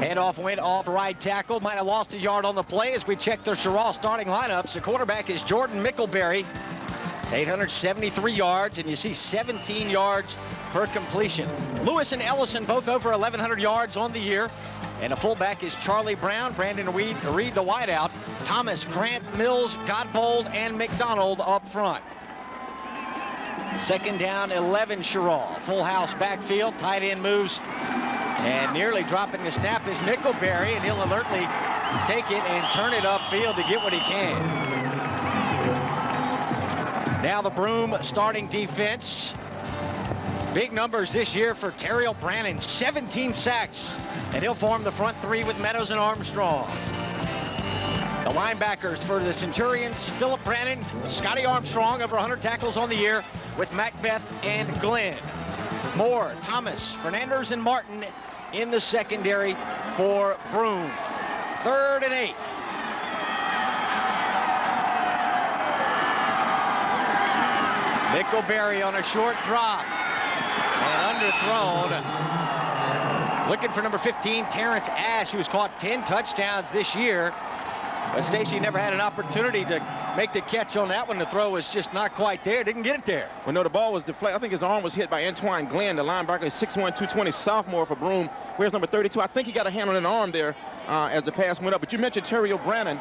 Handoff went off right tackle. Might have lost a yard on the play as we check their Cheraw starting lineups. The quarterback is Jordan Mickleberry, 873 yards, and you see 17 yards per completion. Lewis and Ellison both over 1,100 yards on the year. And the fullback is Charlie Brown, Brandon Reed the wideout, Thomas, Grant, Mills, Godbold, and McDonald up front. Second down, 11 Cheraw. Full house backfield, tight end moves, and nearly dropping the snap is Mickleberry, and he'll alertly take it and turn it upfield to get what he can. Now the Broome starting defense. Big numbers this year for Cheraw Braves, 17 sacks, and he'll form the front three with Meadows and Armstrong. The linebackers for the Centurions, Philip Brannon, Scotty Armstrong, over 100 tackles on the year with Macbeth and Glenn. Moore, Thomas, Fernandez, and Martin in the secondary for Broome. 3rd and 8. Mickleberry on a short drop. And underthrown. Looking for number 15, Terrence Ash, who's caught 10 touchdowns this year. But Stacy never had an opportunity to make the catch on that one. The throw was just not quite there. Didn't get it there. Well, no, the ball was deflected. I think his arm was hit by Antoine Glenn, the linebacker, 6'1", 220 sophomore for Broome. Where's number 32? I think he got a hand on an arm there as the pass went up. But you mentioned Cheraw Braves.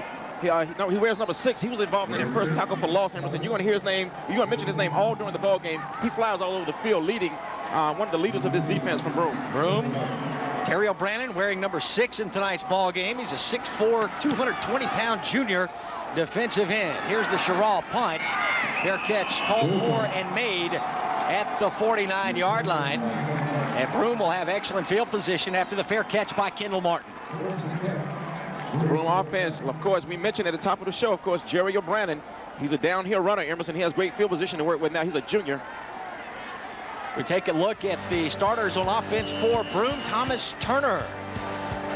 He wears number 6. He was involved in the first tackle for loss. Emerson, you're going to hear his name. You're going to mention his name all during the ball game. He flies all over the field, leading one of the leaders of this defense from Broome. Cheraw Braves wearing number 6 in tonight's ball game. He's a 6'4", 220-pound junior defensive end. Here's the Cheraw punt. Fair catch called for and made at the 49-yard line. And Broome will have excellent field position after the fair catch by Kendall Martin. This Broome offense, of course, we mentioned at the top of the show, of course, Cheraw Braves. He's a downhill runner, Emerson. He has great field position to work with now. He's a junior. We take a look at the starters on offense for Broome. Thomas Turner,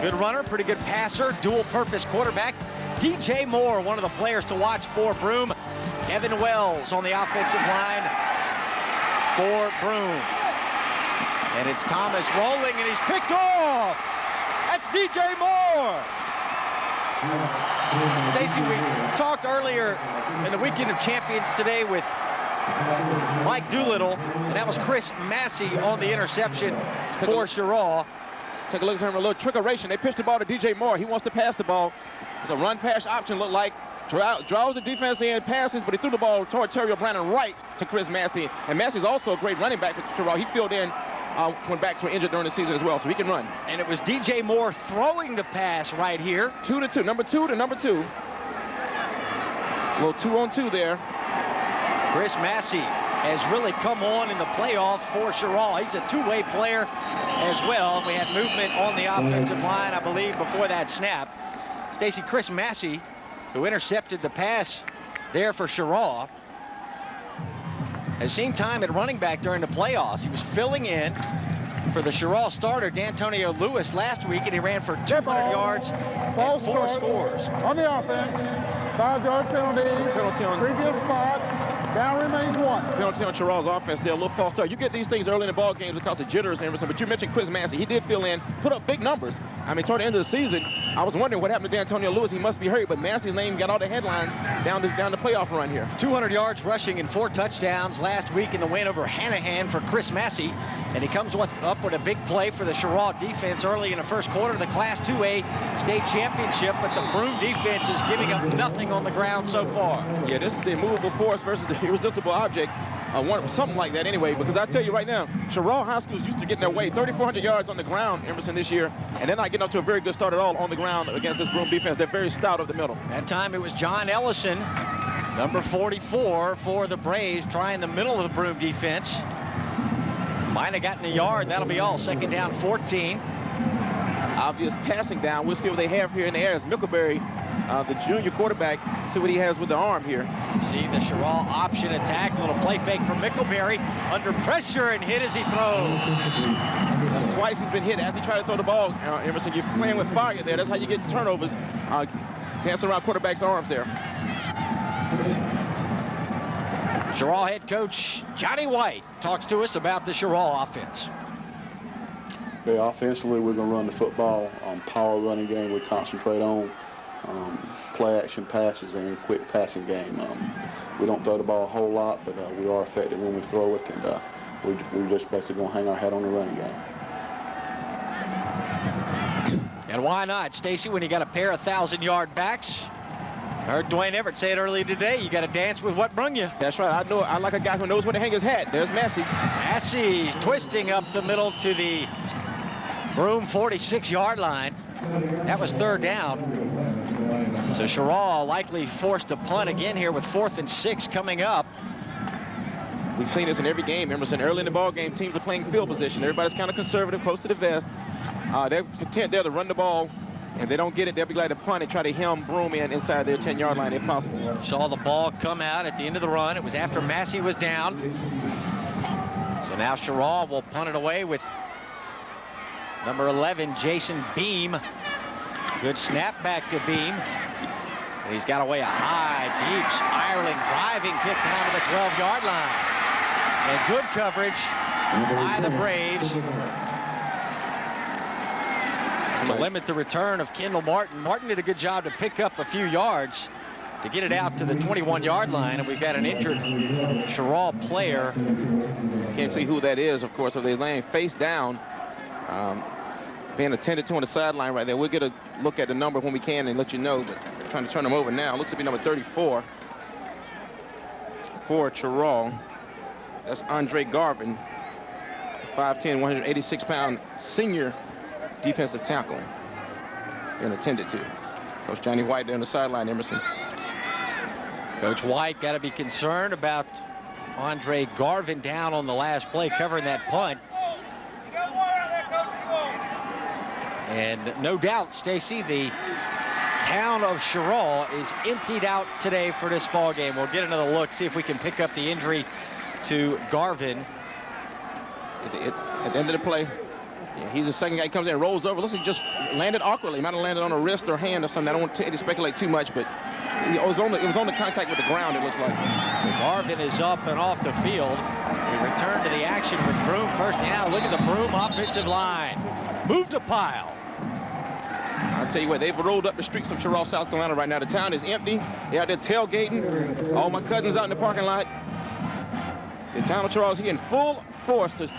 good runner, pretty good passer, dual-purpose quarterback. DJ Moore, one of the players to watch for Broome. Kevin Wells on the offensive line for Broome. And it's Thomas rolling, and he's picked off. That's DJ Moore. Stacy, we talked earlier in the Weekend of Champions today with Mike Doolittle, and that was Chris Massey on the interception for Cheraw. Take a look at him, a little trickeration. They pitched the ball to DJ Moore. He wants to pass the ball. The run-pass option looked like. Draws the defense in, passes, but he threw the ball toward Cheraw Braves right to Chris Massey. And Massey's also a great running back for Cheraw. He filled in when backs were injured during the season as well, so he can run. And it was DJ Moore throwing the pass right here. 2-2, number 2 to number 2. A little 2-on-2 there. Chris Massey has really come on in the playoff for Cheraw. He's a two-way player as well. We had movement on the offensive line, I believe, before that snap. Stacy, Chris Massey, who intercepted the pass there for Cheraw, has seen time at running back during the playoffs. He was filling in for the Cheraw starter, D'Antonio Lewis, last week, and he ran for 200 yards and 4 scores. On the offense, 5-yard penalty on previous spot. Down remains 1. Penalty on Cheraw's offense there, a little false start. You get these things early in the ball games because of jitters, Emerson, but you mentioned Chris Massey. He did fill in, put up big numbers. I mean, toward the end of the season, I was wondering what happened to D'Antonio Lewis. He must be hurt, but Massey's name got all the headlines down the playoff run here. 200 yards rushing and 4 touchdowns last week in the win over Hanahan for Chris Massey. And he comes up with a big play for the Cheraw defense early in the first quarter of the Class 2A state championship, but the Broome defense is giving up nothing on the ground so far. Yeah, this is the immovable force versus the irresistible object. Something like that anyway, because I tell you right now, Cheraw High School is used to getting their way. 3,400 yards on the ground, Emerson, this year, and they're not getting up to a very good start at all on the ground against this Broome defense. They're very stout of the middle. That time it was John Ellison, number 44 for the Braves, trying the middle of the Broome defense. Might have gotten a yard. That'll be all. Second down, 14. Obvious passing down. We'll see what they have here in the air. As Mickleberry, the junior quarterback, see what he has with the arm here. See the Cheraw option attack. A little play fake from Mickleberry. Under pressure and hit as he throws. That's twice he's been hit as he tried to throw the ball. Emerson, you're playing with fire there. That's how you get turnovers. Dancing around quarterback's arms there. Cheraw head coach Johnny White talks to us about the Cheraw offense. Yeah, offensively, we're going to run the football. Power running game we concentrate on. Play action passes and quick passing game. We don't throw the ball a whole lot, but we are effective when we throw it, and we're just basically going to hang our hat on the running game. And why not, Stacy, when you got a pair of 1,000-yard backs? I heard Dwayne Everett say it earlier today, you got to dance with what brung you. That's right. I know. I like a guy who knows where to hang his hat. There's Massey. Massey twisting up the middle to the Broome 46-yard line. That was 3rd down. So Cheraw likely forced to punt again here with 4th and 6 coming up. We've seen this in every game. Emerson, early in the ball game, teams are playing field position. Everybody's kind of conservative, close to the vest. They're content there to run the ball. If they don't get it, they'll be glad to punt and try to hem Broome inside their 10-yard line if possible. Saw the ball come out at the end of the run. It was after Massey was down. So now Cheraw will punt it away with number 11, Jason Beam. Good snap back to Beam. And he's got away a high, deep, spiraling, driving kick down to the 12-yard line. And good coverage by the Braves to limit the return of Kendall Martin. Martin did a good job to pick up a few yards to get it out to the 21-yard line, and we've got an injured Cheraw player. Can't see who that is, of course, if they're laying face down, being attended to on the sideline right there. We'll get a look at the number when we can and let you know, but trying to turn them over now. Looks to be number 34 for Cheraw. That's Andre Garvin, 5'10", 186-pound senior defensive tackle, being attended to. Coach Johnny White there on the sideline, Emerson. Coach White got to be concerned about Andre Garvin down on the last play, covering that punt. And no doubt, Stacy, the town of Cheraw is emptied out today for this ball game. We'll get another look, see if we can pick up the injury to Garvin. At the end of the play, yeah, he's the second guy. He comes in and rolls over. Looks like he just landed awkwardly. He might have landed on a wrist or hand or something. I don't want to speculate too much, but it was on the contact with the ground, it looks like. So Garvin is up and off the field. We return to the action with Broome first down. Look at the Broome offensive line. Moved a pile. I'll tell you what, they've rolled up the streets of Cheraw, South Carolina right now. The town is empty. They're out there tailgating. All my cousins out in the parking lot. The town of Cheraw is here in full force to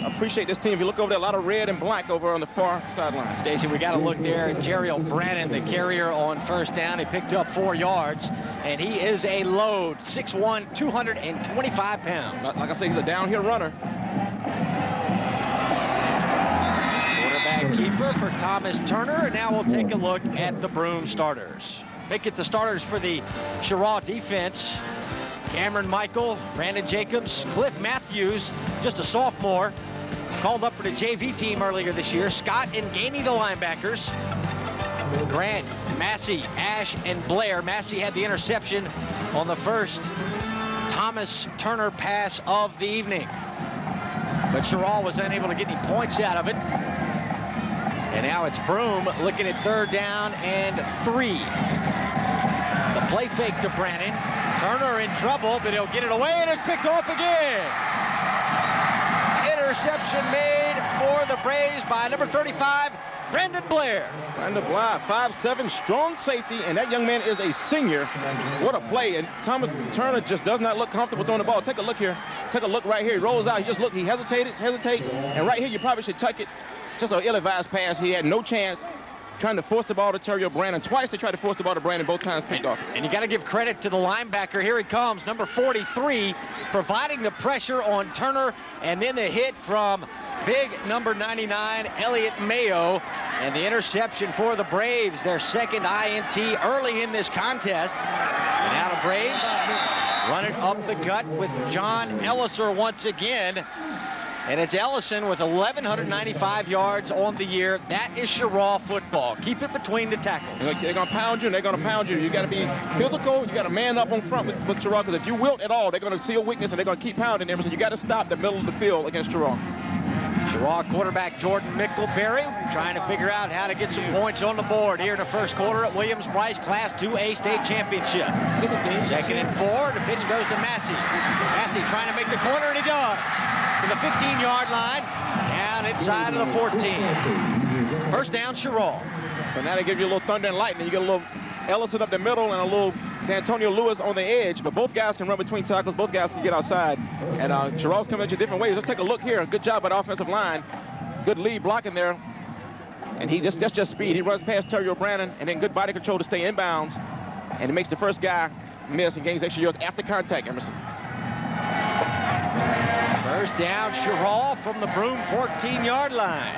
appreciate this team. If you look over there, a lot of red and black over on the far sideline. Stacy, we got to look there at Cheraw Braves, the carrier on first down. He picked up 4 yards, and he is a load, 6'1", 225 pounds. Like I say, he's a downhill runner. Quarterback keeper for Thomas Turner, and now we'll take a look at the Broome starters. Pick at the starters for the Cheraw defense. Cameron Michael, Brandon Jacobs, Cliff Matthews, just a sophomore, called up for the JV team earlier this year. Scott and Gainey, the linebackers. Grant, Massey, Ash, and Blair. Massey had the interception on the first Thomas Turner pass of the evening. But Cheraw was unable to get any points out of it. And now it's Broome looking at 3rd down and 3. The play fake to Brannon. Turner in trouble, but he'll get it away, and it's picked off again. Interception made for the Braves by number 35, Brandon Blair. Brandon Blair, 5'7", strong safety, and that young man is a senior. What a play, and Thomas Turner just does not look comfortable throwing the ball. Take a look here. Take a look right here. He rolls out. He hesitates, and right here you probably should tuck it. Just an ill-advised pass. He had no chance. Trying to force the ball to Cheraw Braves. Twice they tried to force the ball to Brandon, both times picked off. And you got to give credit to the linebacker. Here he comes, number 43, providing the pressure on Turner, and then the hit from big number 99, Elliott Mayo, and the interception for the Braves, their second INT early in this contest. And now the Braves run it up the gut with John Elliser once again. And it's Ellison with 1,195 yards on the year. That is Cheraw football. Keep it between the tackles. They're going to pound you, and they're going to pound you. You got to be physical. You got to man up on front with Cheraw, because if you wilt at all, they're going to see a weakness, and they're going to keep pounding them. So you got to stop the middle of the field against Cheraw. Cheraw quarterback Jordan Mickleberry trying to figure out how to get some points on the board here in the first quarter at Williams-Brice Class 2A state championship. 2nd and 4. The pitch goes to Massey. Massey trying to make the corner, and he does. To the 15-yard line. Down inside of the 14. First down, Cheraw. So now they give you a little thunder and lightning. You get a little Ellison up the middle and a little D'Antonio Lewis on the edge, but both guys can run between tackles. Both guys can get outside. And Cheraw's coming at you different ways. Let's take a look here. Good job by the offensive line. Good lead blocking there. And that's just speed. He runs past Cheraw Braves, and then good body control to stay inbounds. And it makes the first guy miss and gains extra yards after contact, Emerson. First down, Cheraw from the Broome 14-yard line.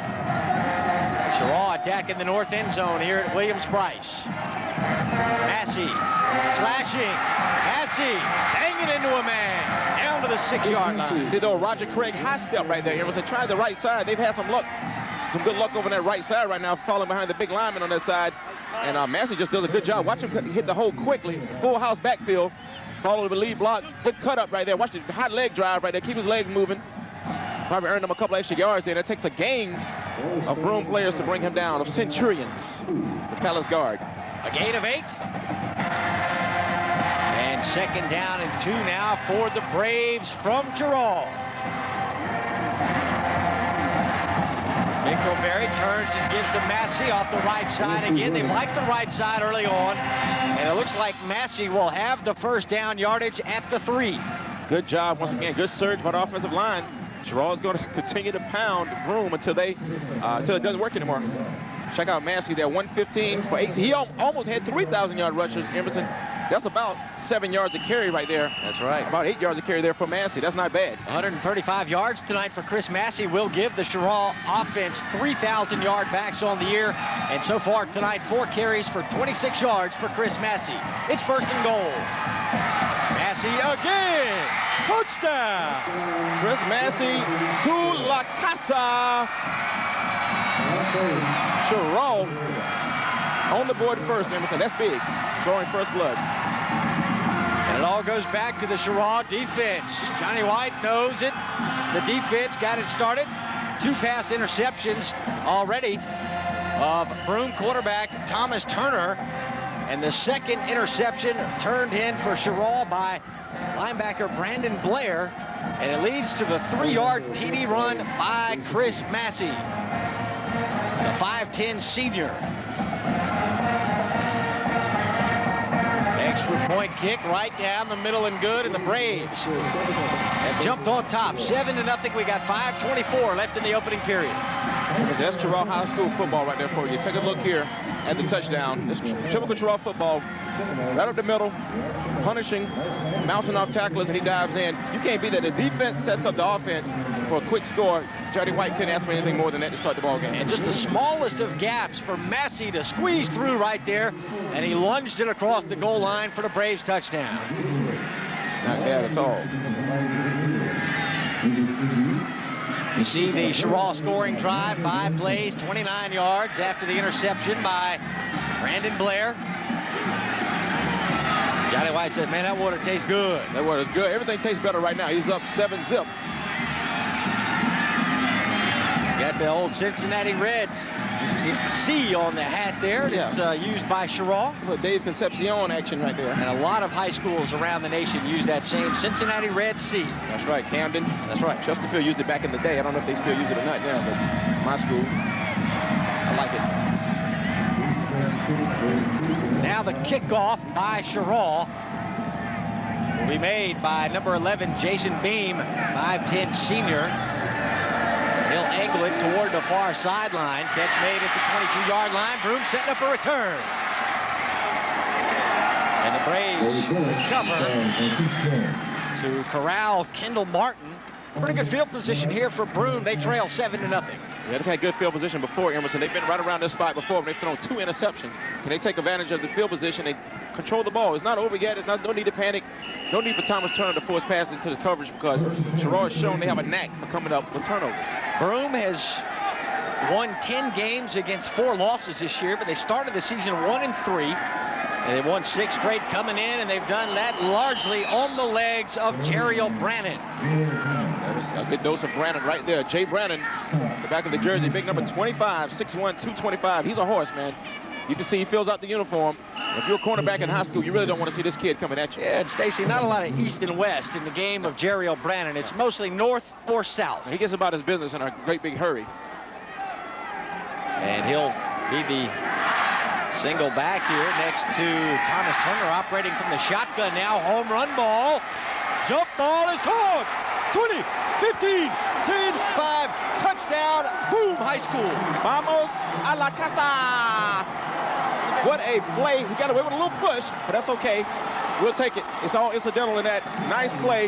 Cheraw attacking the north end zone here at Williams-Brice. Massey slashing. Massey banging into a man down to the 6-yard line. Did old Roger Craig high step right there. Emerson tried the right side. They've had some good luck over that right side right now, falling behind the big lineman on that side. And Massey just does a good job. Watch him hit the hole quickly. Full house backfield. Follow the lead blocks. Good cut up right there. Watch the hot leg drive right there. Keep his legs moving. Probably earned him a couple extra yards there. That takes a gain of Broome players to bring him down, of Centurions, the Palace guard. A gain of 8. And second down and 2 now for the Braves from Cheraw. Mickleberry turns and gives to Massey off the right side again. They like the right side early on. And it looks like Massey will have the first down yardage at the 3. Good job once again. Good surge by the offensive line. Cheraw is going to continue to pound Broome until it doesn't work anymore. Check out Massey there, 115 for 8. He almost had 3,000-yard rushers, Emerson. That's about 7 yards a carry right there. That's right. About 8 yards a carry there for Massey. That's not bad. 135 yards tonight for Chris Massey will give the Cheraw offense 3,000-yard backs on the year. And so far tonight, 4 carries for 26 yards for Chris Massey. It's first and goal. Massey again. Touchdown. Chris Massey to La Casa. Cheraw on the board first, Emerson. That's big. Drawing first blood. And it all goes back to the Cheraw defense. Johnny White knows it. The defense got it started. 2 pass interceptions already of Broome quarterback Thomas Turner. And the second interception turned in for Cheraw by linebacker Brandon Blair. And it leads to the 3-yard TD run by Chris Massey, the 5'10" senior. Extra point kick right down the middle and good, and the Braves have jumped on top, 7-0. We got 5:24 left in the opening period. That's Cheraw High School football right there for you. Take a look here at the touchdown. It's typical Cheraw football. Right up the middle, punishing, bouncing off tacklers, and he dives in. You can't beat that. The defense sets up the offense for a quick score. Johnny White couldn't ask for anything more than that to start the ball game. And just the smallest of gaps for Massey to squeeze through right there, and he lunged it across the goal line for the Braves touchdown. Not bad at all. You see the Cheraw scoring drive, 5 plays, 29 yards after the interception by Brandon Blair. Johnny White said, man, that water tastes good. That water is good. Everything tastes better right now. He's up 7-0. Got the old Cincinnati Reds C on the hat there. That's used by Cheraw. Little Dave Concepcion action right there. And a lot of high schools around the nation use that same Cincinnati Red C. That's right, Camden. That's right. Chesterfield used it back in the day. I don't know if they still use it or not now, but my school, I like it. Now the kickoff by Cheraw will be made by number 11, Jason Beam, 5'10" senior. He'll angle it toward the far sideline. Catch made at the 22-yard line. Broome setting up a return. And the Braves recover to corral Kendall Martin. Pretty good field position here for Broome. They trail 7-0. Yeah, they've had good field position before, Emerson. They've been right around this spot before, but they've thrown 2 interceptions. Can they take advantage of the field position? They control the ball. It's not over yet. It's no need to panic. No need for Thomas Turner to force passes into the coverage because Cheraw has shown they have a knack for coming up with turnovers. Broome has won 10 games against 4 losses this year, but they started the season 1-3. And they won 6 straight coming in, and they've done that largely on the legs of Cheraw Braves. There's a good dose of Brannon right there. Jay Brannon, the back of the jersey, big number 25, 6'1", 225. He's a horse, man. You can see he fills out the uniform. If you're a cornerback in high school, you really don't want to see this kid coming at you. Yeah, and Stacy, not a lot of east and west in the game of Cheraw Braves. It's mostly north or south. He gets about his business in a great big hurry. And he'll be the single back here next to Thomas Turner, operating from the shotgun now. Home run ball. Jump ball is caught. 20, 15, 10, 5, touchdown, Broome High School. Vamos a la casa. What a play. He got away with a little push, but that's okay. We'll take it. It's all incidental in that. Nice play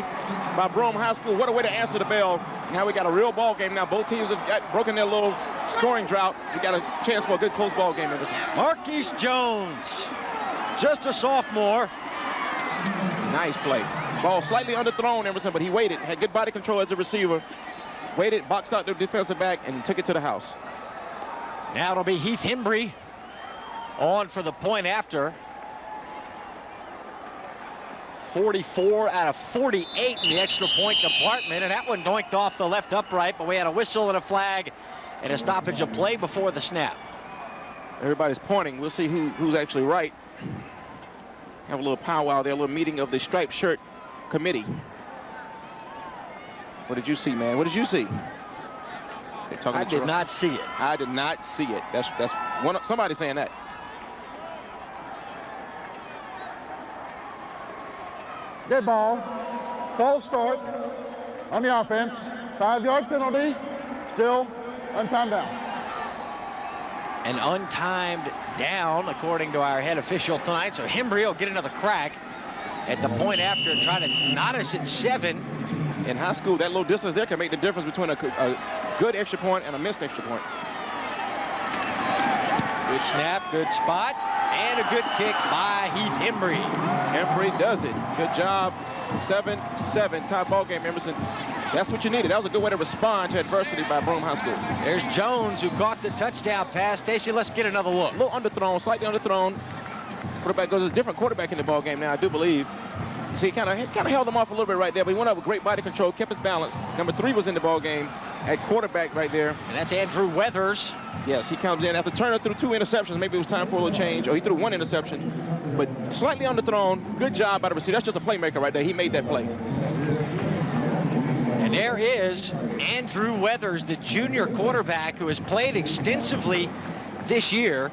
by Broome High School. What a way to answer the bell. Now we got a real ball game. Now both teams have broken their little scoring drought. We got a chance for a good close ball game, Emerson. Marquise Jones, just a sophomore. Nice play. Ball slightly underthrown, Emerson, but he waited. Had good body control as a receiver. Waited, boxed out the defensive back, and took it to the house. Now it'll be Heath Hembry on for the point after. 44 out of 48 in the extra point department, and that one doinked off the left upright, but we had a whistle and a flag and a stoppage of play before the snap. Everybody's pointing. We'll see who's actually right. Have a little powwow there, a little meeting of the striped shirt committee. What did you see, man? What did you see? I did not see it. I did not see it. That's somebody saying that. Dead ball. False start on the offense. 5-yard penalty. Still untimed down. An untimed down, according to our head official tonight. So Hembry will get another crack at the point after and try to knot us at 7. In high school, that little distance there can make the difference between a good extra point and a missed extra point. Good snap, good spot, and a good kick by Heath Hembry. Hembry does it. Good job. 7-7 tie ball game, Emerson. That's what you needed. That was a good way to respond to adversity by Broome High School. There's Jones, who caught the touchdown pass. Stacey, let's get another look. A little underthrown, slightly underthrown. Quarterback goes, there's a different quarterback in the ball game now, I do believe. See, he kind of held him off a little bit right there, but he went up with great body control, kept his balance. Number 3 was in the ball game at quarterback right there. And that's Andrew Weathers. Yes, he comes in after Turner threw 2 interceptions. Maybe it was time for a little change, or he threw 1 interception, but slightly underthrown. Good job by the receiver. That's just a playmaker right there. He made that play. And there is Andrew Weathers, the junior quarterback who has played extensively this year.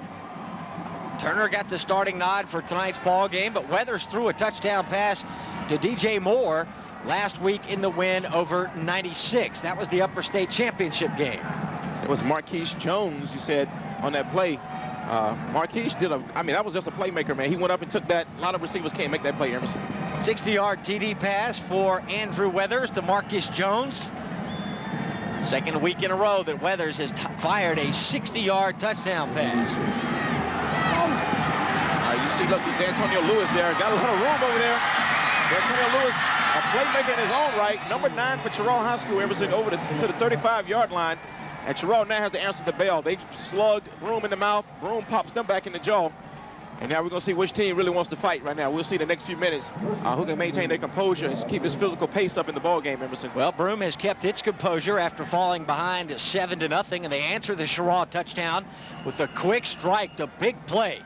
Turner got the starting nod for tonight's ball game, but Weathers threw a touchdown pass to DJ Moore last week in the win over 96. That was the Upper State Championship game. It was Marquise Jones, you said, on that play. Marquise did that was just a playmaker, man. He went up and took that. A lot of receivers can't make that play, Emerson. 60-yard TD pass for Andrew Weathers to Marquise Jones. Second week in a row that Weathers has fired a 60-yard touchdown pass. You see, look, there's D'Antonio Lewis there. Got a lot of room over there. D'Antonio Lewis, a playmaker in his own right. Number 9 for Cheraw High School, Emerson, over to the 35-yard line. And Cheraw now has to answer the bell. They slugged Broome in the mouth. Broome pops them back in the jaw. And now we're going to see which team really wants to fight right now. We'll see the next few minutes who can maintain their composure and keep his physical pace up in the ball game, Emerson. Well, Broome has kept its composure after falling behind 7-0, and they answer the Cheraw touchdown with a quick strike, the big play.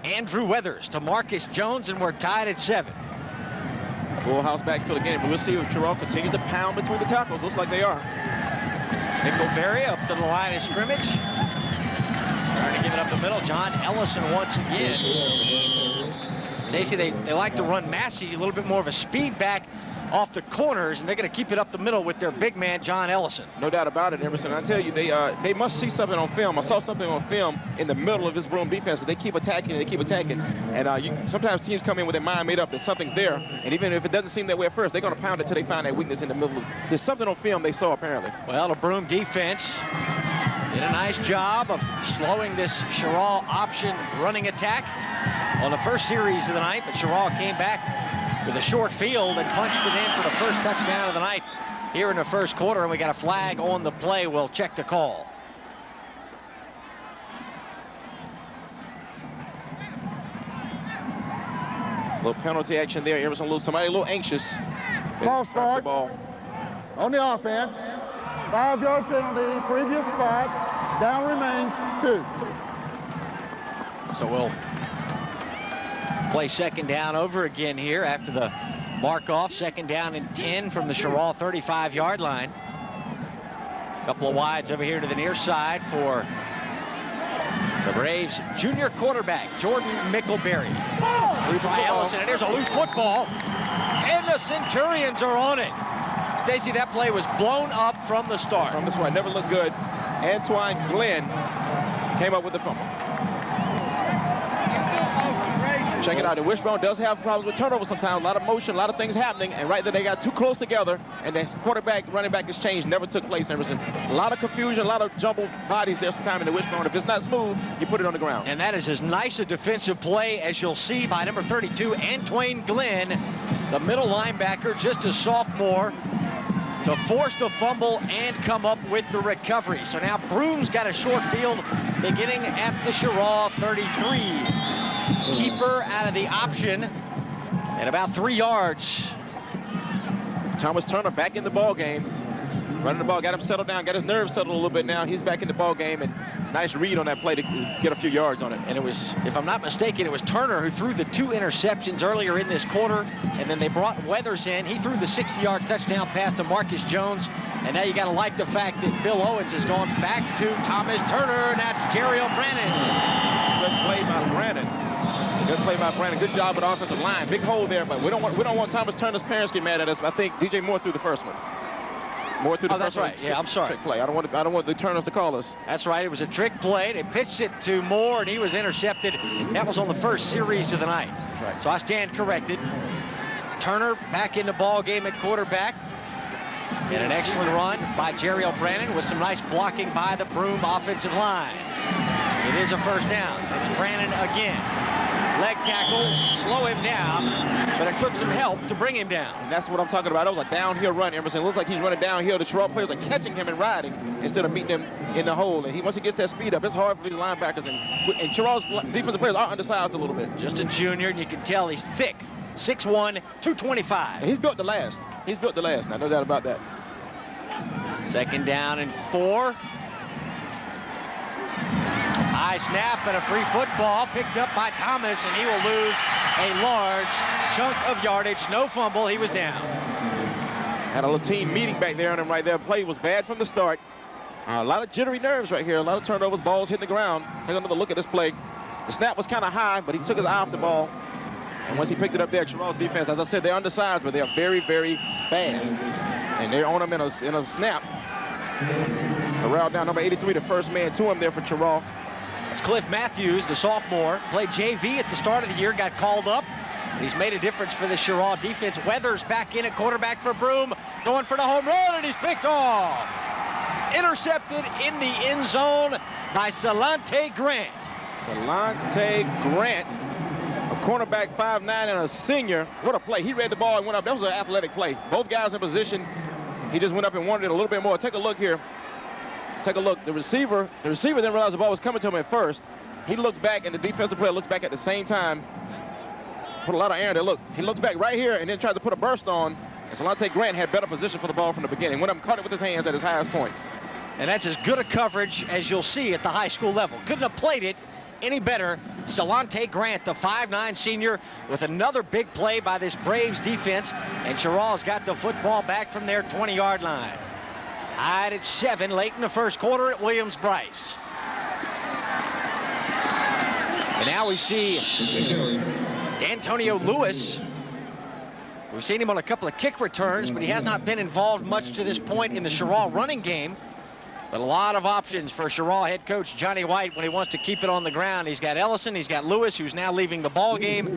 Andrew Weathers to Marquise Jones, and we're tied at 7. Full house backfield again, but we'll see if Cheraw continues to pound between the tackles. Looks like they are. Nickelberry up to the line of scrimmage. Trying to give it up the middle. John Ellison once again. Stacey, they like to run Massey, a little bit more of a speed back off the corners, and they're going to keep it up the middle with their big man, John Ellison. No doubt about it, Emerson. I tell you, they must see something on film. I saw something on film in the middle of this Broome defense, but they keep attacking and they keep attacking. And sometimes teams come in with their mind made up that something's there, and even if it doesn't seem that way at first, they're going to pound it till they find that weakness in the middle. There's something on film they saw, apparently. Well, the Broome defense did a nice job of slowing this Cheraw option running attack on the first series of the night, but Cheraw came back with a short field and punched it in for the first touchdown of the night here in the first quarter, and we got a flag on the play. We'll check the call. A little penalty action there, Emerson. Somebody a little anxious. False start on the offense. 5-yard penalty, previous spot. Down remains 2. So we'll play second down over again here after the mark off. Second down and 10 from the Cheraw 35-yard line. Couple of wides over here to the near side for the Braves junior quarterback, Jordan Mickleberry. Try Ellison, and there's a loose football. And the Centurions are on it. Stacy, that play was blown up from the start. From this one, never looked good. Antoine Glenn came up with the fumble. Check it out. The wishbone does have problems with turnovers sometimes. A lot of motion, a lot of things happening, and right there they got too close together, and the quarterback, running back exchange never took place, Emerson. A lot of confusion, a lot of jumbled bodies there sometime in the wishbone. If it's not smooth, you put it on the ground. And that is as nice a defensive play as you'll see by number 32, Antoine Glenn, the middle linebacker, just a sophomore, to force the fumble and come up with the recovery. So now Broome's got a short field beginning at the Cheraw 33. Keeper out of the option at about 3 yards. Thomas Turner back in the ball game. Running the ball, got him settled down, got his nerves settled a little bit now. He's back in the ball game, and nice read on that play to get a few yards on it. And it was, if I'm not mistaken, it was Turner who threw the 2 interceptions earlier in this quarter, and then they brought Weathers in. He threw the 60-yard touchdown pass to Marcus Jones, and now you got to like the fact that Bill Owens has gone back to Thomas Turner, and that's Cheraw Braves. Good play by Brandon. Good play by Brandon. Good job with the offensive line. Big hole there, but we don't want Thomas Turner's parents to get mad at us. I think DJ Moore threw the first one. Moore threw the first one. That's right. Yeah, I'm sorry. Trick play. I don't want the Turners to call us. That's right. It was a trick play. They pitched it to Moore, and he was intercepted. That was on the first series of the night. That's right. So I stand corrected. Turner back in the ball game at quarterback. And an excellent run by Cheraw Braves with some nice blocking by the Broome offensive line. It is a first down. It's Braves again. Leg tackle, slow him down, but it took some help to bring him down. And that's what I'm talking about. That was a downhill run, Emerson. It looks like he's running downhill. The Cheraw players are catching him and riding instead of meeting him in the hole. And once he gets that speed up, it's hard for these linebackers. And Cheraw's defensive players are undersized a little bit. Just a junior, and you can tell he's thick. 6'1", 225. And he's built to last. He's built to last now, no doubt about that. Second down and 4. High snap and a free football picked up by Thomas, and he will lose a large chunk of yardage. No fumble, he was down. Had a little team meeting back there on him right there. Play was bad from the start. A lot of jittery nerves right here. A lot of turnovers, balls hitting the ground. Take another look at this play. The snap was kind of high, but he took his eye off the ball. And once he picked it up there, Cheraw's defense, as I said, they're undersized, but they are very, very fast. And they're on him in a snap. Corralled down number 83, the first man to him there for Cheraw. It's Cliff Matthews, the sophomore, played JV at the start of the year, got called up. He's made a difference for the Cheraw defense. Weathers back in at quarterback for Broome, going for the home run, and he's picked off. Intercepted in the end zone by Salante Grant. Salante Grant, a cornerback, 5'9", and a senior. What a play. He read the ball and went up. That was an athletic play. Both guys in position. He just went up and wanted it a little bit more. Take a look here. Take a look. The receiver didn't realize the ball was coming to him at first. He looks back, and the defensive player looks back at the same time. Put a lot of air there. Look, he looks back right here and then tried to put a burst on. And Salante Grant had better position for the ball from the beginning. Went up and caught it with his hands at his highest point. And that's as good a coverage as you'll see at the high school level. Couldn't have played it any better. Salante Grant, the 5'9" senior, with another big play by this Braves defense. And Cheraw's got the football back from their 20-yard line. Tied at 7 late in the first quarter at Williams-Brice. And now we see D'Antonio Lewis. We've seen him on a couple of kick returns, but he has not been involved much to this point in the Cheraw running game. But a lot of options for Cheraw head coach Johnny White when he wants to keep it on the ground. He's got Ellison, he's got Lewis, who's now leaving the ball game,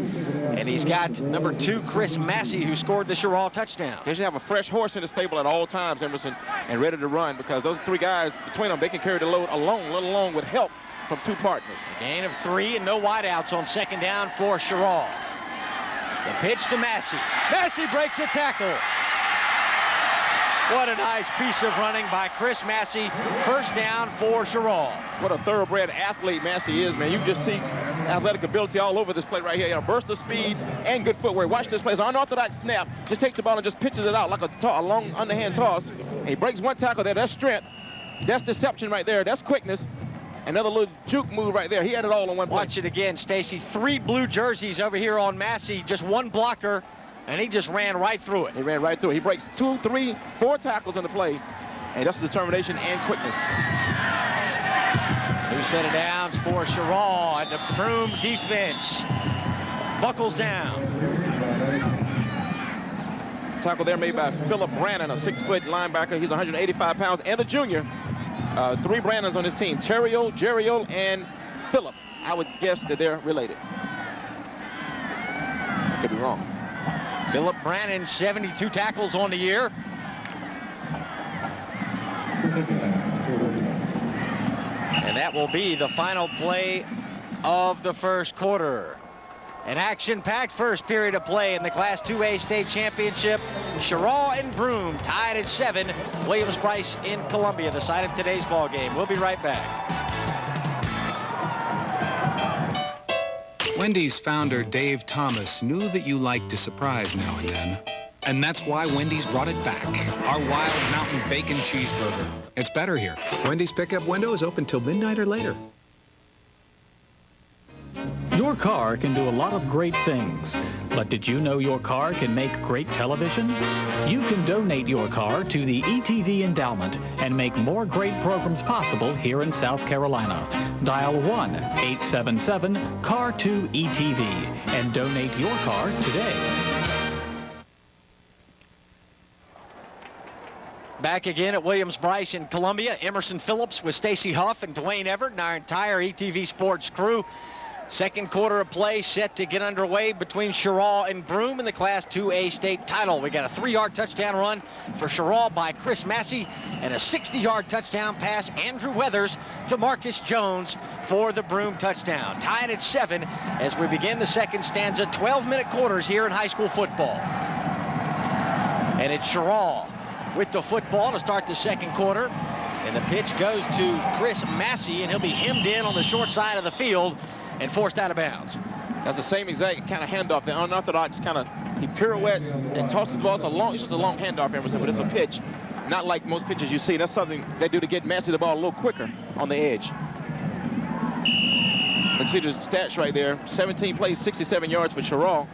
and he's got number 2, Chris Massey, who scored the Cheraw touchdown. They should have a fresh horse in the stable at all times, Emerson, and ready to run, because those 3 guys, between them, they can carry the load alone, let alone with help from 2 partners. Gain of 3 and no wideouts on second down for Cheraw. The pitch to Massey. Massey breaks a tackle. What a nice piece of running by Chris Massey. First down for Cheraw. What a thoroughbred athlete Massey is, man. You can just see athletic ability all over this play right here. You know, burst of speed and good footwork. Watch this play. It's an unorthodox snap. Just takes the ball and just pitches it out like a long underhand toss. And he breaks one tackle there. That's strength. That's deception right there. That's quickness. Another little juke move right there. He had it all on one play. Watch it again, Stacy. 3 blue jerseys over here on Massey. Just 1 blocker, and he just ran right through it. He ran right through it. He breaks 2, 3, 4 tackles on the play. And that's determination and quickness. New set of downs for Cheraw, and the Broome defense buckles down. Tackle there made by Philip Brannon, a 6-foot linebacker. He's 185 pounds and a junior. 3 Brannons on his team, Terrio, Jeriel, and Philip. I would guess that they're related. I could be wrong. Philip Brannon, 72 tackles on the year. And that will be the final play of the first quarter. An action-packed first period of play in the Class 2A state championship. Cheraw and Broome tied at 7. Williams-Brice in Columbia, the site of today's ball game. We'll be right back. Wendy's founder, Dave Thomas, knew that you liked to surprise now and then. And that's why Wendy's brought it back. Our Wild Mountain Bacon Cheeseburger. It's better here. Wendy's pickup window is open till midnight or later. Your car can do a lot of great things, but did you know your car can make great television? You can donate your car to the ETV Endowment and make more great programs possible here in South Carolina. Dial 1-877-CAR2-ETV and donate your car today. Back again at Williams-Brice in Columbia. Emerson Phillips with Stacy Huff and Dwayne Everett and our entire ETV Sports crew. Second quarter of play set to get underway between Cheraw and Broome in the Class 2A state title. We got a 3-yard touchdown run for Cheraw by Chris Massey and a 60-yard touchdown pass, Andrew Weathers, to Marcus Jones for the Broome touchdown. Tied at 7 as we begin the second stanza. 12-minute quarters here in high school football. And it's Cheraw with the football to start the second quarter. And the pitch goes to Chris Massey, and he'll be hemmed in on the short side of the field and forced out of bounds. That's the same exact kind of handoff. The unorthodox kind of, he pirouettes and tosses the ball. It's just a long handoff, Emerson, but it's a pitch. Not like most pitches you see. That's something they do to get Massey the ball a little quicker on the edge. You can see the stats right there. 17 plays, 67 yards for Cheraw.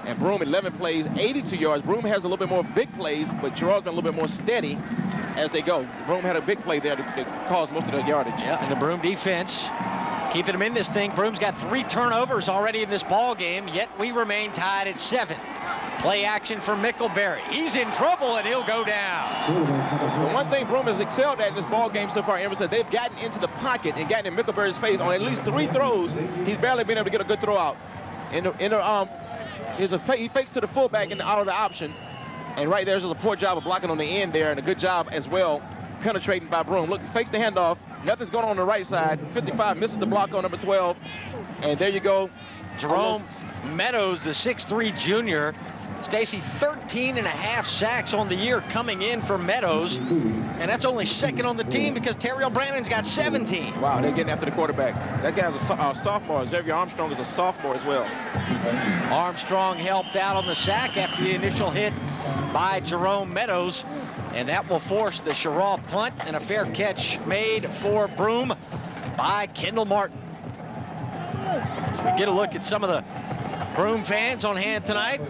And Broome, 11 plays, 82 yards. Broome has a little bit more big plays, but Cheraw's been a little bit more steady as they go. Broome had a big play there that caused most of the yardage. Yeah, and the Broome defense keeping them in this thing. Broome's got 3 turnovers already in this ball game, yet we remain tied at 7. Play action for Mickelberry. He's in trouble, and he'll go down. The one thing Broome has excelled at in this ball game so far, Emerson, they've gotten into the pocket and gotten in Mickelberry's face on at least 3 throws. He's barely been able to get a good throw out. He fakes to the fullback and out of the option. And right there's just a poor job of blocking on the end there, and a good job as well penetrating by Broome. Look, fakes the handoff. Nothing's going on the right side. 55 misses the block on number 12. And there you go. Jerome Meadows, the 6'3 junior. Stacy, 13.5 sacks on the year coming in for Meadows. And that's only second on the team because Terrio Brannon's got 17. Wow, they're getting after the quarterback. That guy's a sophomore. Xavier Armstrong is a sophomore as well. Armstrong helped out on the sack after the initial hit by Jerome Meadows. And that will force the Cheraw punt, and a fair catch made for Broome by Kendall Martin. As we get a look at some of the Broome fans on hand tonight.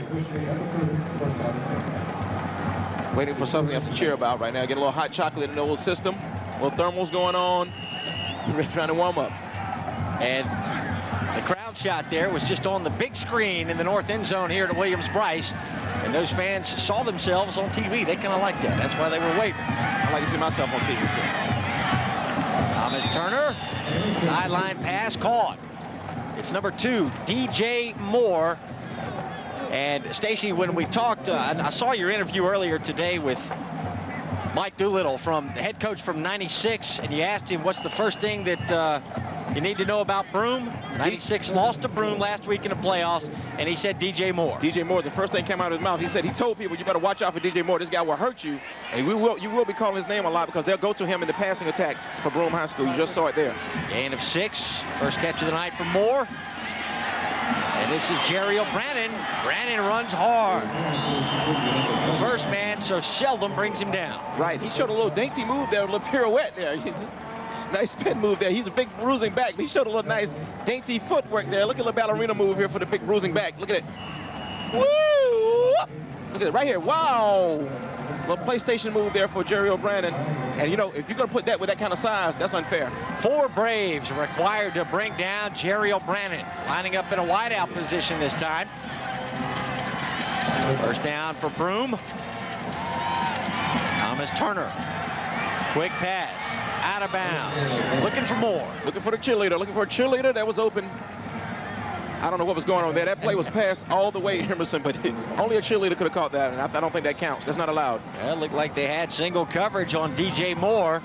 Waiting for something else to cheer about right now. Get a little hot chocolate in the old system. A little thermals going on. Trying to warm up. And the crowd shot there was just on the big screen in the north end zone here at Williams-Brice. And those fans saw themselves on TV. They kind of like that. That's why they were waiting. I like to see myself on TV, too. Thomas Turner, sideline pass caught. It's number 2, DJ Moore. And Stacy, when we talked, I saw your interview earlier today with Mike Doolittle, from the head coach from '96, and you asked him what's the first thing that you need to know about Broome. '96 lost to Broome last week in the playoffs, and he said DJ Moore. DJ Moore, the first thing came out of his mouth, he said he told people, you better watch out for DJ Moore. This guy will hurt you, and you will be calling his name a lot because they'll go to him in the passing attack for Broome High School. You just saw it there. Gain of 6, first catch of the night for Moore. And this is Jeriel Brannon. Brannon runs hard. The first man so seldom brings him down. Right, he showed a little dainty move there, a little pirouette there. Nice spin move there. He's a big bruising back, but he showed a little nice dainty footwork there. Look at the ballerina move here for the big bruising back. Look at it. Woo! Look at it right here. Wow! Little PlayStation move there for Cheraw Braves. And, you know, if you're going to put that with that kind of size, that's unfair. 4 Braves required to bring down Cheraw Braves, lining up in a wideout position this time. First down for Broome. Thomas Turner. Quick pass. Out of bounds. Looking for more. Looking for the cheerleader. Looking for a cheerleader that was open. I don't know what was going on there. That play was passed all the way, Emerson, but only a cheerleader could have caught that, and I don't think that counts. That's not allowed. Well, it looked like they had single coverage on DJ Moore.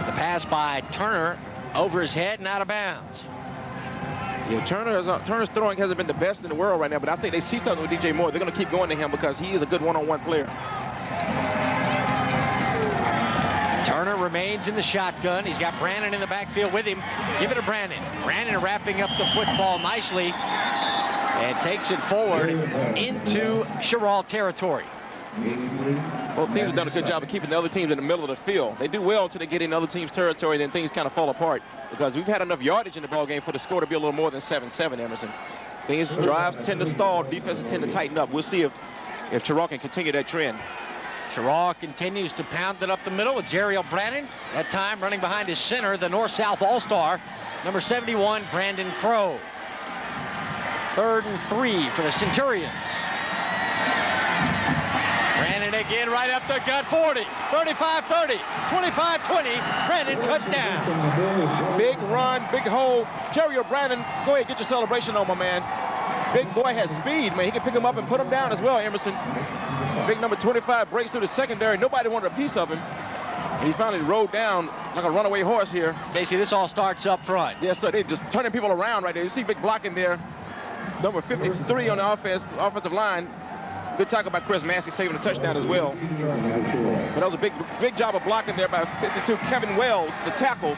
The pass by Turner over his head and out of bounds. Yeah, Turner's throwing hasn't been the best in the world right now, but I think they see something with DJ Moore. They're going to keep going to him because he is a good one-on-one player. Turner remains in the shotgun. He's got Brandon in the backfield with him. Give it to Brandon. Brandon wrapping up the football nicely and takes it forward into Cheraw territory. Both teams have done a good job of keeping the other teams in the middle of the field. They do well until they get in other teams' territory, then things kind of fall apart because we've had enough yardage in the ball game for the score to be a little more than 7-7, Emerson. Drives tend to stall, defenses tend to tighten up. We'll see if Cheraw can continue that trend. Cheraw continues to pound it up the middle with Cheraw Braves. That time running behind his center, the North-South All-Star, number 71, Brandon Crow. 3rd and 3 for the Centurions. Brandon again right up the gut, 40, 35-30, 25-20. Brandon cut down. Big run, big hole. Cheraw Braves, go ahead, get your celebration on, my man. Big boy has speed, man. He can pick him up and put him down as well, Emerson. Big number 25 breaks through the secondary. Nobody wanted a piece of him. And he finally rode down like a runaway horse here. Stacey, this all starts up front. Yes, sir. They're just turning people around right there. You see big blocking there. Number 53 on the offensive line. Good tackle by Chris Massey, saving a touchdown as well. But that was a big job of blocking there by 52, Kevin Wells, the tackle.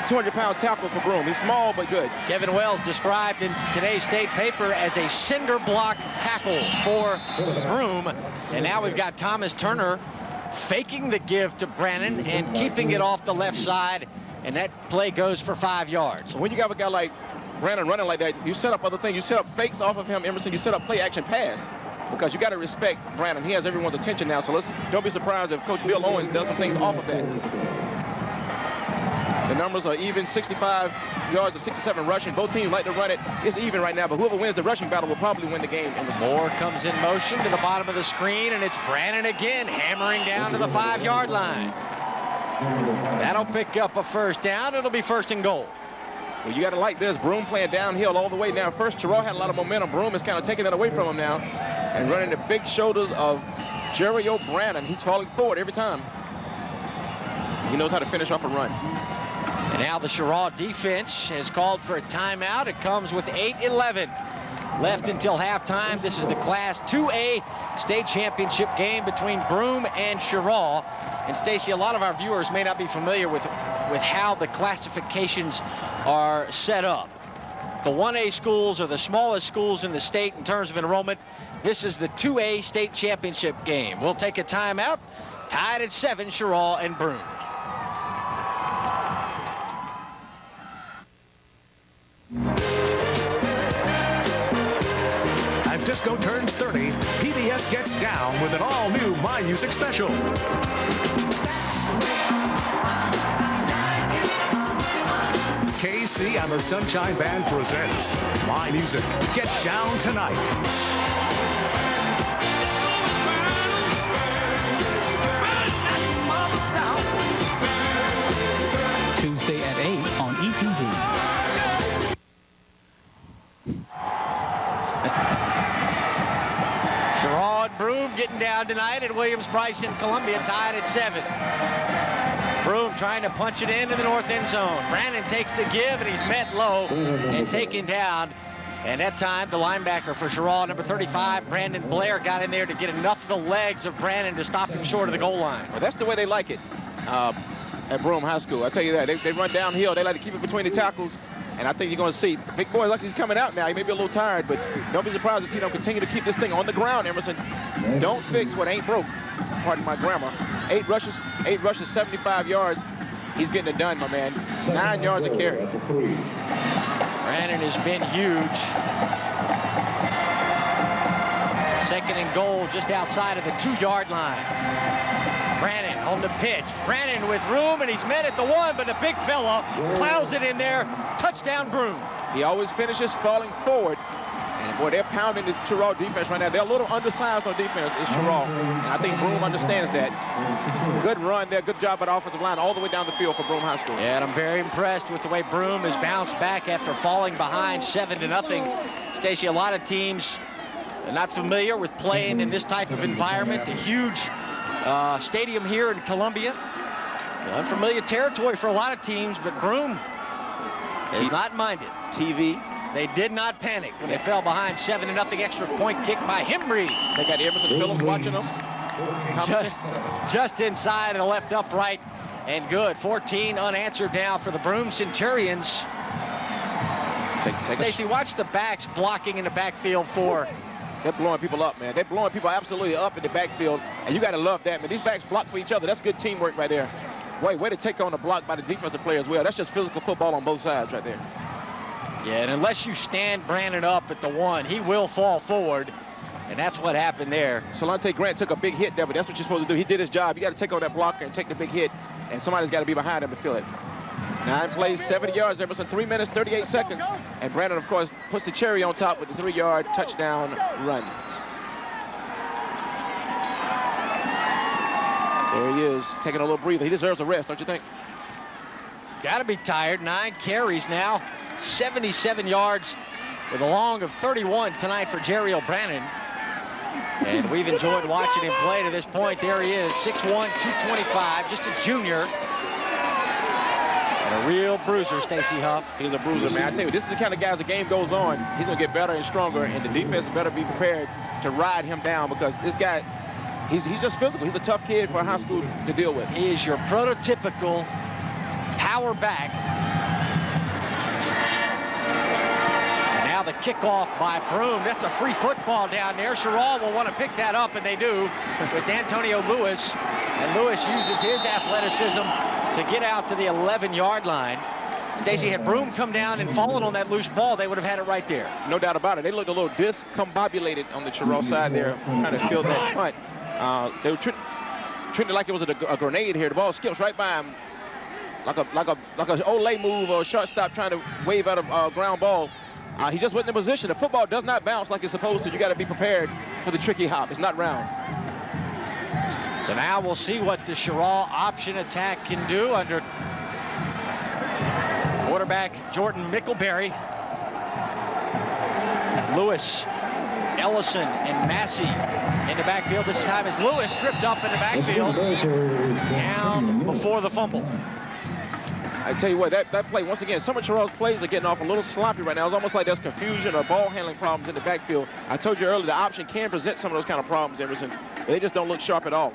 200-pound tackle for Broome. He's small but good. Kevin Wells described in today's state paper as a cinder block tackle for Broome. And now we've got Thomas Turner faking the give to Brandon and keeping it off the left side. And that play goes for 5 yards. So when you got a guy like Brandon running like that, you set up other things. You set up fakes off of him, Emerson. You set up play action pass. Because you got to respect Brandon. He has everyone's attention now. So don't be surprised if Coach Bill Owens does some things off of that. The numbers are even, 65 yards to 67 rushing. Both teams like to run it. It's even right now, but whoever wins the rushing battle will probably win the game. Moore comes in motion to the bottom of the screen, and it's Brandon again hammering down to the 5-yard line. That'll pick up a first down. It'll be 1st and goal. Well, you got to like this. Broome playing downhill all the way now. First, Cheraw had a lot of momentum. Broome is kind of taking that away from him now and running the big shoulders of Cheraw Braves. He's falling forward every time. He knows how to finish off a run. And now the Cheraw defense has called for a timeout. It comes with 8:11 left until halftime. This is the Class 2A state championship game between Broome and Cheraw. And Stacey, a lot of our viewers may not be familiar with how the classifications are set up. The 1A schools are the smallest schools in the state in terms of enrollment. This is the 2A state championship game. We'll take a timeout. Tied at 7, Cheraw and Broome. As disco turns 30, PBS gets down with an all-new My Music special. KC and the Sunshine Band presents My Music. Get down tonight. Tuesday at 8 on ETV. Cheraw and Broome getting down tonight at Williams-Brice in Columbia, tied at 7. Broome trying to punch it into the north end zone. Brandon takes the give, and he's met low and taken down. And that time, the linebacker for Cheraw, number 35, Brandon Blair, got in there to get enough of the legs of Brandon to stop him short of the goal line. Well, that's the way they like it at Broome High School. I tell you that. They run downhill. They like to keep it between the tackles. And I think you're going to see big boy like he's coming out now. He may be a little tired, but don't be surprised to see them continue to keep this thing on the ground, Emerson. Don't fix what ain't broke. Pardon my grammar. 8 rushes, 75 yards. he's getting it done, my man. 9 yards a carry. Brannon has been huge. 2nd and goal just outside of the 2-yard line. Brannon on the pitch. Brannon with room, and he's met at the 1, but the big fella plows it in there. Touchdown, Broome. He always finishes falling forward. And boy, they're pounding the Cheraw defense right now. They're a little undersized on defense. It's Cheraw. And I think Broome understands that. Good run there. Good job by the offensive line all the way down the field for Broome High School. Yeah, and I'm very impressed with the way Broome has bounced back after falling behind 7-0. Stacey, a lot of teams are not familiar with playing in this type of environment. The huge stadium here in Columbia. Unfamiliar territory for a lot of teams, but Broome is not minded. TV. They did not panic when they fell behind 7-0. Extra point kick by Hemry. They got Emerson Phillips watching them. Just inside of the left upright, and good. 14 unanswered now for the Broome Centurions. Stacey, watch the backs blocking in the backfield for. They're blowing people up, man. They're blowing people absolutely up in the backfield, and you got to love that, man. These backs block for each other. That's good teamwork right there. Way to take on the block by the defensive player as well. That's just physical football on both sides right there. Yeah, and unless you stand Brannon up at the 1, he will fall forward, and that's what happened there. Solante Grant took a big hit there, but that's what you're supposed to do. He did his job. You got to take on that blocker and take the big hit, and somebody's got to be behind him to feel it. 9 plays, 70 yards. Emerson, 3 minutes, 38 seconds. And Brannon, of course, puts the cherry on top with the 3-yard touchdown run. There he is, taking a little breather. He deserves a rest, don't you think? Got to be tired. 9 carries now, 77 yards with a long of 31 tonight for Cheraw Brannon. And we've enjoyed watching him play to this point. There he is, 6'1", 225, just a junior. And a real bruiser, Stacey Huff. He's a bruiser, man. I tell you, this is the kind of guy, as the game goes on, he's going to get better and stronger, and the defense better be prepared to ride him down, because this guy, he's just physical. He's a tough kid for a high school to deal with. He is your prototypical power back. And now the kickoff by Broome. That's a free football down there. Cheraw will want to pick that up, and they do, with Antonio Lewis. And Lewis uses his athleticism to get out to the 11-yard line. Stacey, had Broome come down and fallen on that loose ball, they would have had it right there. No doubt about it. They looked a little discombobulated on the Cheraw side there, trying to field that punt. They were treating it like it was a grenade here. The ball skips right by him, like an Olay move or a shortstop trying to wave out a ground ball. He just wasn't in position. The football does not bounce like it's supposed to. You got to be prepared for the tricky hop. It's not round. So now we'll see what the Cheraw option attack can do under quarterback Jordan Mickelberry. Lewis, Ellison, and Massey in the backfield. This time is Lewis tripped up in the backfield, down before the fumble. I tell you what, that play, once again, some of Cheraw's plays are getting off a little sloppy right now. It's almost like there's confusion or ball handling problems in the backfield. I told you earlier, the option can present some of those kind of problems, Emerson. They just don't look sharp at all.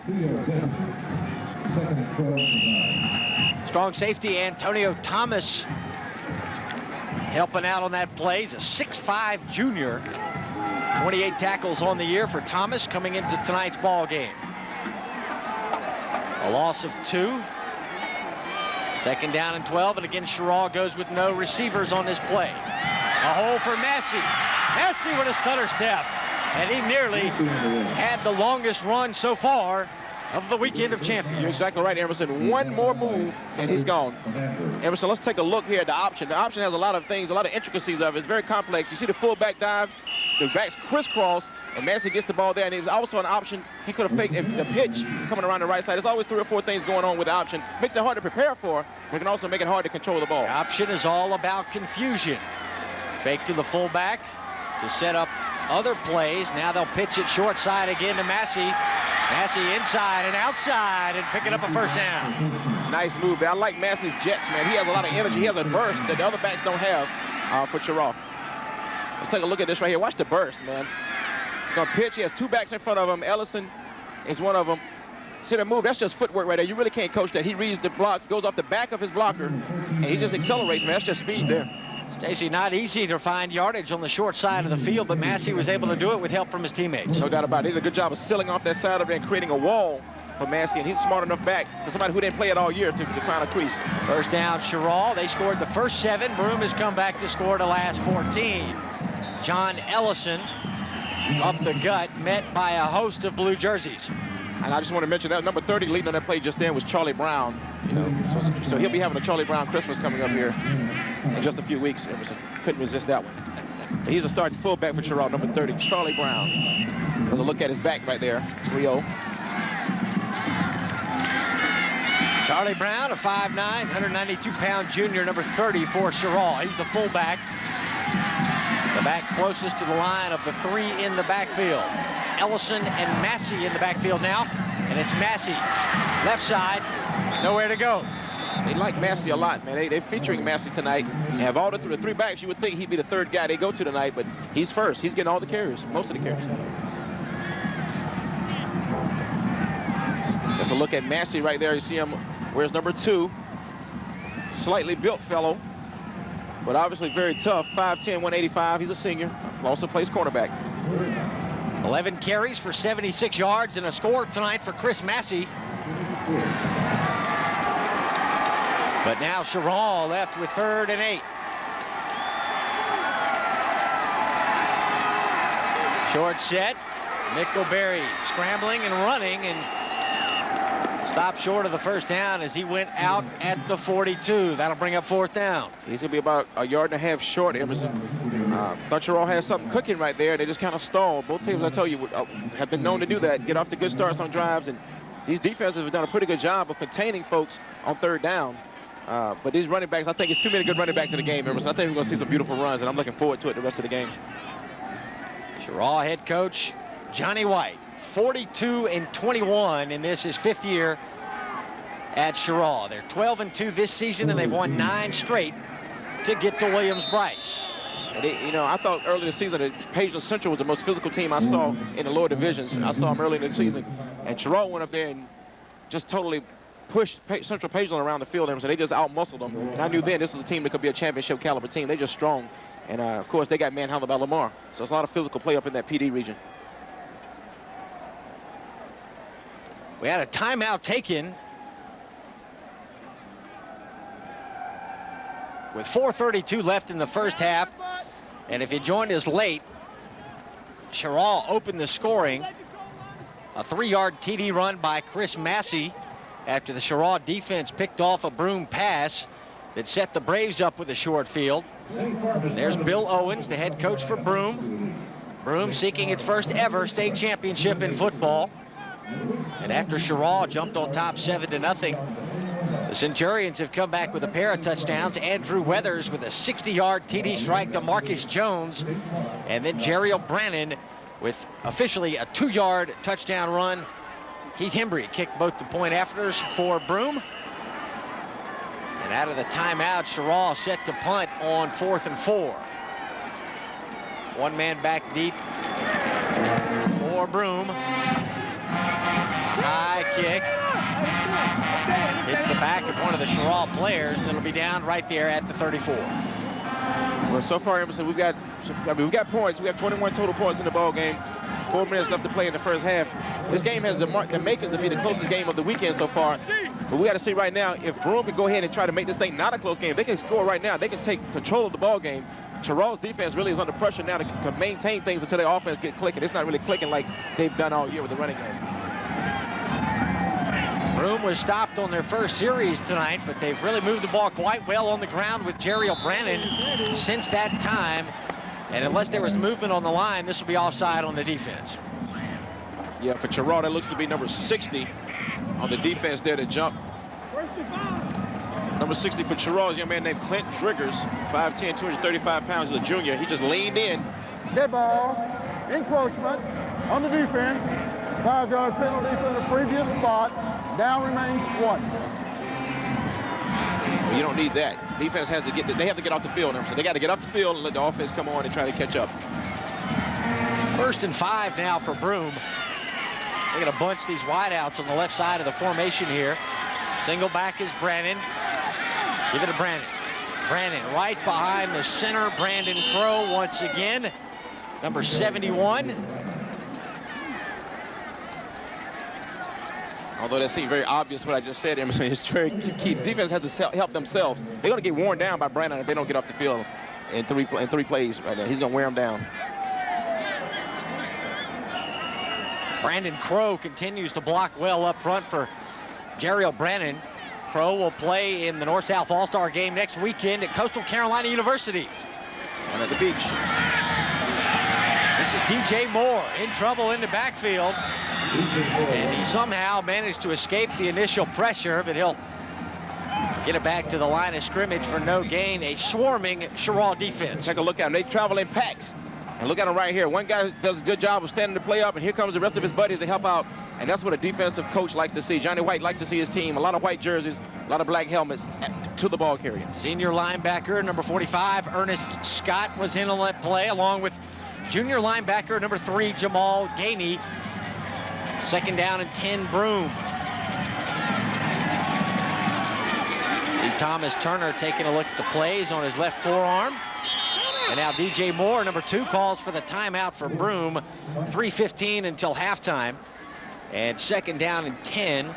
Strong safety Antonio Thomas helping out on that play. He's a 6'5" junior. 28 tackles on the year for Thomas coming into tonight's ball game. A loss of 2. 2nd down and 12, and again Cheraw goes with no receivers on this play. A hole for Massey. Massey with a stutter step, and he nearly had the longest run so far of the weekend of champions. You're exactly right, Emerson. One more move, and he's gone. Emerson, let's take a look here at the option. The option has a lot of things, a lot of intricacies of it. It's very complex. You see the fullback dive, the backs crisscross, and Massey gets the ball there, and it was also an option. He could have faked the pitch coming around the right side. There's always 3 or 4 things going on with the option. Makes it hard to prepare for, but it can also make it hard to control the ball. The option is all about confusion. Fake to the fullback to set up other plays. Now they'll pitch it short side again to Massey. Massey inside and outside and picking up a 1st down. Nice move there. I like Massey's jets, man. He has a lot of energy. He has a burst that the other backs don't have for Cheraw. Let's take a look at this right here. Watch the burst, man. He's gonna pitch. He has 2 backs in front of him. Ellison is one of them. See the move? That's just footwork right there. You really can't coach that. He reads the blocks, goes off the back of his blocker, and he just accelerates, man. That's just speed there. Stacey, not easy to find yardage on the short side of the field, but Massey was able to do it with help from his teammates. No doubt about it. He did a good job of sealing off that side of there and creating a wall for Massey, and he's smart enough back for somebody who didn't play it all year to find a crease. First down, Cheraw. They scored the first 7. Broome has come back to score the last 14. John Ellison up the gut, met by a host of blue jerseys. And I just want to mention that number 30 leading on that play just then was Charlie Brown. You know, so he'll be having a Charlie Brown Christmas coming up here in just a few weeks. Emerson couldn't resist that one. But he's a starting fullback for Cheraw, number 30, Charlie Brown. There's a look at his back right there, 3-0. Charlie Brown, a 5'9", 192-pound junior, number 30 for Cheraw. He's the fullback. The back closest to the line of the 3 in the backfield. Ellison and Massey in the backfield now, and it's Massey, left side, nowhere to go. They like Massey a lot, man. They're featuring Massey tonight. They have all the 3 backs. You would think he'd be the 3rd guy they go to tonight, but he's first. He's getting all the carries, most of the carries. That's a look at Massey right there. You see him, where's number 2? Slightly built fellow, but obviously very tough. 5'10", 185. He's a senior. Also plays cornerback. 11 carries for 76 yards and a score tonight for Chris Massey. But now Cheraw left with 3rd and 8. Short set. Nickelberry scrambling and running and stopped short of the first down as he went out at the 42. That'll bring up 4th down. He's going to be about a yard and a half short, Emerson. Thought Cheraw had something cooking right there. They just kind of stalled. Both teams, I tell you, have been known to do that, get off to good starts on drives. And these defenses have done a pretty good job of containing folks on 3rd down. But these running backs, I think it's too many good running backs in the game, Emerson. I think we're going to see some beautiful runs, and I'm looking forward to it the rest of the game. Cheraw head coach Johnny White, 42-21 in this, his 5th year at Cheraw. They're 12-2 this season, and they've won 9 straight to get to Williams-Brice. And you know, I thought early in the season that Pageland Central was the most physical team I saw in the lower divisions. I saw them early in the season, and Cheraw went up there and just totally pushed Central Pageland around the field. So they just out-muscled them. And I knew then this was a team that could be a championship caliber team. They're just strong. And, of course, they got manhandled by Lamar. So it's a lot of physical play up in that PD region. We had a timeout taken with 4:32 left in the first half. And if you joined us late, Cheraw opened the scoring. A 3-yard TD run by Chris Massey after the Cheraw defense picked off a Broome pass that set the Braves up with a short field. And there's Bill Owens, the head coach for Broome. Broome seeking its first ever state championship in football. And after Cheraw jumped on top 7-0, the Centurions have come back with a pair of touchdowns. Andrew Weathers with a 60-yard TD strike to Marcus Jones. And then Cheraw Braves with officially a 2-yard touchdown run. Heath Hembry kicked both the point afters for Broome. And out of the timeout, Cheraw set to punt on 4th and 4. 1 man back deep for Broome. High kick. Hits the back of one of the Cheraw players, and it'll be down right there at the 34. Well, so far, Emerson, we've got points. We have 21 total points in the ball game. 4 minutes left to play in the first half. This game has the makings to be the closest game of the weekend so far. But we got to see right now if Broome can go ahead and try to make this thing not a close game. They can score right now. They can take control of the ball game. Cheraw's defense really is under pressure now to maintain things until their offense get clicking. It's not really clicking like they've done all year with the running game. Broome was stopped on their first series tonight, but they've really moved the ball quite well on the ground with Cheraw Braves since that time. And unless there was movement on the line, this will be offside on the defense. Yeah, for Cheraw, that looks to be number 60 on the defense there to jump. Number 60 for Cheraw is a young man named Clint Driggers, 5'10", 235 pounds, he's a junior. He just leaned in. Dead ball, encroachment on the defense. 5-yard penalty from the previous spot. Down remains 1. Well, you don't need that. Defense has to they have to get off the field. So they got to get off the field and let the offense come on and try to catch up. 1st and 5 now for Broome. They're going to bunch these wideouts on the left side of the formation here. Single back is Brannon. Give it to Brannon. Brannon right behind the center. Brandon Crow once again. Number 71. Although that seemed very obvious what I just said, Emerson, it's very key. The defense has to help themselves. They're going to get worn down by Brandon if they don't get off the field in three plays right now. He's going to wear them down. Brandon Crow continues to block well up front for Cheraw Braves. Crow will play in the North-South All-Star game next weekend at Coastal Carolina University. And at the beach. This is DJ Moore in trouble in the backfield. And he somehow managed to escape the initial pressure, but he'll get it back to the line of scrimmage for no gain. A swarming Cheraw defense. Take a look at them. They travel in packs. And look at them right here. One guy does a good job of standing the play up, and here comes the rest of his buddies to help out. And that's what a defensive coach likes to see. Johnny White likes to see his team. A lot of white jerseys, a lot of black helmets to the ball carrier. Senior linebacker, number 45, Ernest Scott was in on that play, along with junior linebacker, number 3, Jamal Gainey. Second down and 10, Broome. See Thomas Turner taking a look at the plays on his left forearm. And now DJ Moore, number 2, calls for the timeout for Broome. 3:15 until halftime. And second down and 10.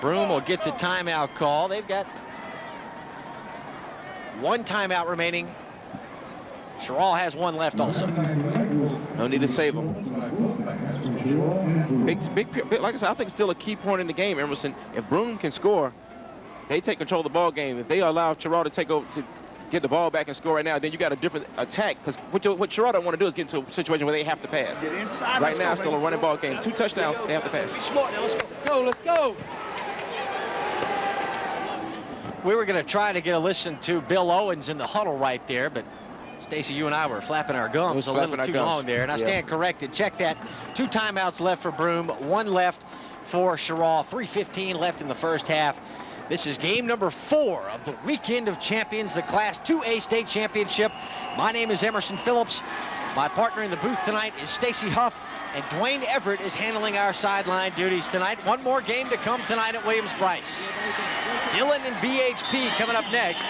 Broome will get the timeout call. They've got one timeout remaining. Cheraw has one left also. No need to save them. Big, like I said, I think it's still a key point in the game, Emerson. If Broome can score, they take control of the ball game. If they allow Cheraw to take over, to get the ball back and score right now, then you got a different attack. Because what Cheraw don't want to do is get into a situation where they have to pass. Right now, it's still a running ball game. 2 touchdowns, they have to pass. Smart now, let's go, let's go. We were going to try to get a listen to Bill Owens in the huddle right there, but Stacy, you and I were flapping our gums a little too long there, and I stand corrected. Check that. 2 timeouts left for Broome, 1 left for Cheraw. 3:15 left in the first half. This is game number 4 of the Weekend of Champions, the Class 2A State Championship. My name is Emerson Phillips. My partner in the booth tonight is Stacy Huff, and Dwayne Everett is handling our sideline duties tonight. One more game to come tonight at Williams-Brice. Dillon and BHP coming up next,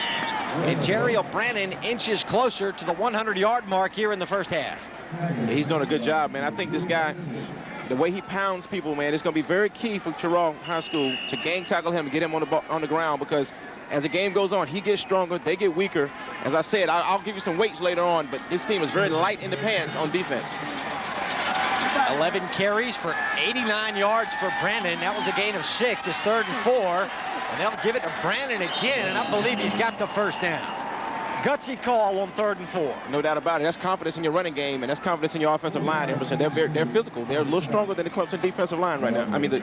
and Cheraw Braves inches closer to the 100-yard mark here in the first half. He's doing a good job, man. I think this guy, the way he pounds people, man, it's going to be very key for Cheraw High School to gang tackle him and get him on the ground, because as the game goes on, he gets stronger, they get weaker. As I said, I'll give you some weights later on, but this team is very light in the pants on defense. 11 carries for 89 yards for Brandon. That was a gain of 6. It's 3rd and 4. And they'll give it to Brandon again, and I believe he's got the first down. Gutsy call on 3rd and 4. No doubt about it. That's confidence in your running game, and that's confidence in your offensive line, Emerson. They're physical. They're a little stronger than the Clemson defensive line right now. I mean, the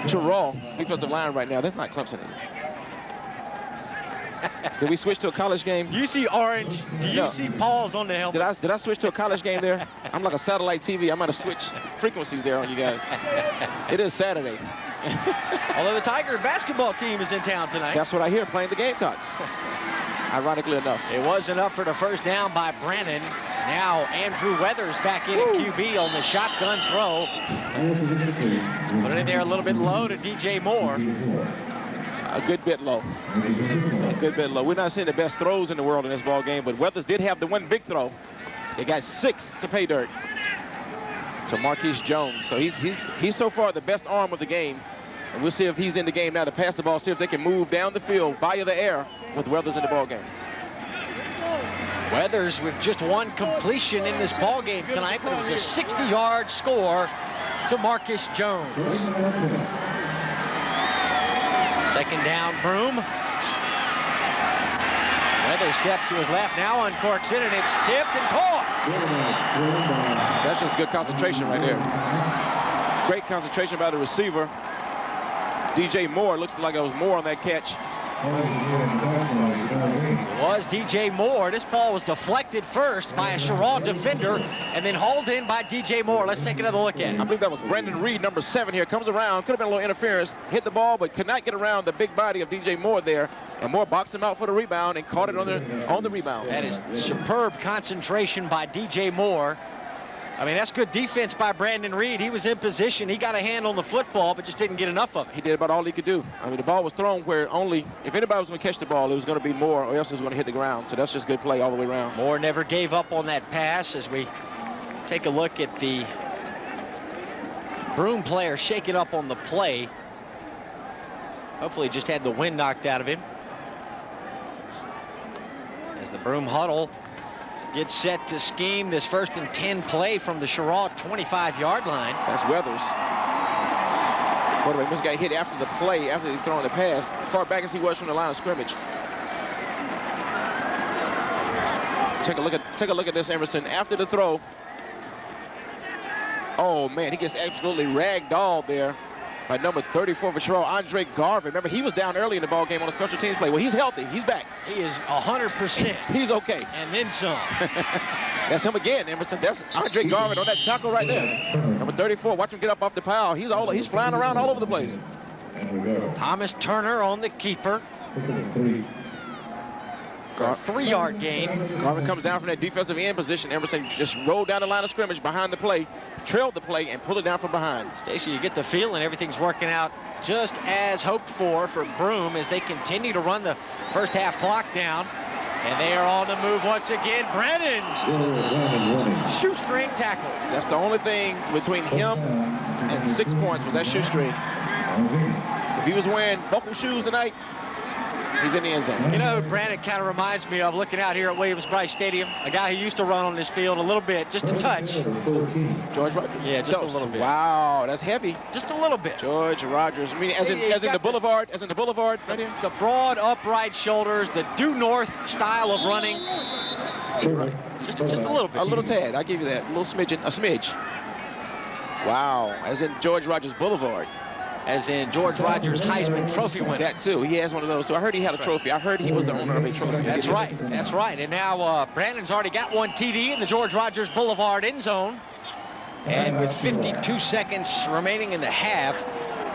Cheraw defensive line right now. That's not Clemson, is it? Did we switch to a college game? Do you see orange? Do you see Paul's on the helmet? Did I switch to a college game there? I'm like a satellite TV. I might have switched frequencies there on you guys. It is Saturday. Although the Tiger basketball team is in town tonight. That's what I hear, playing the Gamecocks. Ironically enough. It was enough for the first down by Brandon. Now Andrew Weathers back in at QB on the shotgun throw. Put it in there a little bit low to DJ Moore. A good bit low. A good bit low. We're not seeing the best throws in the world in this ball game, but Weathers did have the one big throw. They got 6 to pay dirt to Marquise Jones. So he's so far the best arm of the game. And we'll see if he's in the game now to pass the ball, see if they can move down the field via the air with Weathers in the ball game. Weathers with just 1 completion in this ball game tonight, but it was a 60-yard score to Marquise Jones. Second down, Broome. Weathers steps to his left, now uncorks it, and it's tipped and caught. That's just good concentration right there. Great concentration by the receiver. DJ Moore, looks like it was Moore on that catch. It was DJ Moore. This ball was deflected first by a Cheraw defender and then hauled in by DJ Moore. Let's take another look at it. I believe that was Brendan Reed, number 7 here. Comes around, could have been a little interference. Hit the ball, but could not get around the big body of DJ Moore there. And Moore boxed him out for the rebound and caught it on the rebound. That is superb concentration by DJ Moore. I mean, that's good defense by Brandon Reed. He was in position. He got a hand on the football, but just didn't get enough of it. He did about all he could do. I mean, the ball was thrown where only, if anybody was going to catch the ball, it was going to be Moore, or else it was going to hit the ground. So that's just good play all the way around. Moore never gave up on that pass. As we take a look at the Broome player shaken up on the play. Hopefully just had the wind knocked out of him. As the Broome huddle gets set to scheme this 1st and 10 play from the Cheraw 25-yard line. That's Weathers. The quarterback must have got hit after the play, after he throwing the pass, far back as he was from the line of scrimmage. Take a look at this, Emerson. After the throw. Oh man, he gets absolutely ragdolled there by number 34 for Cheraw, Andre Garvin. Remember, he was down early in the ball game on a special teams play. Well, he's healthy. He's back. He is 100%. He's okay. And then some. That's him again, Emerson. That's Andre Garvin on that tackle right there. Number 34. Watch him get up off the pile. He's flying around all over the place. Thomas Turner on the keeper. For a 3-yard gain. Garvin comes down from that defensive end position. Emerson just rolled down the line of scrimmage behind the play, trailed the play, and pulled it down from behind. Stacey, you get the feeling everything's working out just as hoped for Broome as they continue to run the first half clock down. And they are on the move once again. Brennan, shoestring tackle. That's the only thing between him and 6 points was that shoestring. If he was wearing buckle shoes tonight, he's in the end zone. You know who Brandon kind of reminds me of looking out here at Williams-Brice Stadium? A guy who used to run on this field a little bit, just a touch. George Rogers? Yeah, just a little bit. Wow, that's heavy. Just a little bit. George Rogers. I mean, as in the boulevard, right here? The broad, upright shoulders, the due north style of running. Right. Just a little bit. A little tad, I'll give you that. A little smidgen, a smidge. Wow, as in George Rogers Boulevard. As in George Rogers Heisman Trophy winner. That too, he has one of those. So I heard he had a trophy. I heard he was the owner of a trophy. That's right, that's right. And now Brandon's already got one TD in the George Rogers Boulevard end zone. And with 52 seconds remaining in the half,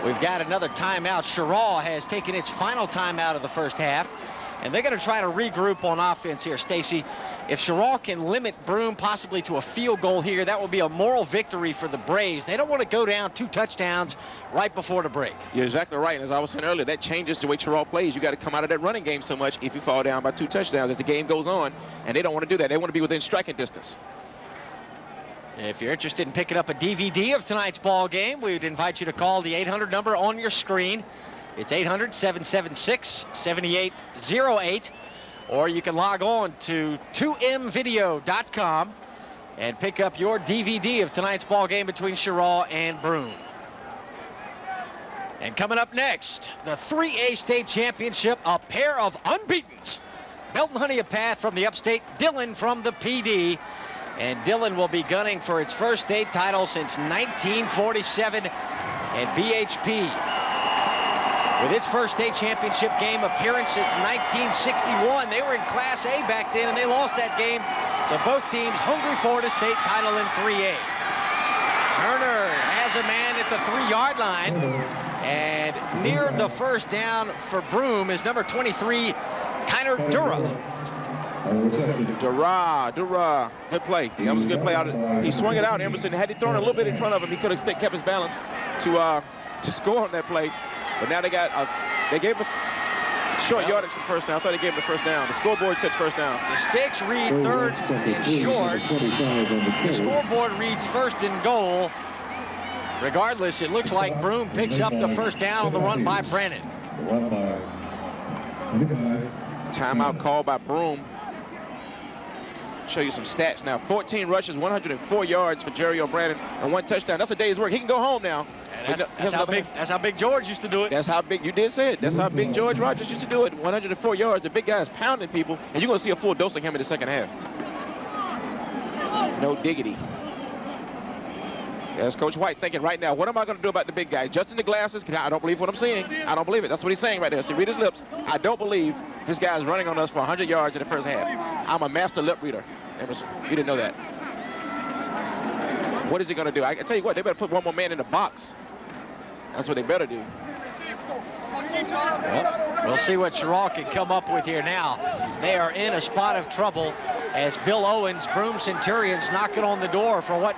we've got another timeout. Cheraw has taken its final timeout of the first half. And they're going to try to regroup on offense here, Stacey. If Cheraw can limit Broome possibly to a field goal here, that will be a moral victory for the Braves. They don't want to go down 2 touchdowns right before the break. You're exactly right. And as I was saying earlier, that changes the way Cheraw plays. You got to come out of that running game so much if you fall down by 2 touchdowns as the game goes on. And they don't want to do that. They want to be within striking distance. If you're interested in picking up a DVD of tonight's ball game, we'd invite you to call the 800 number on your screen. It's 800-776-7808. Or you can log on to 2mvideo.com and pick up your DVD of tonight's ball game between Cheraw and Broome. And coming up next, the 3A state championship, a pair of unbeatens. Belton Honea from the upstate, Dillon from the PD. And Dillon will be gunning for its first state title since 1947 and BHP. With its first state championship game appearance since 1961. They were in Class A back then, and they lost that game. So both teams hungry for the state title in 3A. Turner has a man at the 3-yard line. And near the first down for Broome is number 23, Kiner Dura. Dura. Good play. That was a good play out. He swung it out, Emerson. Had he thrown a little bit in front of him, he could have kept his balance to score on that play. But now they gave him a short yardage for first down. I thought they gave him the first down. The scoreboard says first down. The sticks read 3rd and short. The scoreboard reads 1st and goal. Regardless, it looks like Broome picks up the first down on the run by Brennan. Timeout called by Broome. Show you some stats now. 14 rushes, 104 yards for Cheraw Braves, and 1 touchdown. That's a day's work. He can go home now. That's how big George used to do it. That's how big, you did say it. That's how big George Rogers used to do it. 104 yards. The big guy's pounding people, and you're going to see a full dose of him in the second half. No diggity. That's Coach White thinking right now, what am I going to do about the big guy? Just in the glasses, I don't believe what I'm seeing. I don't believe it. That's what he's saying right there. See, read his lips. I don't believe this guy's running on us for 100 yards in the first half. I'm a master lip reader, Emerson. You didn't know that. What is he going to do? I tell you what, they better put one more man in the box. That's what they better do. Well, we'll see what Cheraw can come up with here now. They are in a spot of trouble as Bill Owens, Broome Centurions, knocking on the door for what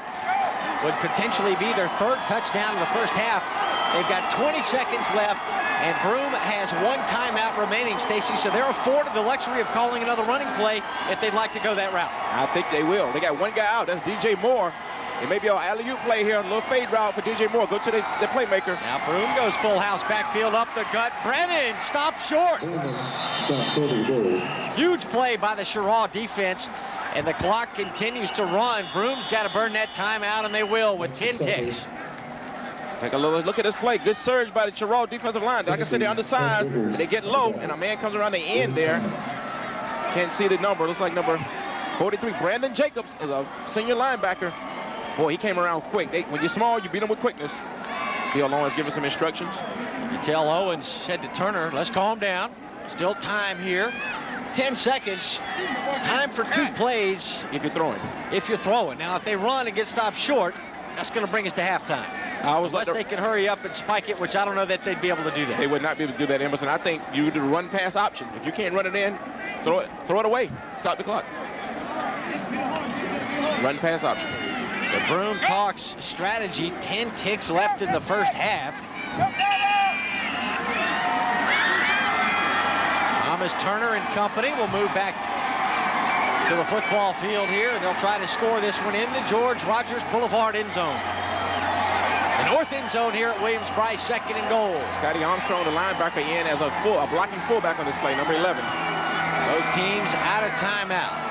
would potentially be their 3rd touchdown of the first half. They've got 20 seconds left, and Broome has 1 timeout remaining, Stacey, so they're afforded the luxury of calling another running play if they'd like to go that route. I think they will. They got 1 guy out. That's DJ Moore. It may be an alley-oop play here, a little fade route for DJ Moore. Go to the playmaker. Now Broome goes full house backfield up the gut. Brennan stops short. Huge play by the Cheraw defense, and the clock continues to run. Broome's got to burn that timeout, and they will with 10 ticks. Take a little look at this play. Good surge by the Cheraw defensive line. Like I said, they're undersized. They get low, and a man comes around the end there. Can't see the number. Looks like number 43, Brandon Jacobs, is a senior linebacker. Boy, he came around quick. When you're small, you beat them with quickness. Bill Owens giving some instructions. You tell Owens said to Turner, let's calm down. Still time here. 10 seconds. Time for 2 plays. If you're throwing. If you're throwing. Now, if they run and get stopped short, that's going to bring us to halftime. Unless they can hurry up and spike it, which I don't know that they'd be able to do that. They would not be able to do that, Emerson. I think you do the run-pass option. If you can't run it in, throw it away. Stop the clock. Run-pass option. So Broome talks strategy. 10 ticks left in the first half. Thomas Turner and company will move back to the football field here, and they'll try to score this one in the George Rogers Boulevard end zone. The north end zone here at Williams-Brice, 2nd and goal. Scotty Armstrong, the linebacker, in as a blocking fullback on this play, number 11. Both teams out of timeouts.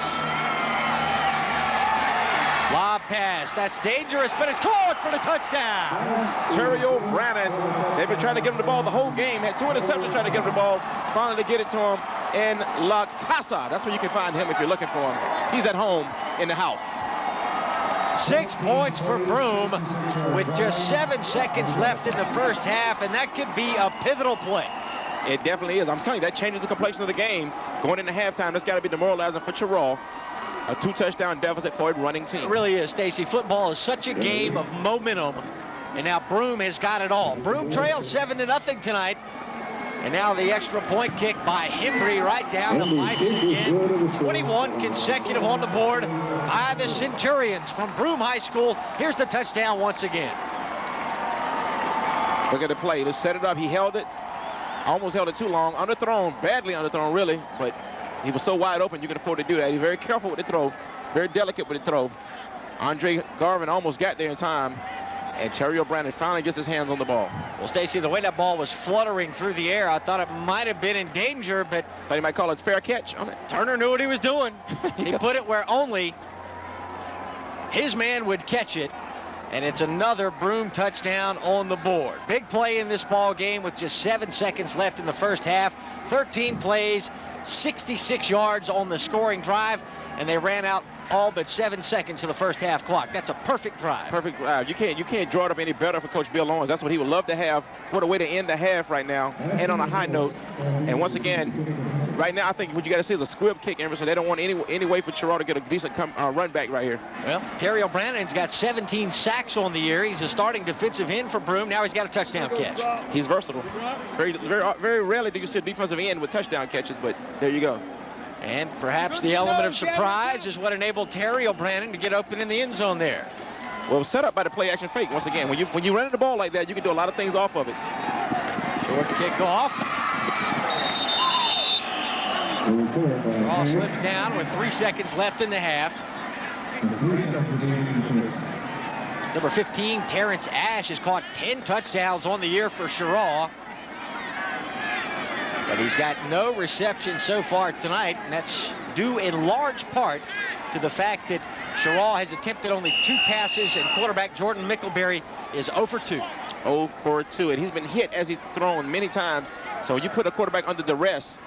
Lob pass, that's dangerous, but it's caught for the touchdown. Cheraw Braves, they've been trying to give him the ball the whole game. Had 2 interceptions trying to give him the ball. Finally to get it to him in La Casa. That's where you can find him if you're looking for him. He's at home in the house. 6 points for Broome with just 7 seconds left in the first half, and that could be a pivotal play. It definitely is. I'm telling you, that changes the complexion of the game. Going into halftime, that's got to be demoralizing for Cheraw. A 2-touchdown deficit for a running team. It really is, Stacy. Football is such a game of momentum, and now Broome has got it all. Broome trailed 7-0 tonight, and now the extra point kick by Hembry right down to Mipes again. 21 consecutive on the board by the Centurions from Broome High School. Here's the touchdown once again. Look at the play. Let's set it up. He held it. Almost held it too long. Underthrown. Badly underthrown, really, but he was so wide open you can afford to do that. He's very careful with the throw, very delicate with the throw. Andre Garvin almost got there in time, and Cheraw Braves finally gets his hands on the ball. Well, Stacy, the way that ball was fluttering through the air, I thought it might have been in danger, but Thought he might call it fair catch on it. Turner knew what he was doing. He put it where only his man would catch it, and it's another Broome touchdown on the board. Big play in this ball game with just 7 seconds left in the first half. 13 plays, 66 yards on the scoring drive, and they ran out all but 7 seconds to the first half clock. That's a perfect drive. Perfect drive. You can't draw it up any better for Coach Bill Owens. That's what he would love to have. What a way to end the half right now, and on a high note. And once again, right now I think what you got to see is a squib kick, Emerson. They don't want any way for Cheraw to get a decent run back right here. Well, Cheraw Braves got 17 sacks on the year. He's a starting defensive end for Broome. Now he's got a touchdown catch. He's versatile. Very rarely do you see a defensive end with touchdown catches, but there you go. And perhaps the element of surprise is what enabled Cheraw Braves to get open in the end zone there. Well, set up by the play action fake. Once again, when you run the ball like that, you can do a lot of things off of it. Short kickoff. Cheraw slips down with 3 seconds left in the half. Number 15, Terrence Ash, has caught 10 touchdowns on the year for Cheraw. But he's got no reception so far tonight, and that's due in large part to the fact that Cheraw has attempted only 2 passes, and quarterback Jordan Mickleberry is 0 for 2. 0 for 2, and he's been hit as he's thrown many times. So when you put a quarterback under duress,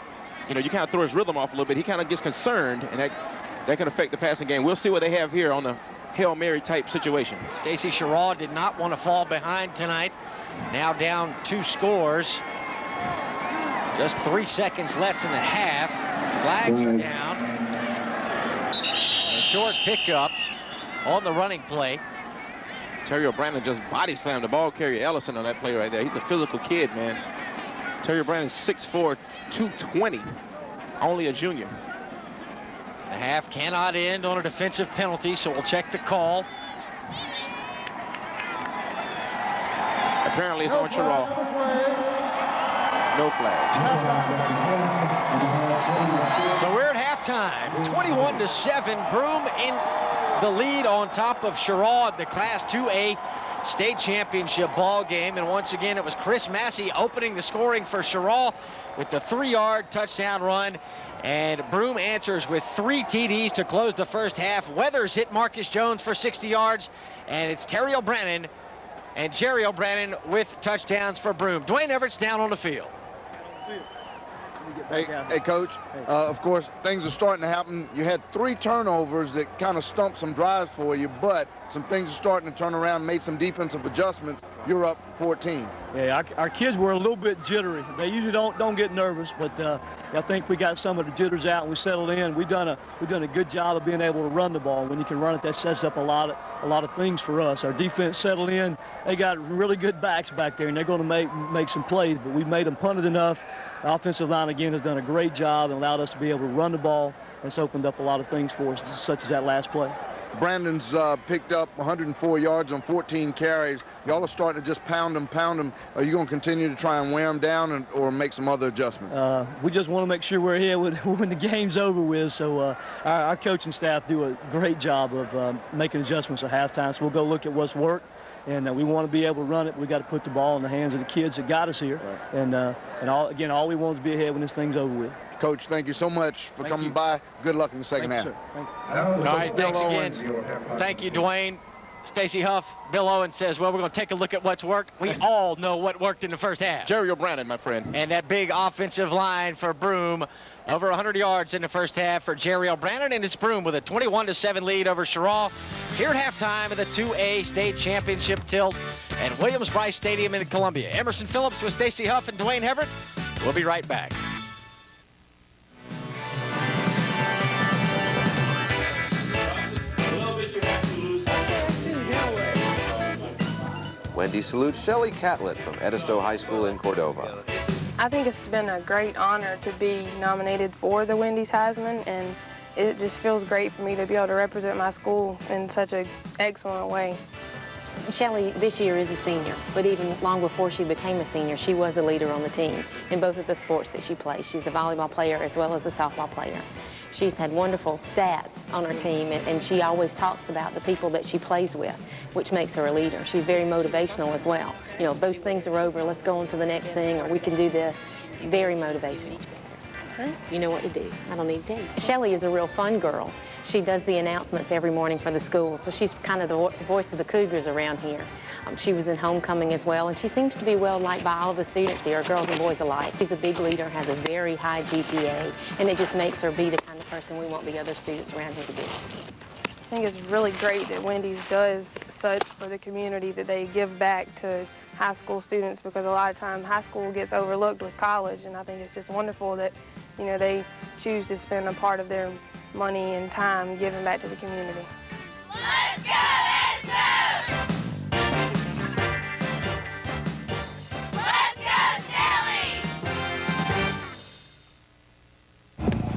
you know, you kind of throw his rhythm off a little bit. He kind of gets concerned, and that can affect the passing game. We'll see what they have here on the Hail Mary type situation. Stacy Cheraw did not want to fall behind tonight. Now down 2 scores. Just 3 seconds left in the half. Flags are down. A short pickup on the running play. Cheraw Braves just body slammed the ball carrier Ellison on that play right there. He's a physical kid, man. Cheraw Braves 6'4", 220, only a junior. The half cannot end on a defensive penalty, so we'll check the call. Apparently it's on Cheraw. No flag. So we're at halftime, 21-7. Broome in the lead on top of Cheraw at the Class 2A state championship ball game. And once again, it was Chris Massey opening the scoring for Cheraw with the 3-yard touchdown run. And Broome answers with 3 TDs to close the first half. Weathers hit Marcus Jones for 60 yards. And it's Terry O'Brien and Jerry O'Brien with touchdowns for Broome. Dwayne Everett's down on the field. Hey, Coach, of course, things are starting to happen. You had 3 turnovers that kind of stumped some drives for you, but some things are starting to turn around, made some defensive adjustments. You're up 14. Yeah, our kids were a little bit jittery. They usually don't get nervous, but I think we got some of the jitters out and we settled in. We've done a good job of being able to run the ball. When you can run it, that sets up a lot of things for us. Our defense settled in. They got really good backs back there, and they're going to make some plays, but we made them punted enough. The offensive line, again, has done a great job and allowed us to be able to run the ball. It's opened up a lot of things for us, such as that last play. Brandon's picked up 104 yards on 14 carries. Y'all are starting to just pound them. Are you going to continue to try and wear them down or make some other adjustments? We just want to make sure we're here when the game's over with. So our coaching staff do a great job of making adjustments at halftime. So we'll go look at what's worked. And we want to be able to run it. We got to put the ball in the hands of the kids that got us here. Right. And all we want is to be ahead when this thing's over with. Coach, thank you so much for coming by. Good luck in the second half. Thank you, sir. All right, thanks again. Thank you, Dwayne. Stacey Huff, Bill Owens says, well, we're going to take a look at what's worked. We all know what worked in the first half. Jerry O'Brien, my friend. And that big offensive line for Broome. Over 100 yards in the first half for Jerry O'Brien, and it's Broome with a 21-7 lead over Cheraw. Here at halftime of the 2A state championship tilt at Williams-Brice Stadium in Columbia. Emerson Phillips with Stacey Huff and Dwayne Everett. We'll be right back. Wendy salutes Shelley Catlett from Edisto High School in Cordova. I think it's been a great honor to be nominated for the Wendy's Heisman, and it just feels great for me to be able to represent my school in such an excellent way. Shelley this year is a senior, but even long before she became a senior, she was a leader on the team in both of the sports that she plays. She's a volleyball player as well as a softball player. She's had wonderful stats on her team, and she always talks about the people that she plays with, which makes her a leader. She's very motivational as well. You know, those things are over, let's go on to the next thing, or we can do this. Very motivational. You know what to do. I don't need to tell you. Shelley is a real fun girl. She does the announcements every morning for the school, so she's kind of the voice of the Cougars around here. She was in homecoming as well, and she seems to be well liked by all of the students here, girls and boys alike. She's a big leader, has a very high GPA, and it just makes her be the kind of person we want the other students around here to be. I think it's really great that Wendy's does such for the community, that they give back to high school students, because a lot of times high school gets overlooked with college, and I think it's just wonderful that, you know, they choose to spend a part of their money and time giving back to the community. Let's go, Edison! Let's go, Shelly!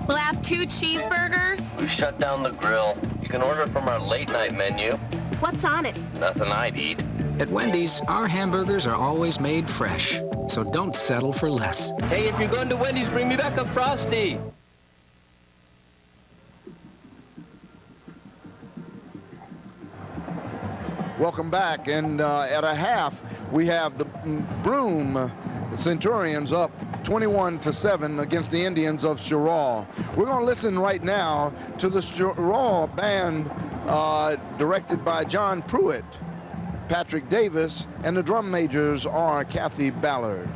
We'll have 2 cheeseburgers. We shut down the grill. You can order from our late night menu. What's on it? Nothing I'd eat. At Wendy's, our hamburgers are always made fresh, so don't settle for less. Hey, if you're going to Wendy's, bring me back a Frosty. Welcome back, and at a half, we have the Broome Centurions up 21-7 against the Indians of Cheraw. We're going to listen right now to the Cheraw band directed by John Pruitt, Patrick Davis, and the drum majors are Kathy Ballard.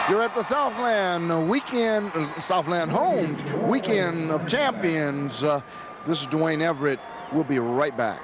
You're at the Southland weekend, Southland Homes Weekend of Champions. This is Dwayne Everett. We'll be right back.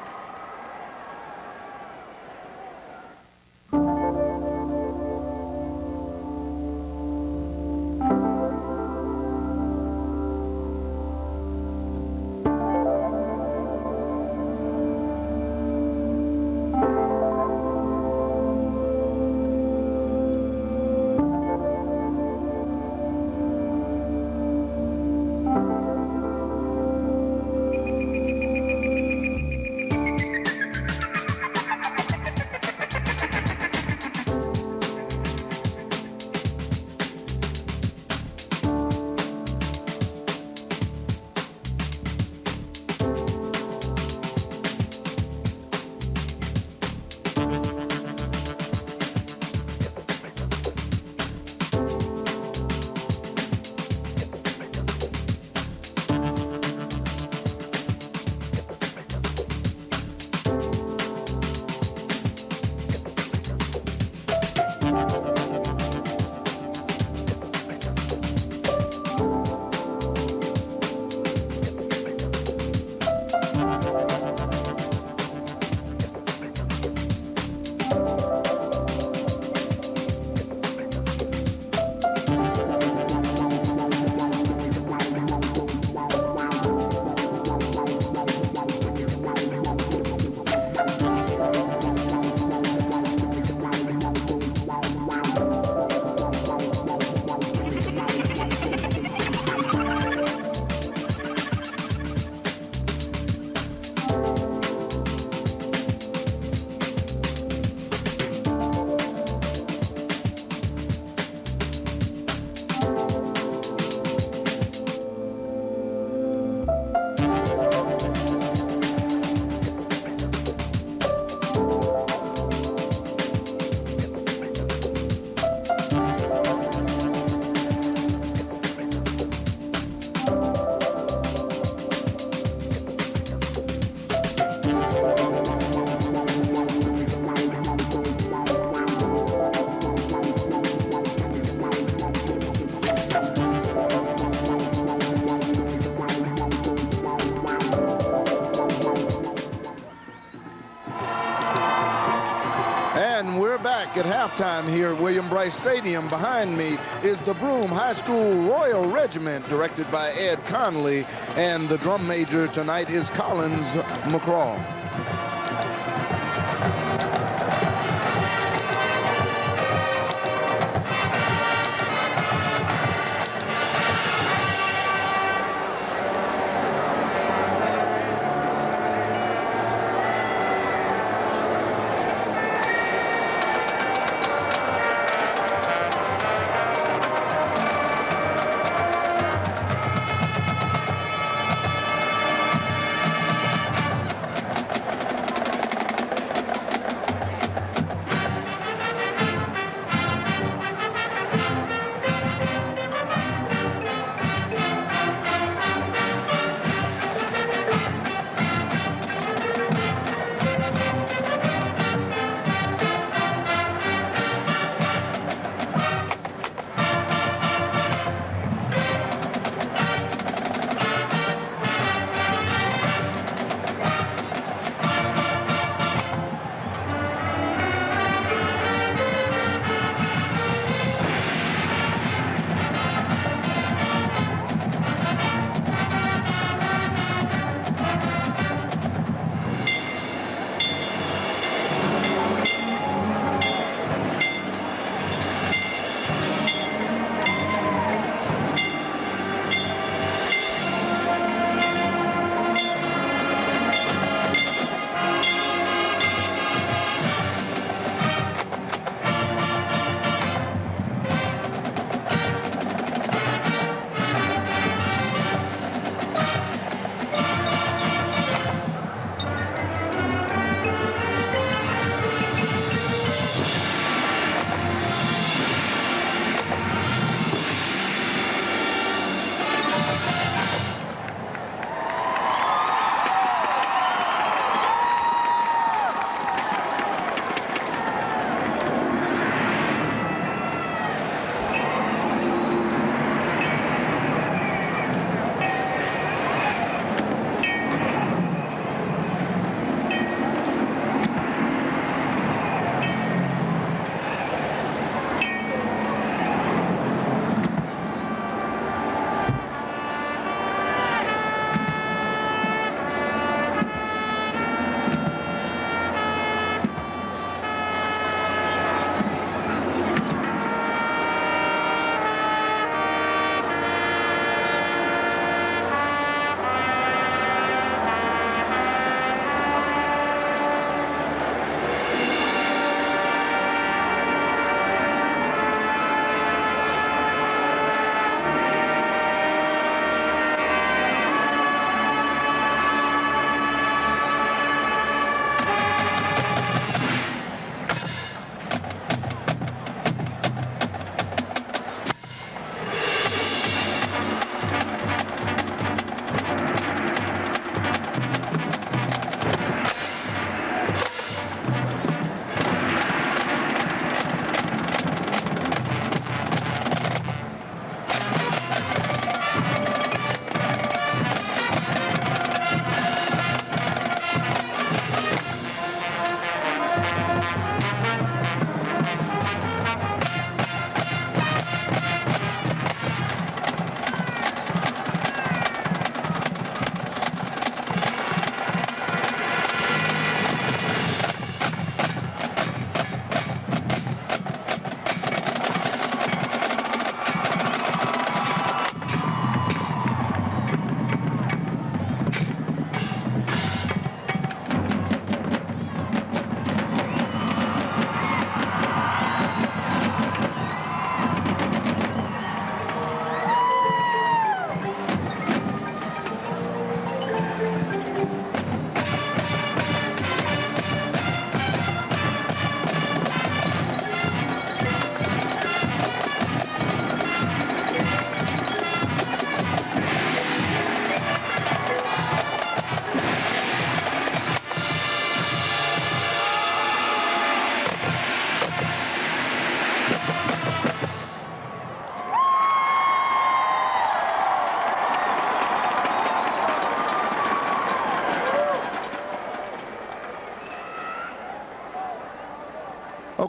And we're back at halftime here at William Bryce Stadium. Behind me is the Broome High School Royal Regiment, directed by Ed Conley, and the drum major tonight is Collins McCraw.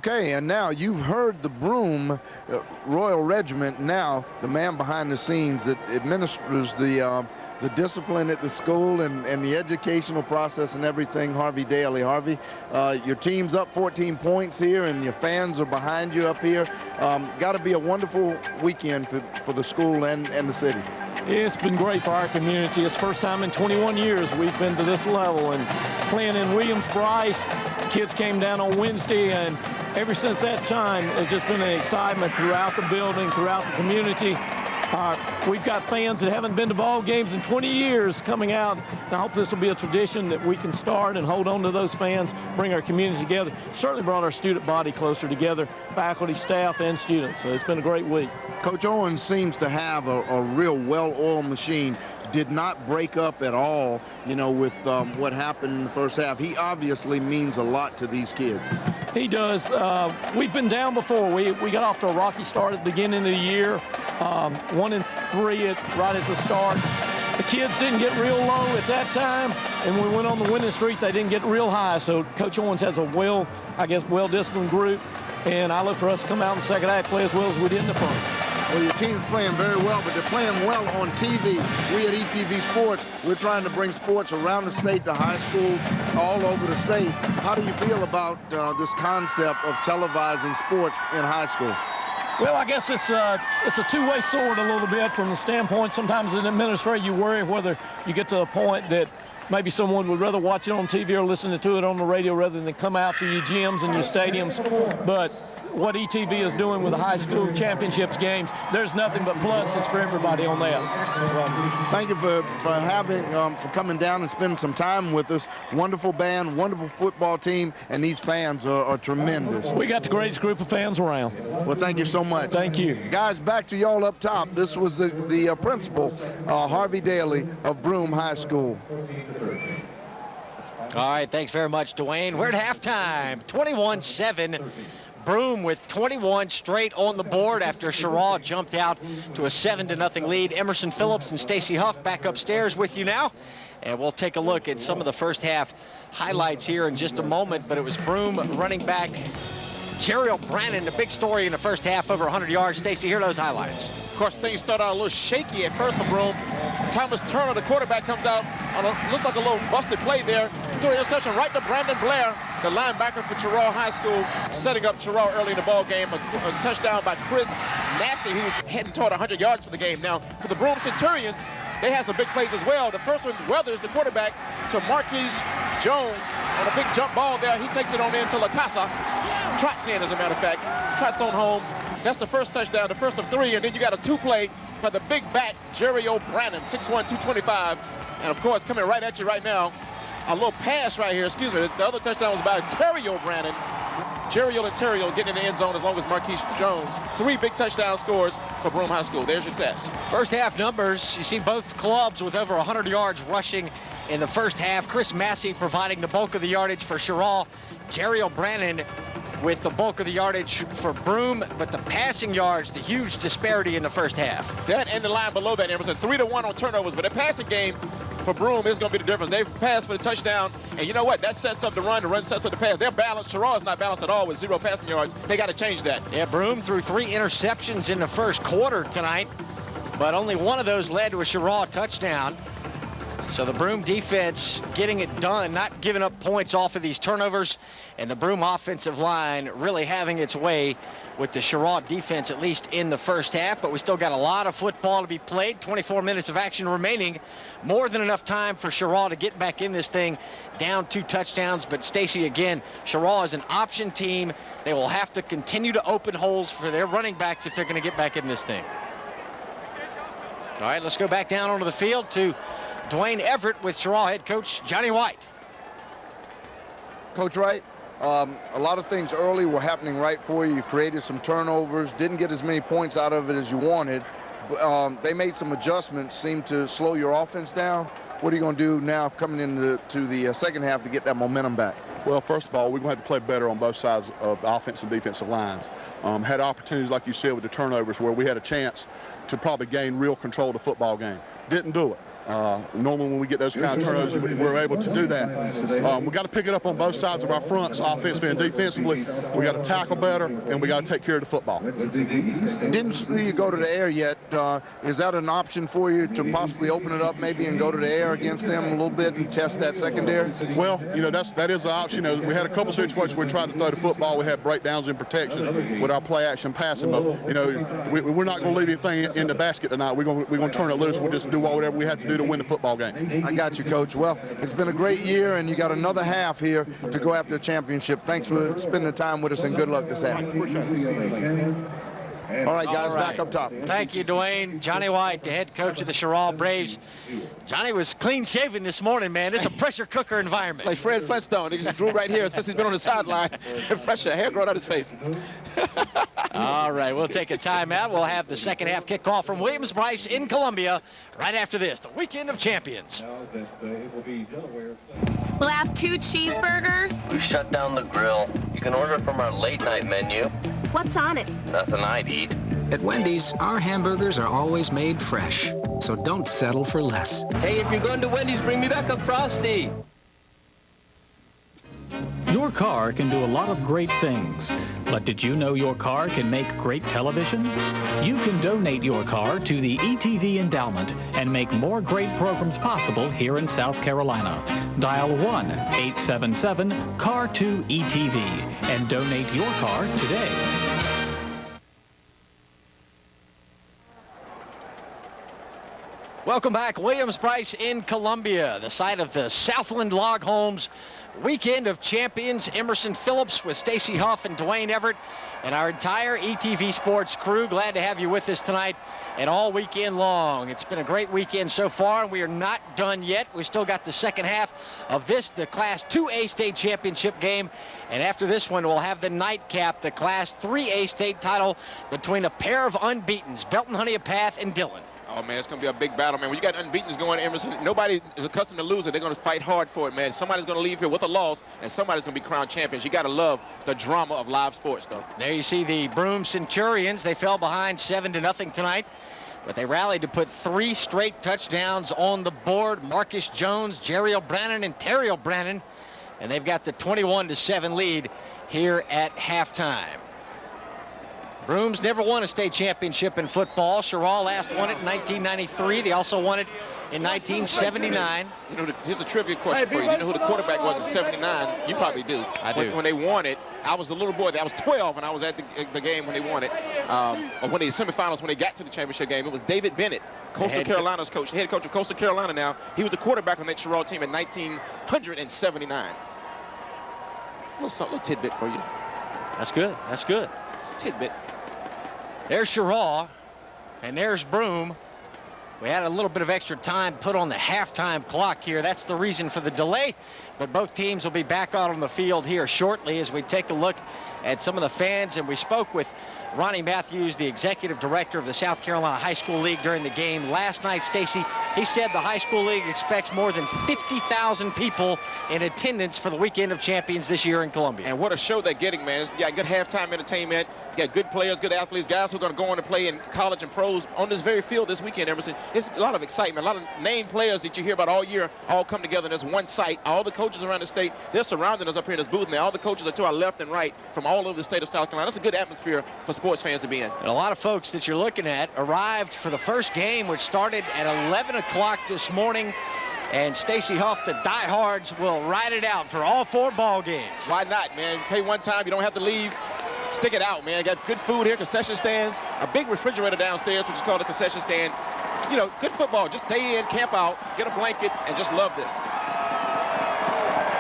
Okay, and now you've heard the Broome Royal Regiment, now the man behind the scenes that administers the discipline at the school and the educational process and everything, Harvey Daly. Harvey, your team's up 14 points here and your fans are behind you up here. Got to be a wonderful weekend for the school and the city. It's been great for our community. It's the first time in 21 years we've been to this level, and playing in Williams-Brice, kids came down on Wednesday, and ever since that time, there's just been an excitement throughout the building, throughout the community. We've got fans that haven't been to ball games in 20 years coming out. I hope this will be a tradition that we can start and hold on to those fans, bring our community together. Certainly brought our student body closer together, faculty, staff, and students. So it's been a great week. Coach Owens seems to have a real well-oiled machine. Did not break up at all, you know, with what happened in the first half. He obviously means a lot to these kids. He does. We've been down before. We got off to a rocky start at the beginning of the year. 1-3 right at the start. The kids didn't get real low at that time, and when we went on the winning streak, they didn't get real high. So Coach Owens has a well-disciplined group, and I look for us to come out in the second half, play as well as we did in the first. Well, your team's playing very well, but they're playing well on TV. We at ETV Sports, we're trying to bring sports around the state to high schools all over the state. How do you feel about this concept of televising sports in high school? Well, I guess it's a two-way sword a little bit from the standpoint. Sometimes as an administrator, you worry whether you get to a point that maybe someone would rather watch it on TV or listen to it on the radio rather than come out to your gyms and your stadiums. But what ETV is doing with the high school championships games, there's nothing but pluses for everybody on that. Well, thank you for coming down and spending some time with us. Wonderful band, wonderful football team, and these fans are tremendous. We got the greatest group of fans around. Well, thank you so much. Thank you. Guys, back to y'all up top. This was the principal, Harvey Daly of Broome High School. All right, thanks very much, Dwayne. We're at halftime, 21-7. Broome with 21 straight on the board after Cheraw jumped out to a 7-0 lead. Emerson Phillips and Stacy Huff back upstairs with you now. And we'll take a look at some of the first half highlights here in just a moment. But it was Broome running back Cheraw Braves, the big story in the first half, over 100 yards. Stacy, here are those highlights. Of course, things started out a little shaky at first for Broome. Thomas Turner, the quarterback, comes out on looks like a little busted play there. Threw an interception right to Brandon Blair, the linebacker for Cheraw High School, setting up Cheraw early in the ball game. A touchdown by Chris Massey, who's heading toward 100 yards for the game. Now, for the Broome Centurions, they have some big plays as well. The first one, Weathers, the quarterback, to Marquise Jones on a big jump ball there. He takes it on in to La Casa. Trots in, as a matter of fact. Trots on home. That's the first touchdown, the first of 3, and then you got a 2-play by the big back, Cheraw Braves, 6'1", 225. And of course, coming right at you right now, a little pass right here, excuse me. The other touchdown was by Cheraw Braves. Cheraw and Terrio getting in the end zone as long as Marquise Jones. 3 big touchdown scores for Broome High School. There's your test. First half numbers, you see both clubs with over 100 yards rushing in the first half. Chris Massey providing the bulk of the yardage for Cheraw. Cheraw Braves with the bulk of the yardage for Broome, but the passing yards, the huge disparity in the first half. That and the line below that, Emerson, 3-1 on turnovers, but the passing game for Broome is going to be the difference. They've passed for the touchdown, and you know what? That sets up the run sets up the pass. They're balanced. Cheraw is not balanced at all with 0 passing yards. They got to change that. Yeah, Broome threw 3 interceptions in the first quarter tonight, but only one of those led to a Cheraw touchdown. So the Broome defense getting it done, not giving up points off of these turnovers, and the Broome offensive line really having its way with the Cheraw defense, at least in the first half. But we still got a lot of football to be played. 24 minutes of action remaining. More than enough time for Cheraw to get back in this thing, down 2 touchdowns. But Stacy, again, Cheraw is an option team. They will have to continue to open holes for their running backs if they're going to get back in this thing. All right, let's go back down onto the field to Dwayne Everett with Cheraw head coach Johnny White. Coach Wright, a lot of things early were happening right for you. You created some turnovers, didn't get as many points out of it as you wanted. They made some adjustments, seemed to slow your offense down. What are you going to do now coming into the second half to get that momentum back? Well, first of all, we're going to have to play better on both sides of the offensive and defensive lines. Had opportunities, like you said, with the turnovers where we had a chance to probably gain real control of the football game. Didn't do it. Normally when we get those kind of turnovers, we're able to do that. We got to pick it up on both sides of our fronts, offensively and defensively. We got to tackle better, and we got to take care of the football. Didn't see you go to the air yet. Is that an option for you to possibly open it up maybe and go to the air against them a little bit and test that secondary? Well, that is an option. We had a couple situations where we tried to throw the football. We had breakdowns in protection with our play action passing, but we're not going to leave anything in the basket tonight. We're going to turn it loose. We'll just do whatever we have to do to win the football game. I got you, Coach. Well, it's been a great year, and you got another half here to go after a championship. Thanks for spending the time with us, and good luck this half. All right, guys, back up top. Thank you, Dwayne. Johnny White, the head coach of the Cheraw Braves. Johnny was clean-shaven this morning, man. It's a pressure cooker environment. Like Fred Flintstone. He just grew right here since he's been on the sideline. Pressure, hair growing out his face. All right, we'll take a timeout. We'll have the second half kickoff from Williams-Brice in Columbia right after this, the Weekend of Champions. We'll have 2 cheeseburgers. We shut down the grill. You can order from our late-night menu. What's on it? Nothing I'd eat. At Wendy's, our hamburgers are always made fresh, so don't settle for less. Hey, if you're going to Wendy's, bring me back a Frosty. Your car can do a lot of great things, but did you know your car can make great television? You can donate your car to the ETV Endowment and make more great programs possible here in South Carolina. Dial 1-877-CAR2-ETV and donate your car today. Welcome back. Williams-Brice in Columbia, the site of the Southland Log Homes Weekend of Champions. Emerson Phillips with Stacy Huff and Dwayne Everett and our entire ETV Sports crew. Glad to have you with us tonight and all weekend long. It's been a great weekend so far, and we are not done yet. We still got the second half of this, the Class 2A state championship game. And after this one, we'll have the nightcap, the Class 3A state title between a pair of unbeatens, Belton Honeypath and Dillon. Oh, man, it's going to be a big battle, man. When you got unbeatens going, Emerson, nobody is accustomed to losing. They're going to fight hard for it, man. Somebody's going to leave here with a loss, and somebody's going to be crowned champions. You got to love the drama of live sports, though. There you see the Broome Centurions. They fell behind 7-0 tonight, but they rallied to put 3 straight touchdowns on the board. Marcus Jones, Cheraw Brannon, and Terrell Brannon, and they've got the 21-7 lead here at halftime. Broome's never won a state championship in football. Cheraw last won it in 1993. They also won it in 1979. You know, here's a trivia question for you. You know who the quarterback was in 79? You probably do. I do. When they won it, I was a little boy. I was 12 when I was at the game when they won it. Or when the semifinals, when they got to the championship game, it was David Bennett, Coastal Carolina's coach, head coach of Coastal Carolina now. He was the quarterback on that Cheraw team in 1979. Little tidbit for you. That's good. That's good. It's a tidbit. There's Cheraw, and there's Broome. We had a little bit of extra time put on the halftime clock here. That's the reason for the delay. But both teams will be back out on the field here shortly as we take a look at some of the fans. And we spoke with Ronnie Matthews, the executive director of the South Carolina High School League, during the game last night. Stacy, he said the high school league expects more than 50,000 people in attendance for the Weekend of Champions this year in Columbia. And what a show they're getting, man. You got good halftime entertainment. You got good players, good athletes, guys who are going to go on to play in college and pros on this very field this weekend, Emerson. It's a lot of excitement. A lot of named players that you hear about all year all come together in this one site. All the coaches around the state, they're surrounding us up here in this booth, man. All the coaches are to our left and right from all over the state of South Carolina. That's a good atmosphere for sports fans to be in. And a lot of folks that you're looking at arrived for the first game, which started at 11 o'clock this morning. And Stacy Huff, the diehards, will ride it out for all 4 ball games. Why not, man? Pay one time, you don't have to leave. Stick it out, man. Got good food here, concession stands, a big refrigerator downstairs, which is called a concession stand. You know, good football. Just stay in, camp out, get a blanket, and just love this.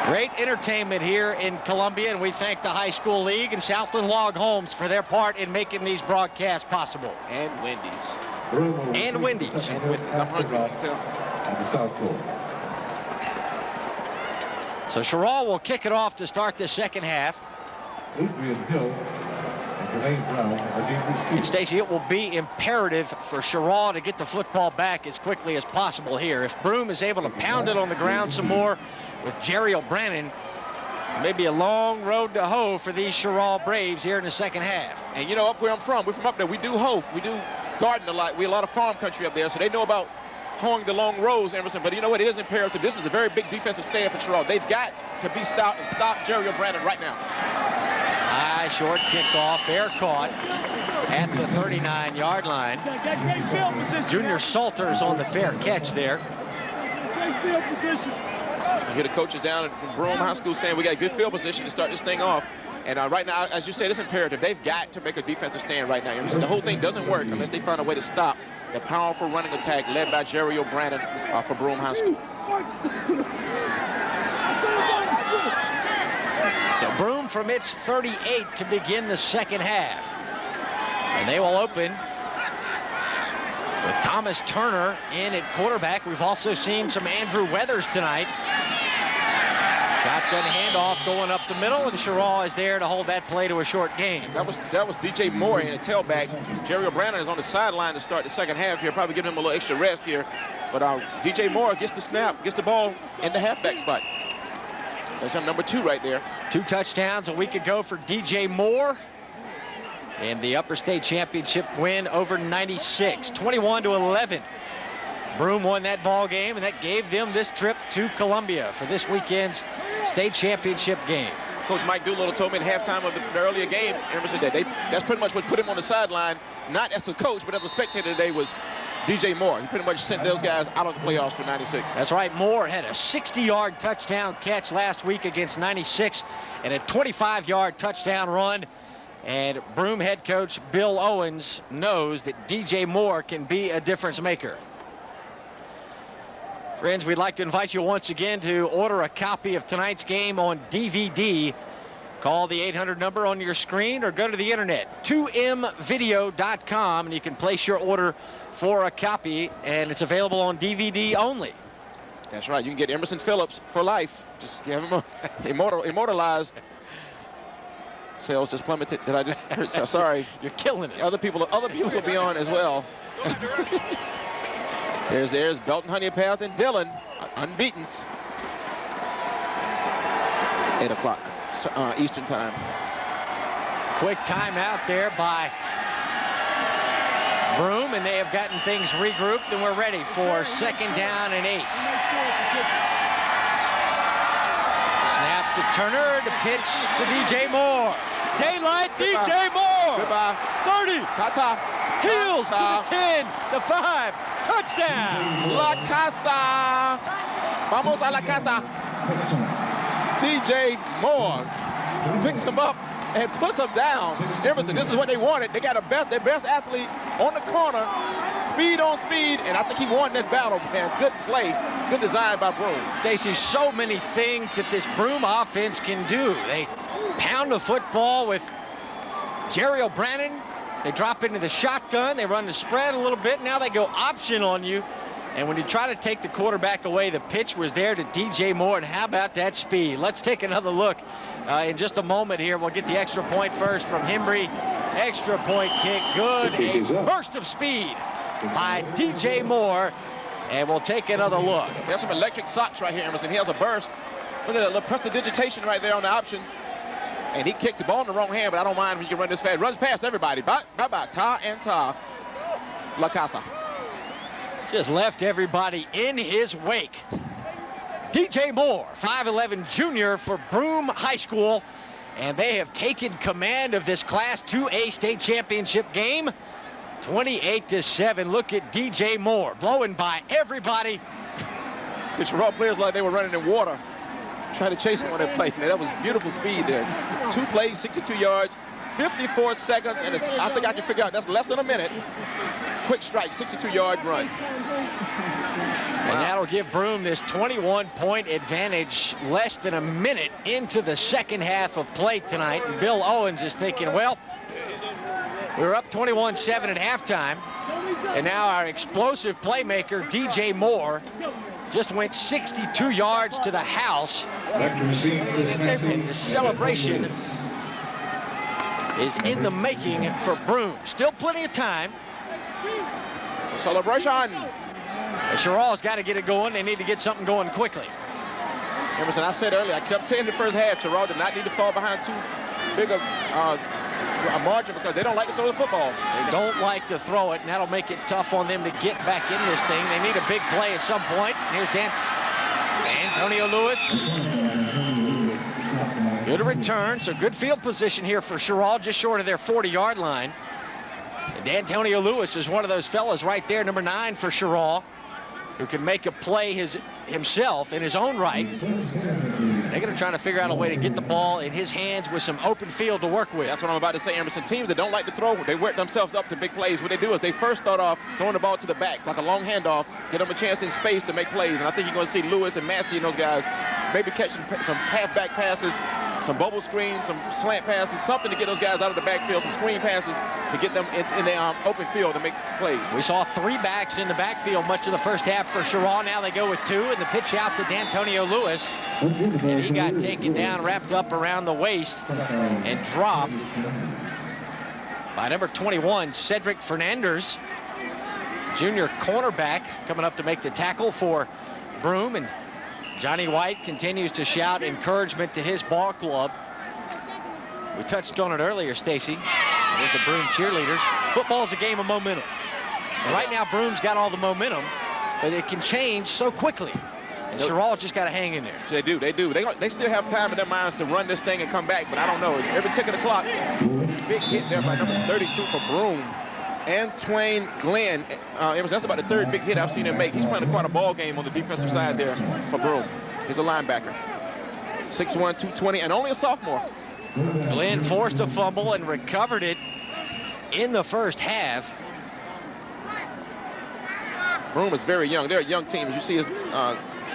Great entertainment here in Columbia, and we thank the High School League and Southland Log Homes for their part in making these broadcasts possible. And Wendy's. And Wendy's. And Wendy's. I'm hungry, you can tell. So Cheraw will kick it off to start the second half. And Stacy, it will be imperative for Cheraw to get the football back as quickly as possible here. If Broome is able to pound it on the ground some more with Cheraw Brannon, maybe a long road to hoe for these Cheraw Braves here in the second half. And you know, up where I'm from, we're from up there. We do hoe. We do garden a lot. We're a lot of farm country up there, so they know about hoeing the long rows, Emerson. But you know what? It is imperative. This is a very big defensive stand for Cheraw. They've got to be stout and stop Cheraw Braves right now. High, short kickoff, fair caught at the 39-yard line. Junior Salters on the fair catch there. You hear the coaches down from Broome High School saying we got good field position to start this thing off. And right now, as you said, it's imperative. They've got to make a defensive stand right now. Emerson. The whole thing doesn't work unless they find a way to stop the powerful running attack led by Cheraw Braves for Broome High School. So Broome from its 38 to begin the second half. And they will open with Thomas Turner in at quarterback. We've also seen some Andrew Weathers tonight. Shotgun handoff going up the middle, and Cheraw is there to hold that play to a short gain. That was DJ Moore in a tailback. Cheraw Braves is on the sideline to start the second half here, probably giving him a little extra rest here. But DJ Moore gets the snap, gets the ball in the halfback spot. That's him, number 2 right there. 2 touchdowns a week ago for DJ Moore in the Upper State Championship win over 96, 21-11. Broome won that ball game, and that gave them this trip to Columbia for this weekend's state championship game. Coach Mike Doolittle told me at halftime of the earlier game, Emerson, that that's pretty much what put him on the sideline, not as a coach, but as a spectator today, was DJ Moore. He pretty much sent those guys out of the playoffs for 96. That's right. Moore had a 60-yard touchdown catch last week against 96 and a 25-yard touchdown run. And Broome head coach Bill Owens knows that DJ Moore can be a difference maker. Friends, we'd like to invite you once again to order a copy of tonight's game on DVD. Call the 800 number on your screen or go to the internet, 2mvideo.com, and you can place your order for a copy, and it's available on DVD only. That's right. You can get Emerson Phillips for life. Just give him immortalized. Sales just plummeted. Did I just hurt? So sorry. You're killing us. Other people will be on as well. There's Belton Honeypath and Dillon, unbeaten. 8 o'clock Eastern time. Quick timeout there by Broome, and they have gotten things regrouped, and we're ready for 2nd down and 8. Snap to Turner, the pitch to DJ Moore. Daylight, DJ Moore. Goodbye. 30. Ta-ta. Heels to the 10, the 5. Touchdown. La Casa. Vamos a la casa. DJ Moore picks him up and puts him down. Emerson, this is what they wanted. They got their best athlete on the corner, speed on speed, and I think he won that battle, man. Good play, good design by Broome. Stacey, so many things that this Broome offense can do. They pound the football with Cheraw Braves. They drop into the shotgun. They run the spread a little bit. Now they go option on you. And when you try to take the quarterback away, the pitch was there to DJ Moore. And how about that speed? Let's take another look in just a moment here. We'll get the extra point first from Hembry. Extra point kick. Good. A burst of speed by DJ Moore. And we'll take another look. He has some electric socks right here, Emerson. He has a burst. Look at that little prestidigitation right there on the option. And he kicks the ball in the wrong hand, but I don't mind when you can run this fast. Runs past everybody. Bye-bye. Ta and ta. La Casa. Just left everybody in his wake. DJ Moore, 5'11" junior for Broome High School. And they have taken command of this Class 2A state championship game. 28-7. Look at DJ Moore blowing by everybody. The Cheraw players like they were running in water. Trying to chase him on that play. Man, that was beautiful speed there. 2 plays, 62 yards, 54 seconds, and I think I can figure out that's less than a minute. Quick strike, 62-yard run. And that'll give Broome this 21-point advantage less than a minute into the second half of play tonight. And Bill Owens is thinking, well, we were up 21-7 at halftime, and now our explosive playmaker, DJ Moore, just went 62 yards to the house. And the celebration is in the making for Broome. Still plenty of time. So celebration. Cheraw's got to get it going. They need to get something going quickly. Emerson, I said earlier, I kept saying in the first half, Cheraw did not need to fall behind too big of a margin because they don't like to throw the football. They don't like to throw it, and that'll make it tough on them to get back in this thing. They need a big play at some point. Here's Antonio Lewis. Good return, so good field position here for Cheraw, just short of their 40-yard line. And Antonio Lewis is one of those fellas right there, number 9 for Cheraw, who can make a play himself in his own right. They're going to try to figure out a way to get the ball in his hands with some open field to work with. That's what I'm about to say, Emerson. Teams that don't like to throw, they work themselves up to big plays. What they do is they first start off throwing the ball to the backs, like a long handoff, get them a chance in space to make plays. And I think you're going to see Lewis and Massey and those guys maybe catching some halfback passes, some bubble screens, some slant passes, something to get those guys out of the backfield, some screen passes to get them in the open field to make plays. We saw 3 backs in the backfield much of the first half for Cheraw. Now they go with 2, and the pitch out to Antonio Lewis. And he got taken down, wrapped up around the waist, and dropped by number 21, Cedric Fernandez, junior cornerback, coming up to make the tackle for Broome. And Johnny White continues to shout encouragement to his ball club. We touched on it earlier, Stacy. There's the Broome cheerleaders. Football's a game of momentum. And right now, Broome's got all the momentum, but it can change so quickly. And Cheraw's just got to hang in there. They do. They still have time in their minds to run this thing and come back, but I don't know. It's every tick of the clock. Big hit there by number 32 for Broome. Antoine Glenn, that's about the 3rd big hit I've seen him make. He's playing quite a ball game on the defensive side there for Broome. He's a linebacker. 6'1", 220, and only a sophomore. Glenn forced a fumble and recovered it in the first half. Broome is very young. They're a young team. As you see his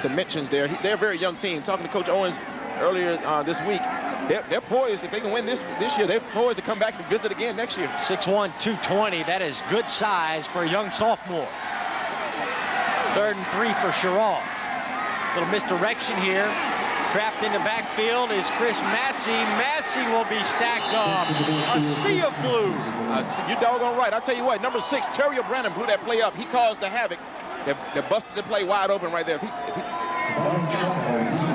dimensions there. They're a very young team. Talking to Coach Owens earlier this week, they're poised. If they can win this year, they're poised to come back and visit again next year. 6'1", 220. That is good size for a young sophomore. 3rd and 3 for Cheraw. Little misdirection here. Trapped in the backfield is Chris Massey. Massey will be stacked off. A sea of blue. You're doggone right. I'll tell you what, number 6, Cheraw Braves blew that play up. He caused the havoc. They busted the play wide open right there.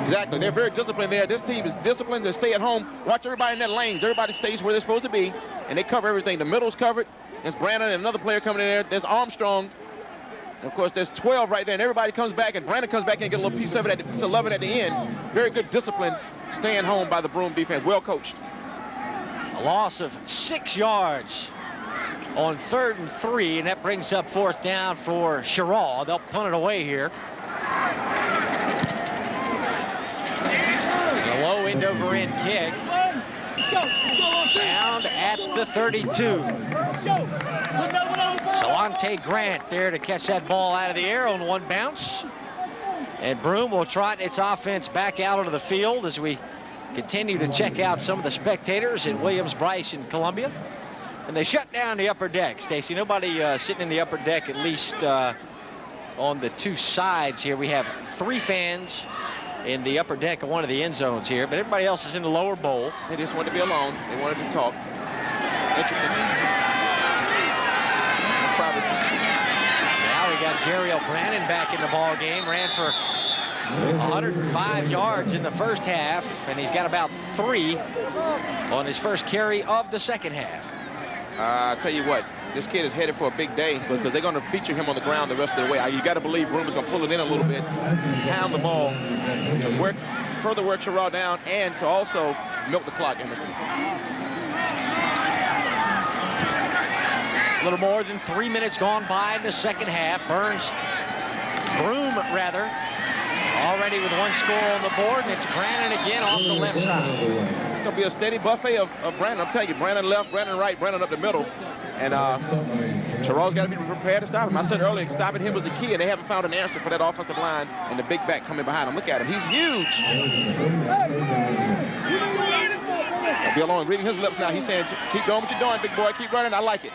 Exactly. They're very disciplined there. This team is disciplined to stay at home. Watch everybody in their lanes. Everybody stays where they're supposed to be, and they cover everything. The middle's covered. There's Brandon and another player coming in there. There's Armstrong. And of course, there's 12 right there, and everybody comes back, and Brandon comes back and get a little piece of it, piece of loving at the end. Very good discipline, staying home by the Broome defense. Well coached. A loss of 6 yards on 3rd and 3, and that brings up 4th down for Cheraw. They'll punt it away here. A low end over end kick. Down at the 32. Salante Grant there to catch that ball out of the air on one bounce. And Broome will trot its offense back out onto the field as we continue to check out some of the spectators at Williams-Brice in Columbia. And they shut down the upper deck, Stacy. Nobody sitting in the upper deck, at least on the 2 sides here. We have 3 fans in the upper deck of one of the end zones here, but everybody else is in the lower bowl. They just wanted to be alone. They wanted to talk. Interesting. No privacy. Now we got Cheraw Braves back in the ball game. Ran for 105 yards in the first half, and he's got about 3 on his first carry of the second half. I'll tell you what, this kid is headed for a big day because they're going to feature him on the ground the rest of the way. You got to believe Broome is going to pull it in a little bit, pound the ball to further work Cheraw down and to also milk the clock, Emerson. A little more than 3 minutes gone by in the second half. Broome already with 1 score on the board, and it's Brandon again off the left side. It's going to be a steady buffet of Brandon. I'm telling you, Brandon left, Brandon right, Brandon up the middle. And Cheraw's got to be prepared to stop him. I said earlier, stopping him was the key, and they haven't found an answer for that offensive line and the big back coming behind him. Look at him. He's huge. I'll be alone reading his lips now. He's saying, keep doing what you're doing, big boy. Keep running. I like it.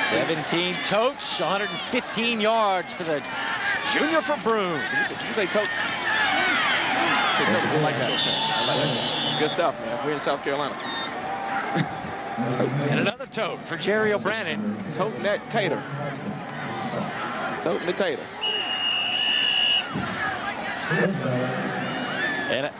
17 totes, 115 yards for the junior for Broome. Did you say totes? Say totes. I like that. I like that. It's good stuff, man. We're in South Carolina. Totes. And another tote for Cheraw Braves. Toting that tater. Toting the tater. And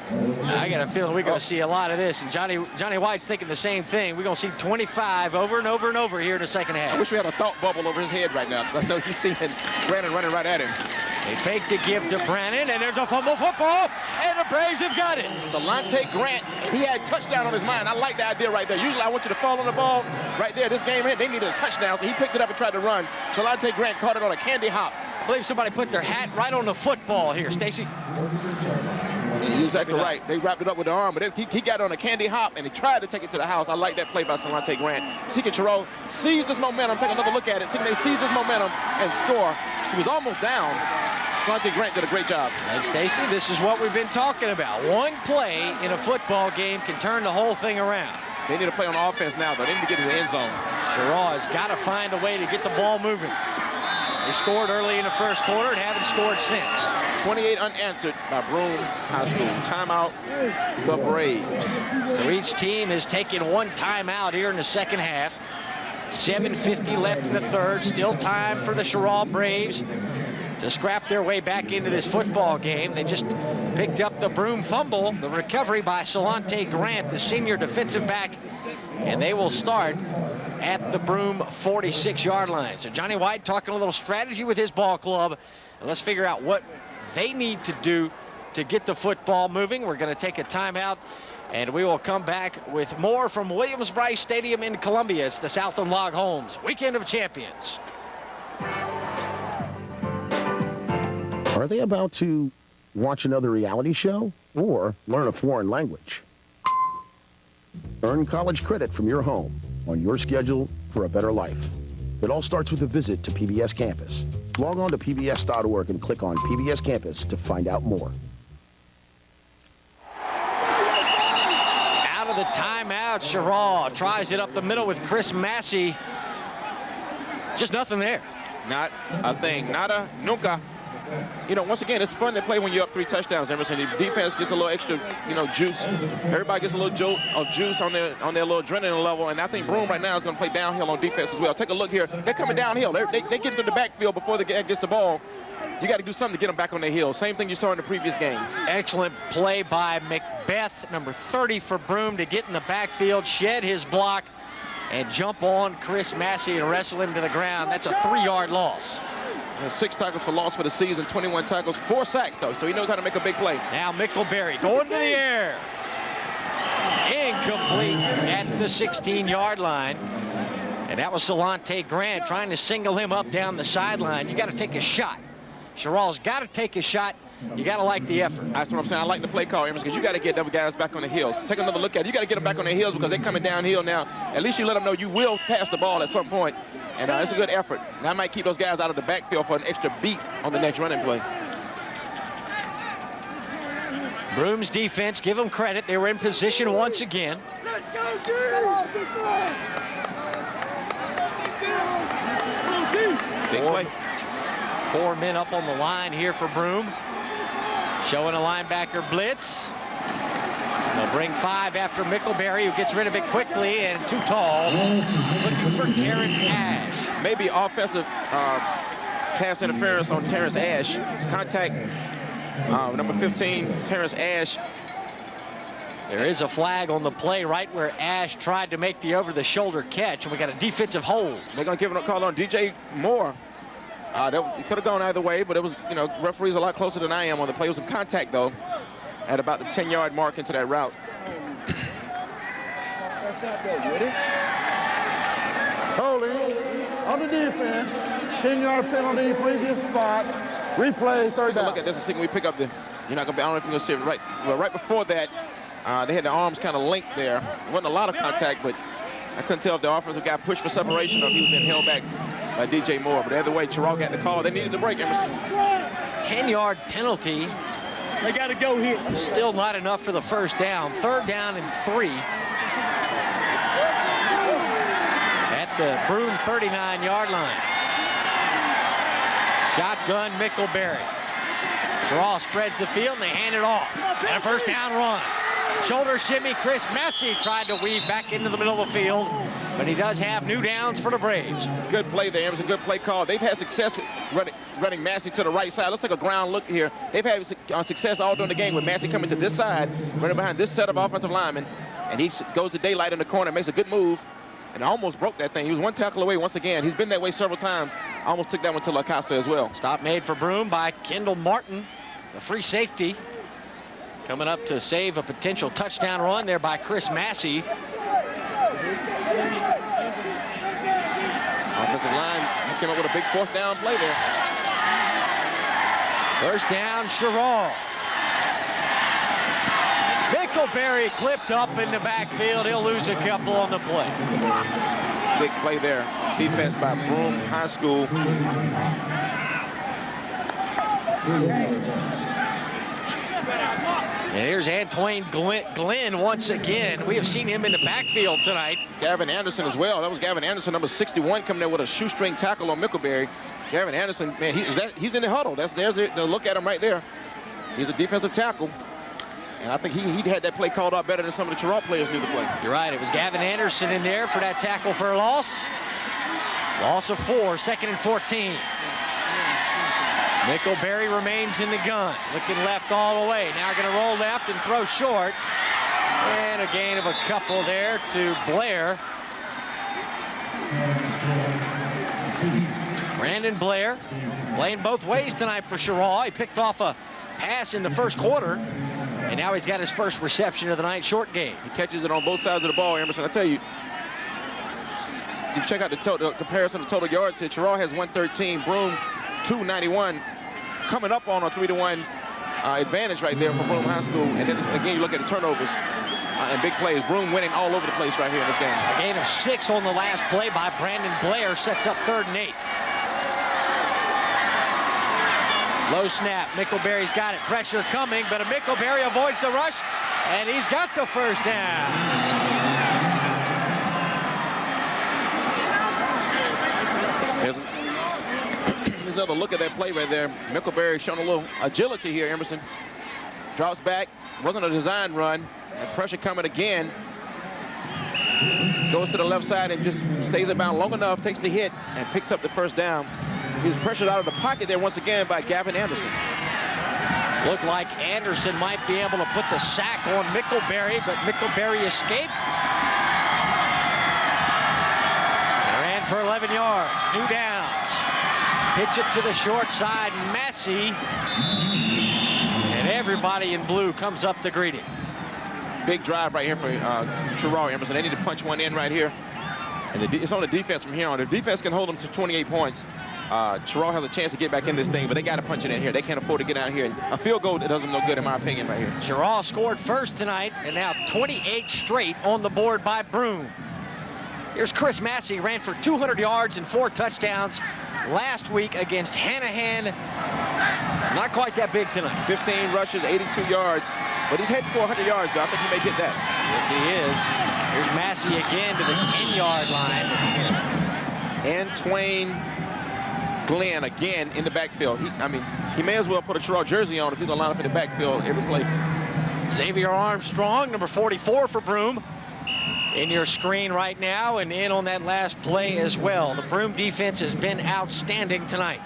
I got a feeling we're going to see a lot of this, and Johnny White's thinking the same thing. We're going to see 25 over and over and over here in the second half. I wish we had a thought bubble over his head right now, because I know he's seeing Brannon running right at him. They fake the give to Brannon, and there's a fumble football, and the Braves have got it. Solante Grant, he had touchdown on his mind. I like the idea right there. Usually I want you to fall on the ball right there. This game, they needed a touchdown, so he picked it up and tried to run. Solante Grant caught it on a candy hop. I believe somebody put their hat right on the football here, Stacy. You're exactly right. They wrapped it up with the arm, but he got on a candy hop, and he tried to take it to the house. I like that play by Solante Grant. Seeking Cheraw sees this momentum. Take another look at it. Seeking they seize this momentum and score. He was almost down. Solante Grant did a great job. And Stacy, this is what we've been talking about. One play in a football game can turn the whole thing around. They need to play on offense now, though. They need to get to the end zone. Cheraw has got to find a way to get the ball moving. They scored early in the first quarter and haven't scored since. 28 unanswered by Broome High School. Timeout, the Braves. So each team has taken one timeout here in the second half. 7:50 left in the third. Still time for the Cheraw Braves to scrap their way back into this football game. They just picked up the Broome fumble, the recovery by Solante Grant, the senior defensive back, and they will start at the Broome 46-yard line. So Johnny White talking a little strategy with his ball club, and let's figure out what they need to do to get the football moving. We're going to take a timeout, and we will come back with more from Williams-Brice Stadium in Columbia. It's the Southland Log Homes Weekend of Champions. Are they about to watch another reality show or learn a foreign language? Earn college credit from your home on your schedule for a better life. It all starts with a visit to PBS Campus. Log on to pbs.org and click on PBS Campus to find out more. Out of the timeout, Cheraw tries it up the middle with Chris Massey. Just nothing there. Not a thing. Nada, nunca. You know, once again, it's fun to play when you're up 3 touchdowns, Emerson. The defense gets a little extra, juice. Everybody gets a little jolt of juice on their little adrenaline level, and I think Broome right now is going to play downhill on defense as well. Take a look here. They're coming downhill. They get into the backfield before they gets the ball. You got to do something to get them back on their heels. Same thing you saw in the previous game. Excellent play by Macbeth, number 30 for Broome, to get in the backfield, shed his block, and jump on Chris Massey and wrestle him to the ground. That's a 3-yard loss. 6 tackles for loss for the season, 21 tackles, 4 sacks, though, so he knows how to make a big play. Now Mickleberry going to the air. Incomplete at the 16-yard line. And that was Solante Grant trying to single him up down the sideline. You got to take a shot. Cheraw's got to take a shot. You got to like the effort. That's what I'm saying. I like the play call, Emerson, because you got to get them guys back on the heels. Take another look at it. You got to get them back on their heels because they're coming downhill now. At least you let them know you will pass the ball at some point. And it's a good effort. That might keep those guys out of the backfield for an extra beat on the next running play. Broome's defense, give them credit. They were in position once again. Let's go, Big play. 4 men up on the line here for Broome. Showing a linebacker blitz. They'll bring 5 after Mickleberry, who gets rid of it quickly and too tall. Looking for Terrence Ash. Maybe offensive pass interference on Terrence Ash. It's contact number 15, Terrence Ash. There is a flag on the play right where Ash tried to make the over-the-shoulder catch, and we got a defensive hold. They're going to give him a call on DJ Moore. It could have gone either way, but it was, referees a lot closer than I am on the play. It was some contact, though, at about the 10-yard mark into that route. That's not good, ready? Holding on the defense. 10-yard penalty, previous spot. Replay, third down. Take a look at this and see when we pick up the. You're not going to be. I don't know if you're going to see it right. Well, right before that, they had the arms kind of linked there. It wasn't a lot of contact, but I couldn't tell if the offensive guy pushed for separation or if he was being held back by DJ Moore. But either way, Cheraw got the call. They needed the break, Emerson. 10-yard penalty. They got to go here. Still not enough for the first down. 3rd down and 3. At the Broome 39-yard line. Shotgun Mickleberry. Cheraw spreads the field and they hand it off. And a first down run. Shoulder shimmy. Chris Massey tried to weave back into the middle of the field. but he does have new downs for the Braves. Good play there. It was a good play call. They've had success with running Massey to the right side. Looks like a ground look here. They've had success all during the game with Massey coming to this side, running behind this set of offensive linemen, and he goes to daylight in the corner, makes a good move, and almost broke that thing. He was one tackle away once again. He's been that way several times. Almost took that one to La Casa as well. Stop made for Broome by Kendall Martin, the free safety. Coming up to save a potential touchdown run there by Chris Massey. Offensive line, he came up with a big fourth down play there. First down, Cheraw. Mickleberry clipped up in the backfield. He'll lose a couple on the play. Big play there. Defense by Broome High School. And here's Antoine Glenn once again. We have seen him in the backfield tonight. Gavin Anderson as well. That was Gavin Anderson, number 61, coming there with a shoestring tackle on Mickleberry. Gavin Anderson, man, he's in the huddle. There's the look at him right there. He's a defensive tackle. And I think he had that play called out better than some of the Cheraw players knew the play. You're right. It was Gavin Anderson in there for that tackle for a loss. Loss of 4, 2nd and 14. Mickleberry remains in the gun. Looking left all the way. Now going to roll left and throw short. And a gain of a couple there to Blair. Brandon Blair playing both ways tonight for Cheraw. He picked off a pass in the first quarter. And now he's got his first reception of the night, short game. He catches it on both sides of the ball, Emerson. I tell you, if you check out the comparison of total yards here, Cheraw has 113, Broome 291, coming up on a 3-1 advantage right there for Broome High School. And then again, you look at the turnovers and big plays. Broome winning all over the place right here in this game. A gain of 6 on the last play by Brandon Blair sets up 3rd and 8. Low snap. Mickleberry's got it. Pressure coming, but Mickleberry avoids the rush, and he's got the first down. There's another look at that play right there. Mickleberry showing a little agility here, Emerson. Drops back. Wasn't a design run. And pressure coming again. Goes to the left side and just stays about long enough, takes the hit, and picks up the first down. He's pressured out of the pocket there once again by Gavin Anderson. Looked like Anderson might be able to put the sack on Mickleberry, but Mickleberry escaped. They ran for 11 yards. New downs. Pitch it to the short side. Massey. And everybody in blue comes up to greet him. Big drive right here for Cheraw, Emerson. They need to punch one in right here. And it's on the defense from here on. If defense can hold them to 28 points, Cheraw has a chance to get back in this thing, but they got to punch it in here. They can't afford to get out here. A field goal that does them no good, in my opinion, right here. Cheraw scored first tonight, and now 28 straight on the board by Broome. Here's Chris Massey, ran for 200 yards and 4 touchdowns last week against Hanahan. Not quite that big tonight. 15 rushes, 82 yards, but he's heading for 100 yards, though. I think he may get that. Yes, he is. Here's Massey again to the 10-yard line. Antoine Glenn again in the backfield. He may as well put a Cheraw jersey on if he's gonna line up in the backfield every play. Xavier Armstrong, number 44 for Broome, in your screen right now and in on that last play as well. The Broome defense has been outstanding tonight.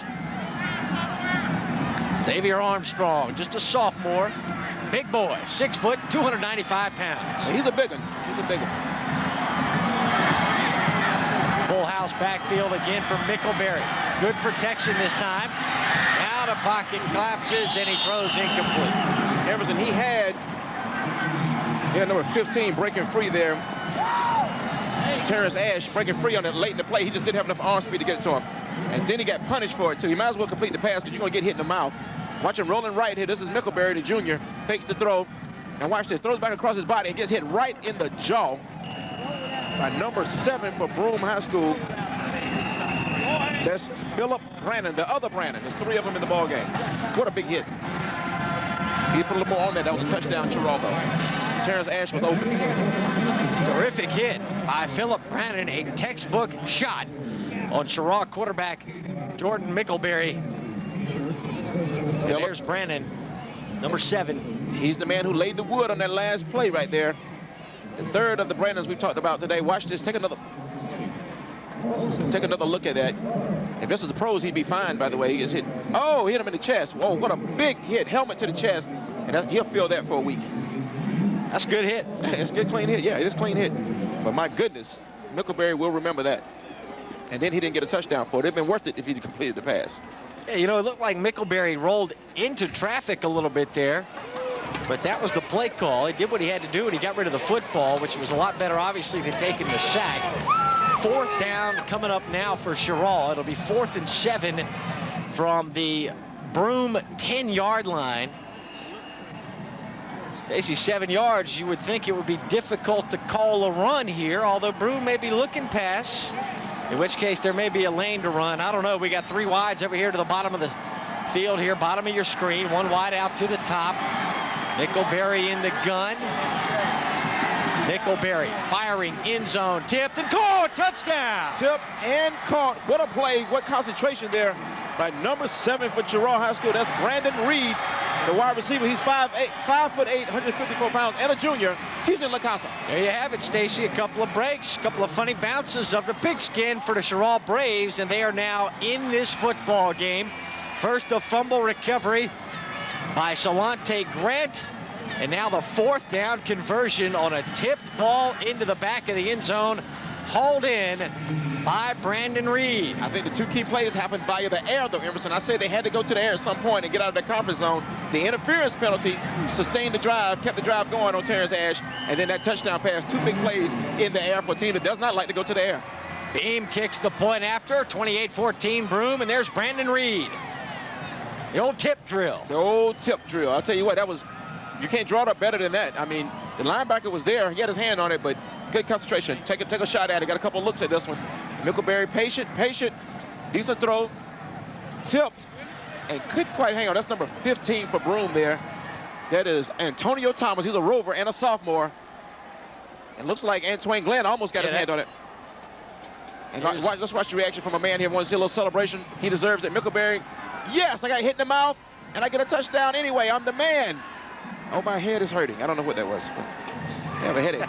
Xavier Armstrong, just a sophomore, big boy, 6 foot, 295 pounds. He's a big one. He's a big one. Full house backfield again for Mickleberry. Good protection this time. Out of pocket, collapses, and he throws incomplete. Emerson, he had number 15 breaking free there. Terrence Ash breaking free on it late in the play. He just didn't have enough arm speed to get it to him. And then he got punished for it, too. He might as well complete the pass because you're going to get hit in the mouth. Watch him rolling right here. This is Mickleberry, the junior. Fakes the throw. And watch this. Throws back across his body and gets hit right in the jaw by number 7 for Broome High School. That's Philip Brannon, the other Brannon. There's 3 of them in the ball game. What a big hit. If he put a little more on that was a touchdown, Cheraw, though. Terrence Ash was open. Terrific hit by Philip Brannon, a textbook shot on Cheraw quarterback Jordan Mickleberry. And there's Brannon, number 7. He's the man who laid the wood on that last play right there. The third of the Brandons we've talked about today. Watch this. Take another Take another look at that. If this was the pros, he'd be fine, by the way. He gets hit. Oh, hit him in the chest. Whoa, what a big hit. Helmet to the chest. And he'll feel that for a week. That's a good hit. It's a good, clean hit. Yeah, it is a clean hit. But my goodness, Mickelberry will remember that. And then he didn't get a touchdown for it. It'd been worth it if he'd completed the pass. Yeah, you know, it looked like Mickelberry rolled into traffic a little bit there. But that was the play call. He did what he had to do, and he got rid of the football, which was a lot better, obviously, than taking the sack. 4th down coming up now for Cheraw. It'll be 4th and 7 from the Broome 10-yard line. Stacy, 7 yards. You would think it would be difficult to call a run here, although Broome may be looking pass, in which case there may be a lane to run. I don't know. We got 3 wides over here to the bottom of the field here, bottom of your screen. 1 wide out to the top. Mickelberry in the gun. Mickelberry firing end zone, tipped and caught, touchdown. Tipped and caught. What a play, what concentration there by number 7 for Cheraw High School. That's Brandon Reed, the wide receiver. He's 5'8", 154 pounds, and a junior. He's in La Casa. There you have it, Stacy. A couple of breaks, a couple of funny bounces of the pigskin for the Cheraw Braves, and they are now in this football game. First, a fumble recovery by Salante Grant. And now the 4th down conversion on a tipped ball into the back of the end zone, hauled in by Brandon Reed. I think the 2 key plays happened via the air, though, Emerson. I said they had to go to the air at some point and get out of their comfort zone. The interference penalty sustained the drive, kept the drive going on Terrence Ash, and then that touchdown pass, 2 big plays in the air for a team that does not like to go to the air. Beam kicks the point after, 28-14 Broome, and there's Brandon Reed. The old tip drill. The old tip drill. I'll tell you what, that was, you can't draw it up better than that. I mean, the linebacker was there. He had his hand on it, but good concentration. Take a shot at it. Got a couple looks at this one. Mickelberry, patient. Decent throw. Tipped. And couldn't quite hang on. That's number 15 for Broome there. That is Antonio Thomas. He's a rover and a sophomore. And looks like Antoine Glenn almost got his hand on it. And let's watch the reaction from a man here. Want to see a little celebration. He deserves it. Mickelberry. Yes, I got hit in the mouth, and I get a touchdown anyway. I'm the man. Oh, my head is hurting. I don't know what that was. I have a headache.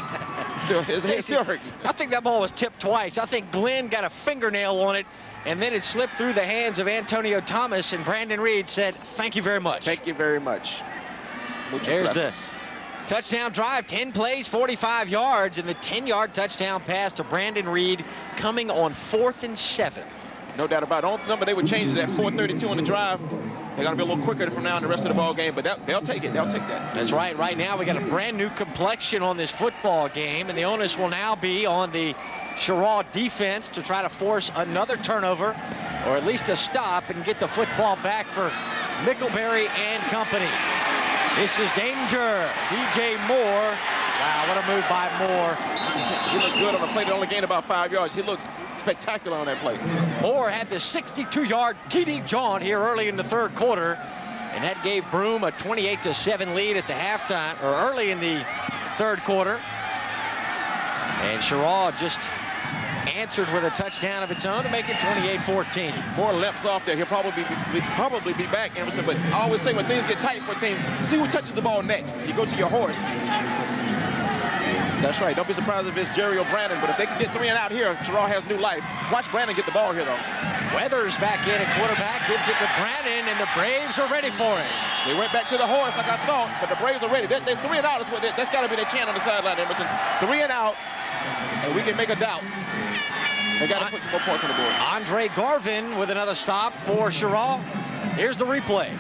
His head's still hurting. I think that ball was tipped twice. I think Glenn got a fingernail on it, and then it slipped through the hands of Antonio Thomas, and Brandon Reed said, thank you very much. Thank you very much. There's this. Touchdown drive, 10 plays, 45 yards, and the 10-yard touchdown pass to Brandon Reed coming on 4th and 7. No doubt about it. Only number they would change is that 4:32 on the drive. They got to be a little quicker from now on the rest of the ball game, but they'll take it. They'll take that. That's right. Right now, we got a brand new complexion on this football game, and the onus will now be on the Cheraw defense to try to force another turnover, or at least a stop, and get the football back for Mickelberry and company. This is danger. DJ Moore. Wow, what a move by Moore. He looked good on the play that only gained about 5 yards. He looks spectacular on that play. Moore had the 62-yard TD John here early in the 3rd quarter, and that gave Broome a 28-7 lead at the halftime, or early in the 3rd quarter. And Cheraw just answered with a touchdown of its own to make it 28-14. Moore limps off there. He'll probably be back, Emerson, but I always say when things get tight for a team, see who touches the ball next. You go to your horse. That's right. Don't be surprised if it's Jerry or Brandon, but if they can get 3 and out here, Cheraw has new life. Watch Brandon get the ball here, though. Weathers back in at quarterback, gives it to Brandon, and the Braves are ready for it. They went back to the horse like I thought, but the Braves are ready. They're 3 and out. That's got to be their chant on the sideline, Emerson. 3 and out, and we can make a doubt. They got to put some more points on the board. Andre Garvin with another stop for Cheraw. Here's the replay.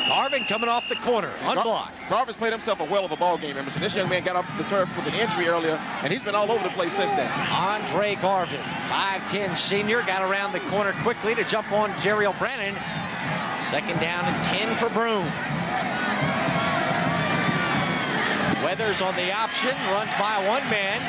Garvin coming off the corner, unblocked. Garvin's played himself a well of a ball game, Emerson. This young man got off the turf with an injury earlier, and he's been all over the place since then. Andre Garvin, 5'10" senior, got around the corner quickly to jump on Jerry O'Brien. 2nd down and 10 for Broome. Weathers on the option, runs by 1 man.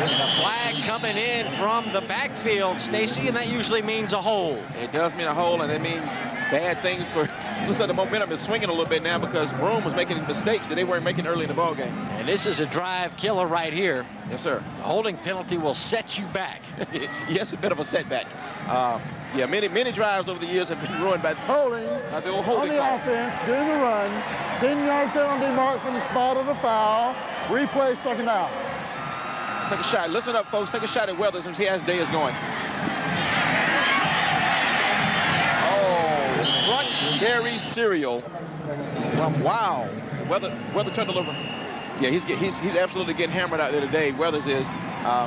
And a flag coming in from the backfield, Stacy, and that usually means a hold. It does mean a hold, and it means bad things for, looks like the momentum is swinging a little bit now because Broome was making mistakes that they weren't making early in the ball game. And this is a drive killer right here. Yes, sir. The holding penalty will set you back. Yes, a bit of a setback. Yeah, many drives over the years have been ruined by the old holding call. On the offense, during the run, 10-yard penalty marked from the spot of the foul. Replay, 2nd out. Take a shot. Listen up, folks. Take a shot at Weathers and see how his day is going. Oh, Crunch Berry cereal. Wow. Weather turned a little. Yeah, he's absolutely getting hammered out there today. Weathers is.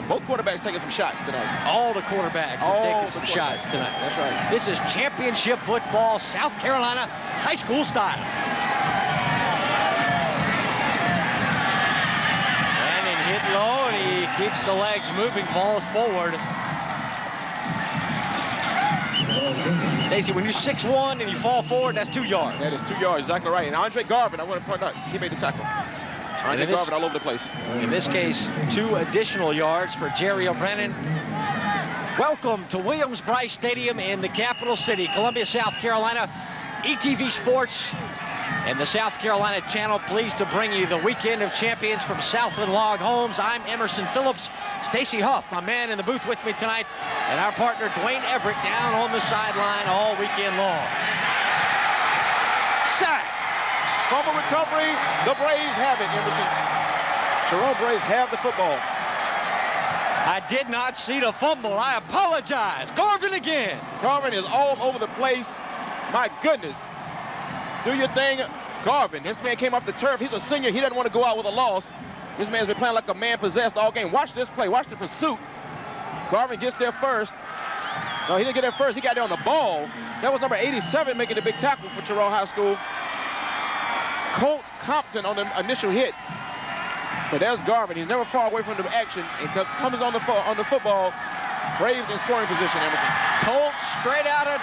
Both quarterbacks taking some shots tonight. All the quarterbacks have taken some shots tonight. That's right. This is championship football, South Carolina high school style. Brandon hit low, and he keeps the legs moving, falls forward. Stacy, when you're 6'1" and you fall forward, that's 2 yards. That is 2 yards, exactly right. And Andre Garvin, I want to point out, he made the tackle. Andre Garvin all over the place. In this case, 2 additional yards for Cheraw Braves. Welcome to Williams-Brice Stadium in the capital city, Columbia, South Carolina. ETV Sports and the South Carolina Channel pleased to bring you the Weekend of Champions from Southland Log Homes. I'm Emerson Phillips. Stacy Huff, my man in the booth with me tonight, and our partner Dwayne Everett down on the sideline all weekend long. Sack. Fumble recovery. The Braves have it, Emerson. Cheraw Braves have the football. I did not see the fumble. I apologize. Garvin again. Garvin is all over the place. My goodness. Do your thing, Garvin. This man came off the turf. He's a senior. He doesn't want to go out with a loss. This man's been playing like a man possessed all game. Watch this play. Watch the pursuit. Garvin gets there first. No, he didn't get there first. He got there on the ball. That was number 87 making the big tackle for Cheraw High School. Colt Compton on the initial hit. But there's Garvin. He's never far away from the action and comes on the football. Braves in scoring position, Emerson. Colt straight out of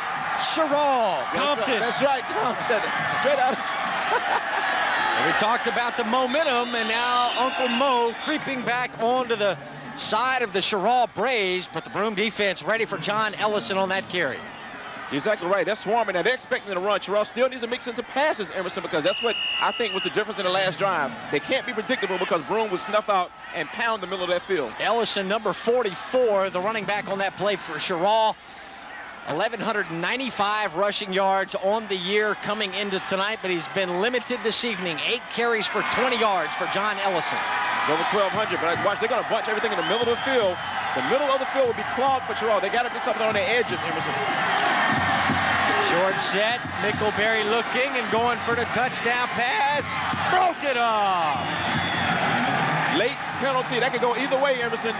Cheraw. Compton. That's right, Compton. Straight out of... And we talked about the momentum, and now Uncle Mo creeping back onto the side of the Cheraw Braves, but the Broome defense ready for John Ellison on that carry. Exactly right. They're swarming. Now they're expecting to run. Cheraw still needs to mix into passes, Emerson, because that's what I think was the difference in the last drive. They can't be predictable because Broome would snuff out and pound the middle of that field. Ellison, number 44, the running back on that play for Cheraw. 1,195 rushing yards on the year coming into tonight, but he's been limited this evening. 8 carries for 20 yards for John Ellison. It's over 1,200, but watch, they're going to bunch everything in the middle of the field. The middle of the field will be clogged for Cheraw. They got to do something on their edges, Emerson. Short set, Mickleberry looking and going for the touchdown pass. Broke it off. Late penalty. That could go either way, Emerson.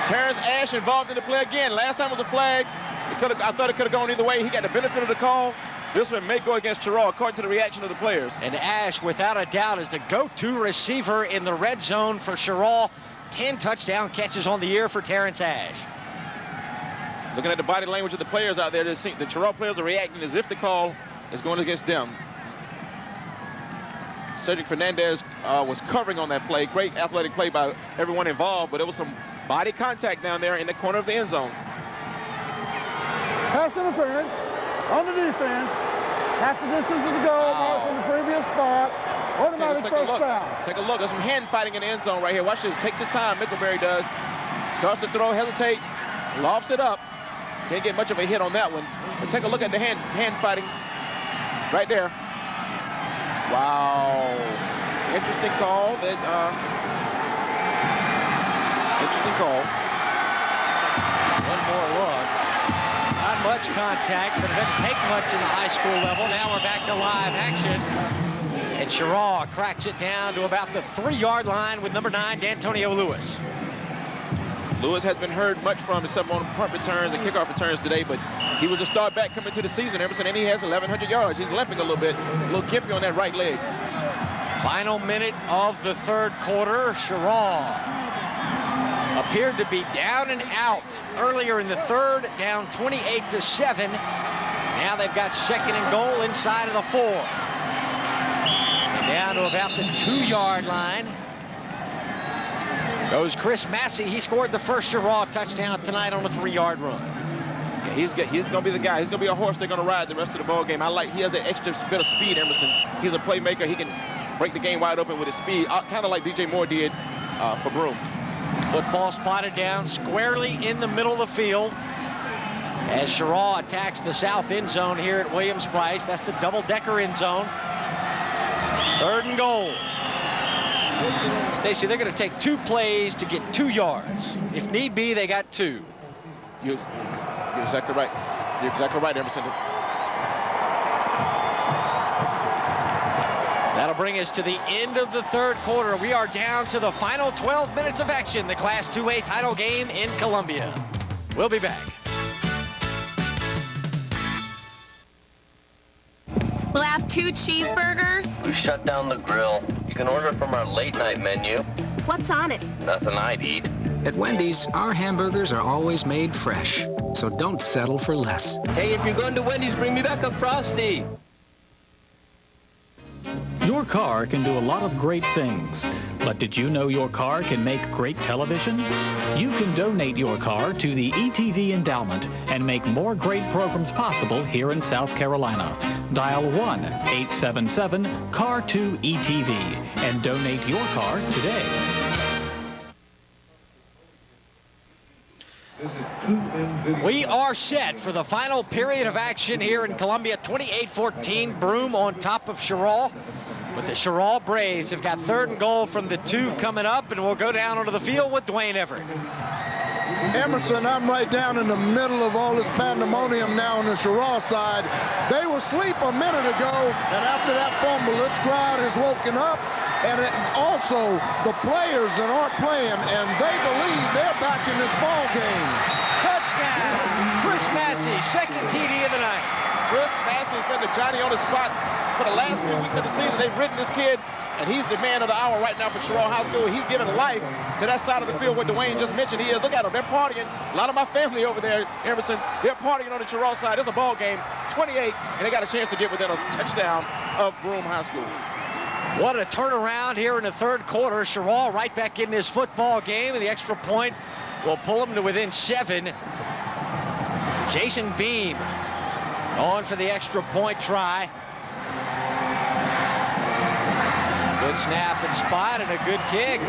Terrence Ash involved in the play again. Last time was a flag. I thought it could have gone either way. He got the benefit of the call. This one may go against Cheraw, according to the reaction of the players. And Ash, without a doubt, is the go-to receiver in the red zone for Cheraw. 10 touchdown catches on the year for Terrence Ash. Looking at the body language of the players out there, the Cheraw players are reacting as if the call is going against them. Cedric Fernandez was covering on that play. Great athletic play by everyone involved, but there was some body contact down there in the corner of the end zone. Pass interference on the defense. Half the distance of the goal, marked from the previous spot. Automatic first foul. Take a look. There's some hand fighting in the end zone right here. Watch this. Takes his time. Mickleberry does. Starts to throw, hesitates, lofts it up. Didn't get much of a hit on that one. But take a look at the hand fighting right there. Wow. Interesting call. Interesting call. One more look. Not much contact, but it doesn't take much in the high school level. Now we're back to live action. And Cheraw cracks it down to about the 3-yard line with number 9, D'Antonio Lewis. Lewis has been heard much from except on punt returns and kickoff returns today, but he was a start back coming to the season, Emerson, and he has 1,100 yards. He's limping a little bit, a little gimpy on that right leg. Final minute of the third quarter. Cheraw appeared to be down and out earlier in the third, down 28-7. Now they've got 2nd and goal inside of the 4. And down to about the 2-yard line goes Chris Massey. He scored the first Cheraw touchdown tonight on a 3-yard run. Yeah, he's going to be the guy. He's going to be a horse they're going to ride the rest of the ball game. He has an extra bit of speed, Emerson. He's a playmaker. He can break the game wide open with his speed, kind of like DJ Moore did for Broome. Football spotted down squarely in the middle of the field as Cheraw attacks the south end zone here at Williams-Brice. That's the double-decker end zone. 3rd and goal. Stacy, they're going to take 2 plays to get 2 yards. If need be, they got 2. You're exactly right. You're exactly right, Emerson. That'll bring us to the end of the 3rd quarter. We are down to the final 12 minutes of action, the Class 2A title game in Columbia. We'll be back. We'll have 2 cheeseburgers. We shut down the grill. You can order from our late night menu. What's on it? Nothing I'd eat. At Wendy's, our hamburgers are always made fresh, so don't settle for less. Hey, if you're going to Wendy's, bring me back a Frosty. Your car can do a lot of great things, but did you know your car can make great television? You can donate your car to the ETV Endowment and make more great programs possible here in South Carolina. Dial 1-877-CAR2-ETV and donate your car today. We are set for the final period of action here in Columbia. 28-14, Broome on top of Cheraw. But the Cheraw Braves have got 3rd and goal from the 2 coming up, and we'll go down onto the field with Dwayne Everett. Emerson, I'm right down in the middle of all this pandemonium now on the Cheraw side. They were asleep a minute ago, and after that fumble, this crowd has woken up. And also the players that aren't playing, and they believe they're back in this ball game. Touchdown, Chris Massey, 2nd TD of the night. Chris Massey has been the Johnny on the spot for the last few weeks of the season. They've written this kid, and he's the man of the hour right now for Cheraw High School. He's giving life to that side of the field where Dwayne just mentioned he is. Look at them, they're partying. A lot of my family over there, Emerson, they're partying on the Cheraw side. It's a ball game, 28, and they got a chance to get within a touchdown of Broome High School. What a turnaround here in the 3rd quarter. Cheraw right back in this football game, and the extra point will pull them to within 7. Jason Beam on for the extra point try. Good snap and spot and a good kick.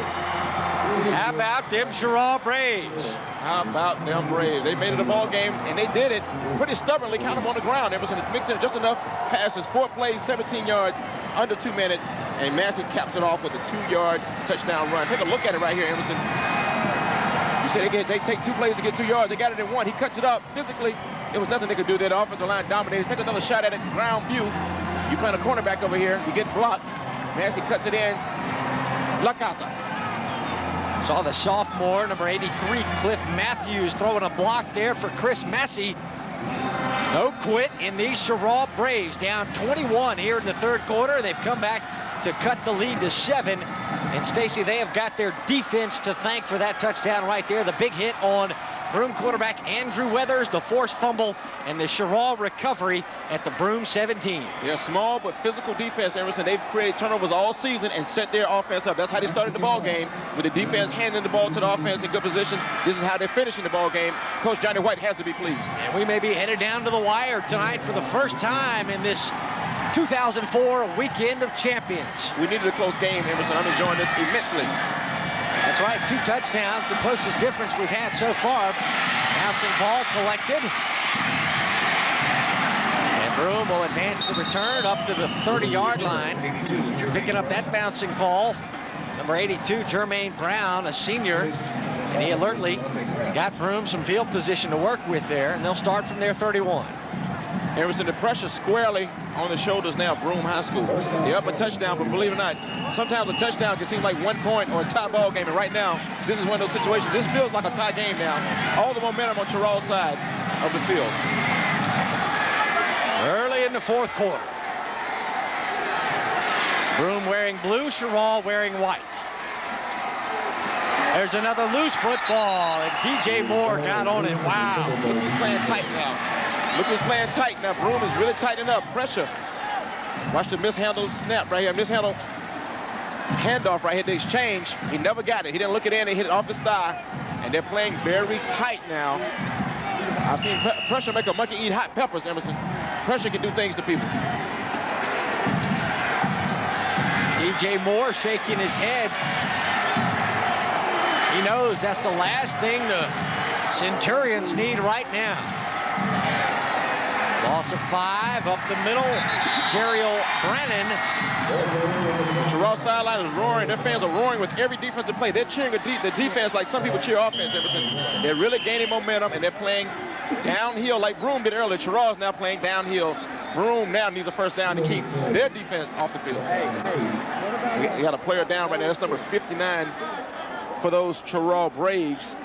How about them Cheraw Braves? How about them Braves? They made it a ball game, and they did it pretty stubbornly, kind of on the ground. Emerson mixing just enough passes, 4 plays, 17 yards, under 2 minutes, and Massey caps it off with a 2-yard touchdown run. Take a look at it right here, Emerson. You said they take 2 plays to get 2 yards. They got it in 1. He cuts it up physically. There was nothing they could do there. The offensive line dominated. Take another shot at it, ground view. You playing a cornerback over here. You get blocked. Massey cuts it in. La Casa. Saw the sophomore, number 83, Cliff Matthews, throwing a block there for Chris Massey. No quit in these Cheraw Braves. Down 21 here in the 3rd quarter. They've come back to cut the lead to 7. And Stacy, they have got their defense to thank for that touchdown right there. The big hit on Broome quarterback Andrew Weathers, the forced fumble, and the Cheraw recovery at the Broome 17. They're small but physical defense, Emerson. They've created turnovers all season and set their offense up. That's how they started the ball game, with the defense handing the ball to the offense in good position. This is how they're finishing the ball game. Coach Johnny White has to be pleased. And we may be headed down to the wire tonight for the first time in this 2004 Weekend of Champions. We needed a close game, Emerson. I'm enjoying this immensely. That's right, 2 touchdowns, the closest difference we've had so far. Bouncing ball collected. And Broome will advance the return up to the 30-yard line. Picking up that bouncing ball, number 82, Jermaine Brown, a senior. And he alertly got Broome some field position to work with there, and they'll start from their 31. Emerson, the pressure squarely on the shoulders now, Broome High School. They're up a touchdown, but believe it or not, sometimes a touchdown can seem like 1 point or a tie ball game. And right now, this is one of those situations. This feels like a tie game now. All the momentum on Cheraw's side of the field. Early in the 4th quarter. Broome wearing blue, Cheraw wearing white. There's another loose football, and DJ Moore got on it. Wow. Look who's playing tight now. Look who's playing tight now. Broome is really tightening up. Pressure. Watch the mishandled snap right here. Mishandled handoff right here. The exchange. He never got it. He didn't look it in. He hit it off his thigh. And they're playing very tight now. I've seen pressure make a monkey eat hot peppers, Emerson. Pressure can do things to people. DJ Moore shaking his head. He knows that's the last thing the Centurions need right now. Loss of 5 up the middle. Cheraw Braves The Cheraw sideline is roaring. Their fans are roaring with every defensive play. They're cheering the defense like some people cheer offense, Emerson. They're really gaining momentum, and they're playing downhill like Broome did earlier. Cheraw is now playing downhill. Broome now needs a first down to keep their defense off the field. We got a player down right now. That's number 59 for those Cheraw Braves.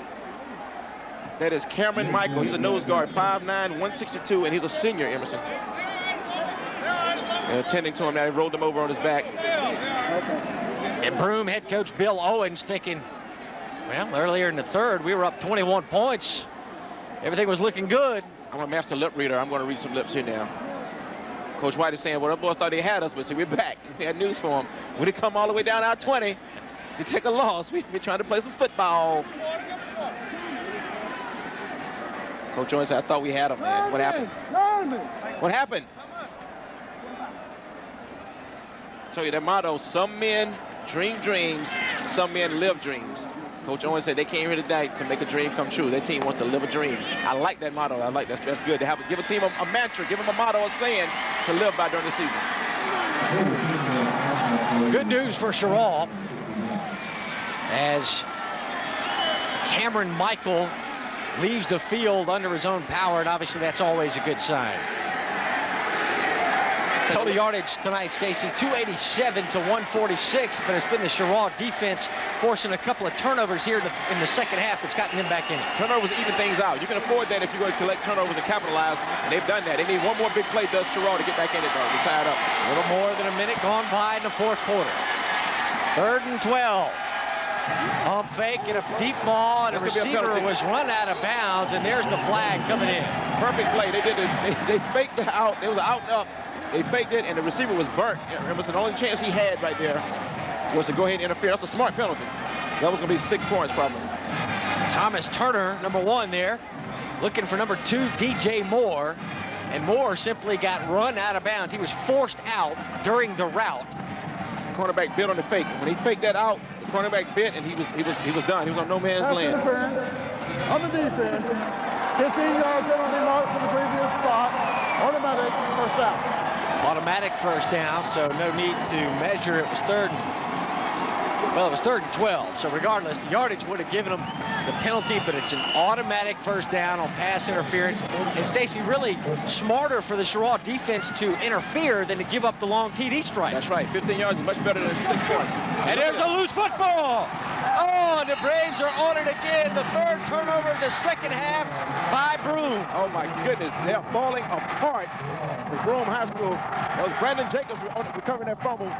That is Cameron Michael. He's a nose guard, 5'9", 162, and he's a senior, Emerson. And attending to him now, he rolled him over on his back. And Broome head coach Bill Owens thinking, well, earlier in the third, we were up 21 points. Everything was looking good. I'm a master lip reader. I'm going to read some lips here now. Coach White is saying, well, the boys thought they had us, but see, we're back. We had news for them. When they come all the way down our 20 to take a loss, we're trying to play some football. Coach Owens said, I thought we had them, man. What happened? What happened? I tell you their motto, some men dream dreams, some men live dreams. Coach Owens said they came here tonight to make a dream come true. Their team wants to live a dream. I like that motto. I like that's good to give a team a mantra, give them a motto, a saying to live by during the season. Good news for Cheraw as Cameron Michael leaves the field under his own power, and obviously that's always a good sign. Total yardage tonight, Stacy, 287 to 146, but it's been the Cheraw defense forcing a couple of turnovers here in the second half that's gotten them back in it. Turnovers even things out. You can afford that if you're going to collect turnovers and capitalize, and they've done that. They need one more big play, does Cheraw, to get back in it, though. They're tied up. A little more than a minute gone by in the fourth quarter. 3rd and 12. Pump fake and a deep ball, and a receiver was run out of bounds, and there's the flag coming in. Perfect play. They did it. They faked the out. It was an out and up. They faked it, and the receiver was burnt. It was the only chance he had right there was to go ahead and interfere. That's a smart penalty. That was going to be 6 points probably. Thomas Turner, number 1 there, looking for number 2, DJ Moore, and Moore simply got run out of bounds. He was forced out during the route. Cornerback bit on the fake. When he faked that out, the cornerback bit, and he was done. He was on no man's land. On the defense, 15-yard penalty mark from the previous spot. Automatic first down. Automatic first down, so no need to measure. It was 3rd and 12. So regardless, the yardage would have given them the penalty, but it's an automatic first down on pass interference. And Stacy, really smarter for the Cheraw defense to interfere than to give up the long TD strike. That's right. 15 yards is much better than 6 points. And there's a loose football. Oh, and the Braves are on it again. The 3rd turnover of the second half by Broome. Oh, my goodness. They are falling apart for Broome High School. That was Brandon Jacobs recovering that fumble.